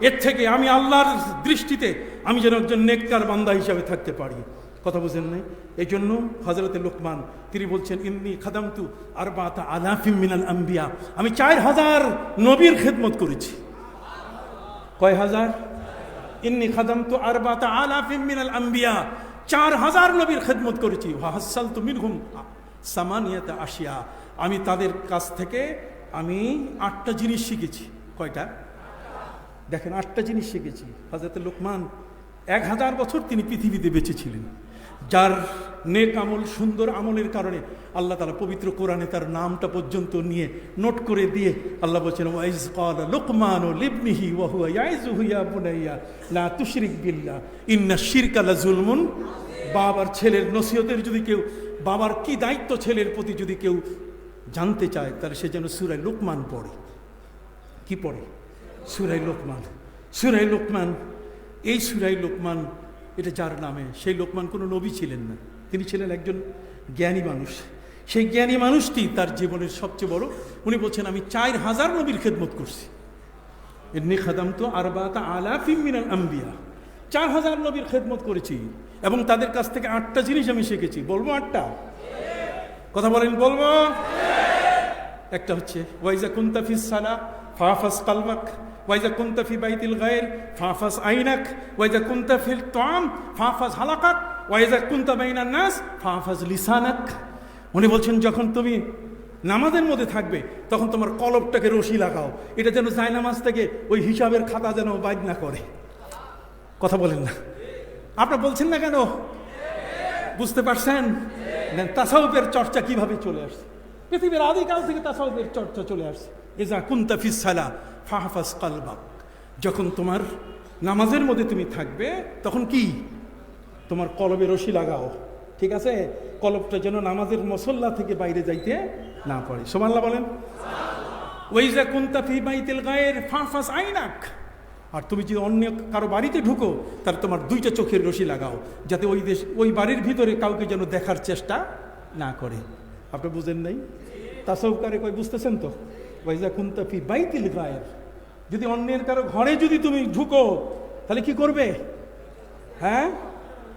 এর থেকে আমি আল্লাহর দৃষ্টিতে আমি যেন একজন নেককার বান্দা হিসাবে থাকতে পারি। কথা বুঝেন নাই? এই জন্য হযরতে লোকমান তিনি বলছেন ইন্নী খাদামতু আরবাতা আলাফিম মিনাল আম্বিয়া, আমি 4000 নবীর খেদমত করেছি। কয় হাজার? ইন্নী খাদামতু আরবাতা আলাফিম মিনাল আম্বিয়া, 4000 নবীর খেদমত করেছি। ওয়া হাসালতু মিনহুম সামানিয়াতা আশিয়া, আমি তাদের কাছ থেকে আমি 8টা জিনিস শিখেছি। কয়টা? দেখেন 8টা জিনিস শিখেছি। হযরতে লোকমান 1000 বছর তিনি পৃথিবীতে বেঁচে ছিলেন, যার নেক আমল, সুন্দর আমলের কারণে আল্লাহ তাআলা পবিত্র কোরআনে তার নামটা পর্যন্ত নিয়ে নোট করে দিয়ে আল্লাহ বলছেন ওয়াইজ ক্বালা লুকমানু লিবনিহি ওয়া হুয়া ইয়াইযুহু ইয়া বুনাইয়া লা তুশরিক বিল্লাহ ইন্নাশ শিরকা লাযুলমুন। বাবার ছেলের নসিহতের যদি কেউ, বাবার কি দায়িত্ব ছেলের প্রতি যদি কেউ জানতে চায়, তাহলে সে যেন সূরা লুকমান পড়ে। কি পড়ে? সূরা লুকমান। সূরা লুকমান, এই সূরা লুকমান এটা যার নামে, সেই লোকমান কোনো নবী ছিলেন না, তিনি ছিলেন একজন জ্ঞানী মানুষ। সেই জ্ঞানী মানুষটি তার জীবনের সবচেয়ে বড়, উনি বলছেন আমি 4000 নবীর খেদমত করছি। ইন্নী খাদামতু আরবাতা আলাফিম মিনাল আম্বিয়া, 4000 নবীর খেদমত করেছি এবং তাদের কাছ থেকে 8টা জিনিস আমি শিখেছি। বলবো 8টা? কথা বলেন, বলবো? একটা হচ্ছে ওয়াইজা কুনতা ফিস সালাহ ফাহফাজ কালবাক, ওয়াইজা কুনতা ফি বাইতিল গায়র ফাহফাজ আইনাক, ওয়াইজা কুনতা ফিল তুআম ফাহফাজ হালাকাক, ওয়াইজা কুনতা বাইনান নাস ফাহফাজ লিসানাক। উনি বলছেন যখন তুমি নামাজের মধ্যে থাকবে তখন তোমার কলবটাকে রশি লাগাও, এটা যেন জায়নামাজ থেকে ওই হিসাবের খাতা যেন বাইদ না করে। কথা বলেন না? আপনারা বলছেন না কেন? বুঝতে পারছেন? তাসাউফের চর্চা কিভাবে চলে আসছে? পৃথিবীর আদিকাল থেকে তাসাউফের চর্চা চলে আসছে। ইজা কুনতা ফিস সালাহ ফাহফাজ কালবাক, যখন তোমার নামাজের মধ্যে তুমি থাকবে তখন কি তোমার কলবে রশি লাগাও, ঠিক আছে? কলবটা যেন নামাজের মুসল্লা থেকে বাইরে যাইতে না পারে। সুবহানাল্লাহ বলেন। ওয়াইজা কুনতা ফি বাইতিল গায়র ফাহফাজ আইনাক, আর তুমি যদি অন্য কারো বাড়িতে ঢুকো তাহলে তোমার 2টা চোখের রশি লাগাও, যাতে ওই বাড়ির ভিতরে কাউকে যেন দেখার চেষ্টা না করে। আপনি বুঝেন নাই? তাসাউফকারে কই বুঝতেছেন তো? ওয়াইজা কুনতা ফি বাইতিল গায়র, যদি অন্যের কারো ঘরে যদি তুমি ঢুকো তাহলে কি করবে? হ্যাঁ,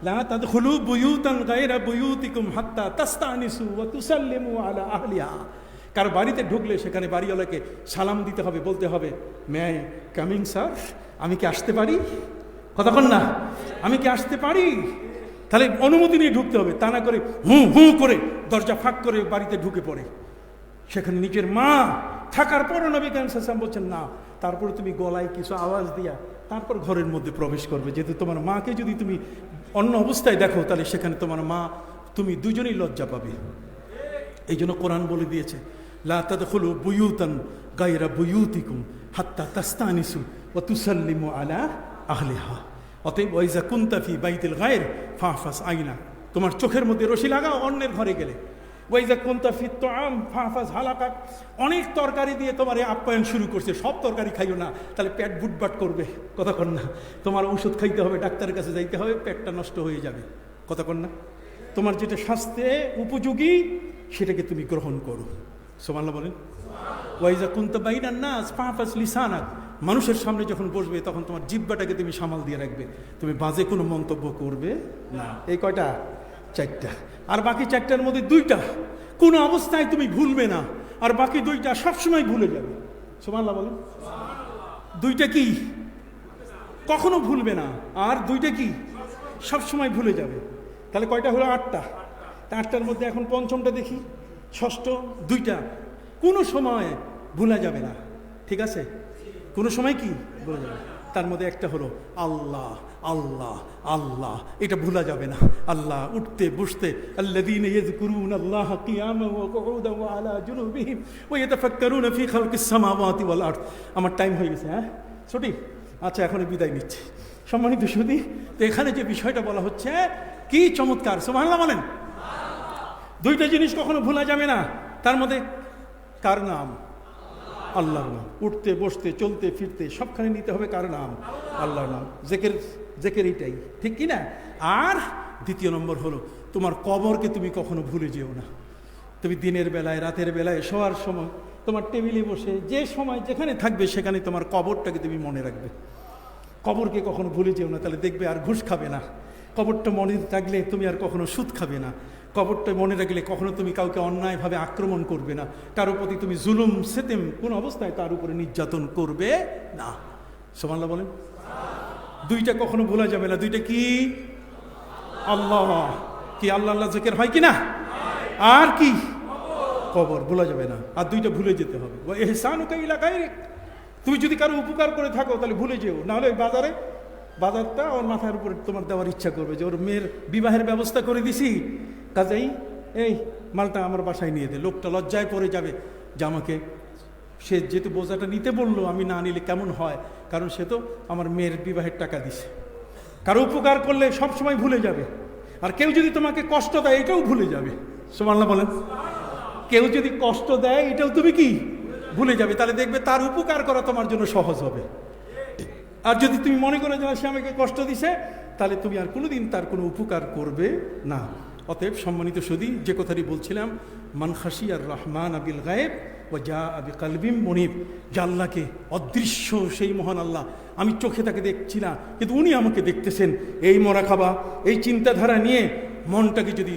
লা তাদখুলু বুয়ুতান গায়রা বুয়ুতিকুম হাত্তা তাস্তানিসু ওয়া তুসাল্লিমু আলা আহলিহা। কারো বাড়িতে ঢুকলে সেখানে বাড়িওয়ালাকে সালাম দিতে হবে, বলতে হবে মে আই কামিং স্যার, আমি কি আসতে পারি? কথা বল না, আমি কি আসতে পারি? তাহলে অনুমতি নিয়ে ঢুকতে হবে, তা না করে হু হু করে দরজা ফাঁক করে বাড়িতে ঢুকে পড়ে। সেখানে নিজের মা থাকার পরও নবী করিম সাল্লাল্লাহু আলাইহি ওয়াসাল্লাম বলছেন না, তারপরে তুমি গলায় কিছু আওয়াজ দিয়া তারপর ঘরের মধ্যে প্রবেশ করবে। যেহেতু তোমার মাকে যদি তুমি অন্য অবস্থায় দেখো, তাহলে সেখানে তোমার মা তুমি দুজনেই লজ্জা পাবে। এই জন্য কোরআন বলে দিয়েছে, লা তাদখুলু বুয়ুতান গায়রা বুয়ুতিকুম হাত্তা তাস্তানিসু ওয়া তুসাল্লিমু আলা আহলিহা। অতএব ওয়াইজা কুনতা ফি বাইতিল গায়র ফাহফাজ আইনা, তোমার চোখের মধ্যে রশি লাগাও অন্যের ঘরে গেলে। ওয়াইজা কুনতা ফি তুআম ফাহফাজ হালাকাক, অনেক তরকারি দিয়ে তোমার এই আপ্যায়ন শুরু করছে, সব তরকারি খাইও না, তাহলে পেট বুটবাট করবে, কথা কন না। তোমার ওষুধ খাইতে হবে, ডাক্তারের কাছে যাইতে হবে, পেটটা নষ্ট হয়ে যাবে, কথা কন না। তোমার যেটা স্বাস্থ্যে উপযোগী সেটাকে তুমি গ্রহণ করো, সুবহানাল্লাহ বলেন। ওয়াইজা কুনতা বাইনান নাস ফাহফাজ লিসানাক, মানুষের সামনে যখন বসবে তখন তোমার জিহ্বাটাকে তুমি সামাল দিয়ে রাখবে, তুমি বাজে কোনো মন্তব্য করবে না। এই কয়টা? 4টা। আর বাকি 4টার মধ্যে 2টা কোনো অবস্থায় তুমি ভুলবে না, আর বাকি 2টা সবসময় ভুলে যাবে, সুবহানাল্লাহ বলেন। 2টা কি? কখনো ভুলবে না, আর 2টা কি? সবসময় ভুলে যাবে। তাহলে কয়টা হলো? 8টা। 8টার মধ্যে এখন পঞ্চমটা দেখি, ষষ্ঠ। 2টা কোনো সময় ভুলা যাবে না, ঠিক আছে? কোনো সময় কি ভুলা যাবে? তার মধ্যে একটা হলো আল্লাহ আল্লাহ আল্লাহ, এটা ভুলা যাবে না। আল্লাহ উঠতে বসতে, আল্লাযীনা ইয়াযকুরুনাল্লাহা কিয়ামান ওয়া কুউদান ওয়া আলা জুনুবিহিম ওয়া ইয়াতাফাক্কারুনা ফি খালকিস সামাওয়াতি ওয়াল আরদ। আমার টাইম হয়ে গেছে, হ্যাঁ ছুটি? আচ্ছা, এখন বিদায় নিচ্ছি। সম্মানিত সুধী, তো এখানে যে বিষয়টা বলা হচ্ছে কি চমৎকার, সুবহানাল্লাহ বলেন। 2টা জিনিস কখনো ভুলা যাবে না, তার মধ্যে কার নাম? আল্লাহর নাম। উঠতে বসতে চলতে ফিরতে সবখানে নিতে হবে কার নাম? আল্লাহর নাম। জেকের এইটাই, ঠিক কি না? আর দ্বিতীয় নম্বর হলো তোমার কবরকে তুমি কখনো ভুলে যেও না। তুমি দিনের বেলায় রাতের বেলায় শোয়ার সময় তোমার টেবিলে বসে যে সময় যেখানে থাকবে সেখানে তোমার কবরটাকে তুমি মনে রাখবে। কবরকে কখনো ভুলে যেও না, তাহলে দেখবে আর ঘুষ খাবে না। কবরটা মনে রাখলে তুমি আর কখনো সুদ খাবে না। কবরটা মনে রাখলে কখনো তুমি কাউকে অন্যায়ভাবে আক্রমণ করবে না, কারোর প্রতি তুমি জুলুম সেতেম কোন অবস্থায় তার উপরে নির্যাতন করবে না, সুবহানাল্লাহ বলেন। 2টা কখনো ভোলা যাবে না। 2টা কি? আল্লাহ কি? আল্লাহ আল্লাহ জিকির হয় কি না? আর কি? কবর ভোলা যাবে না। আর 2টা ভুলে যেতে হবে। ওয়া ইহসানুকা ইলা গায়রিক, তুমি যদি কারো উপকার করে থাকো তাহলে ভুলে যেও, নাহলে বাজারটা ওর মাথার উপরে তোমার দেওয়ার ইচ্ছা করবে যে ওর মেয়ের বিবাহের ব্যবস্থা করে দিছি, কাজেই এই মালটা আমার বাসায় নিয়ে দে। লোকটা লজ্জায় পড়ে যাবে যে আমাকে, সে যেহেতু বোঝাটা নিতে বললো, আমি না নিলে কেমন হয়, কারণ সে তো আমার মেয়ের বিবাহের টাকা দিছে। কারো উপকার করলে সব সময় ভুলে যাবে। আর কেউ যদি তোমাকে কষ্ট দেয় এটাও ভুলে যাবে, সুবহানাল্লাহ বলেন। কেউ যদি কষ্ট দেয় এটাও তুমি কি ভুলে যাবে, তাহলে দেখবে তার উপকার করা তোমার জন্য সহজ হবে। আর যদি তুমি মনে করো যে সে আমাকে কষ্ট দিছে, তাহলে তুমি আর কোনোদিন তার কোনো উপকার করবে না। অতএব সম্মানিত সুধী, যে কথাটি বলছিলাম, মান খাশিয়ার রহমান আবিল গায়েব ও যা আবি কালবিম মনিব, যে আল্লাহকে অদৃশ্য সেই মহান আল্লাহ, আমি চোখে তাকে দেখছি না কিন্তু উনি আমাকে দেখতেছেন, এই মোরাকাবা, এই চিন্তাধারা নিয়ে মনটাকে যদি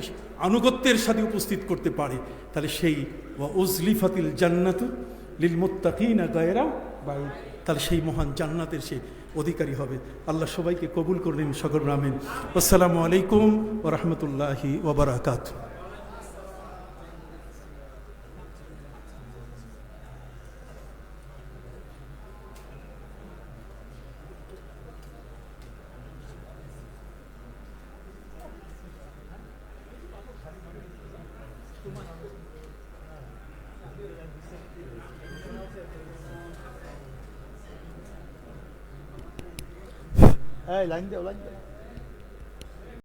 আনুগত্যের সাথে উপস্থিত করতে পারে, তাহলে সেই ওয়া উজলিফাতিল জান্নাতু লিল মুত্তাকিনা গায়রা বাইদ, তাহলে সেই মহান জান্নাতের সেই অধিকারী হবে। আল্লাহ সবাইকে কবুল করলেন, সকল আমিন। আসসালামু আলাইকুম ওয়া রাহমাতুল্লাহি ওয়া বারাকাতুহু। এই লাইন দাও, লাইন দাও।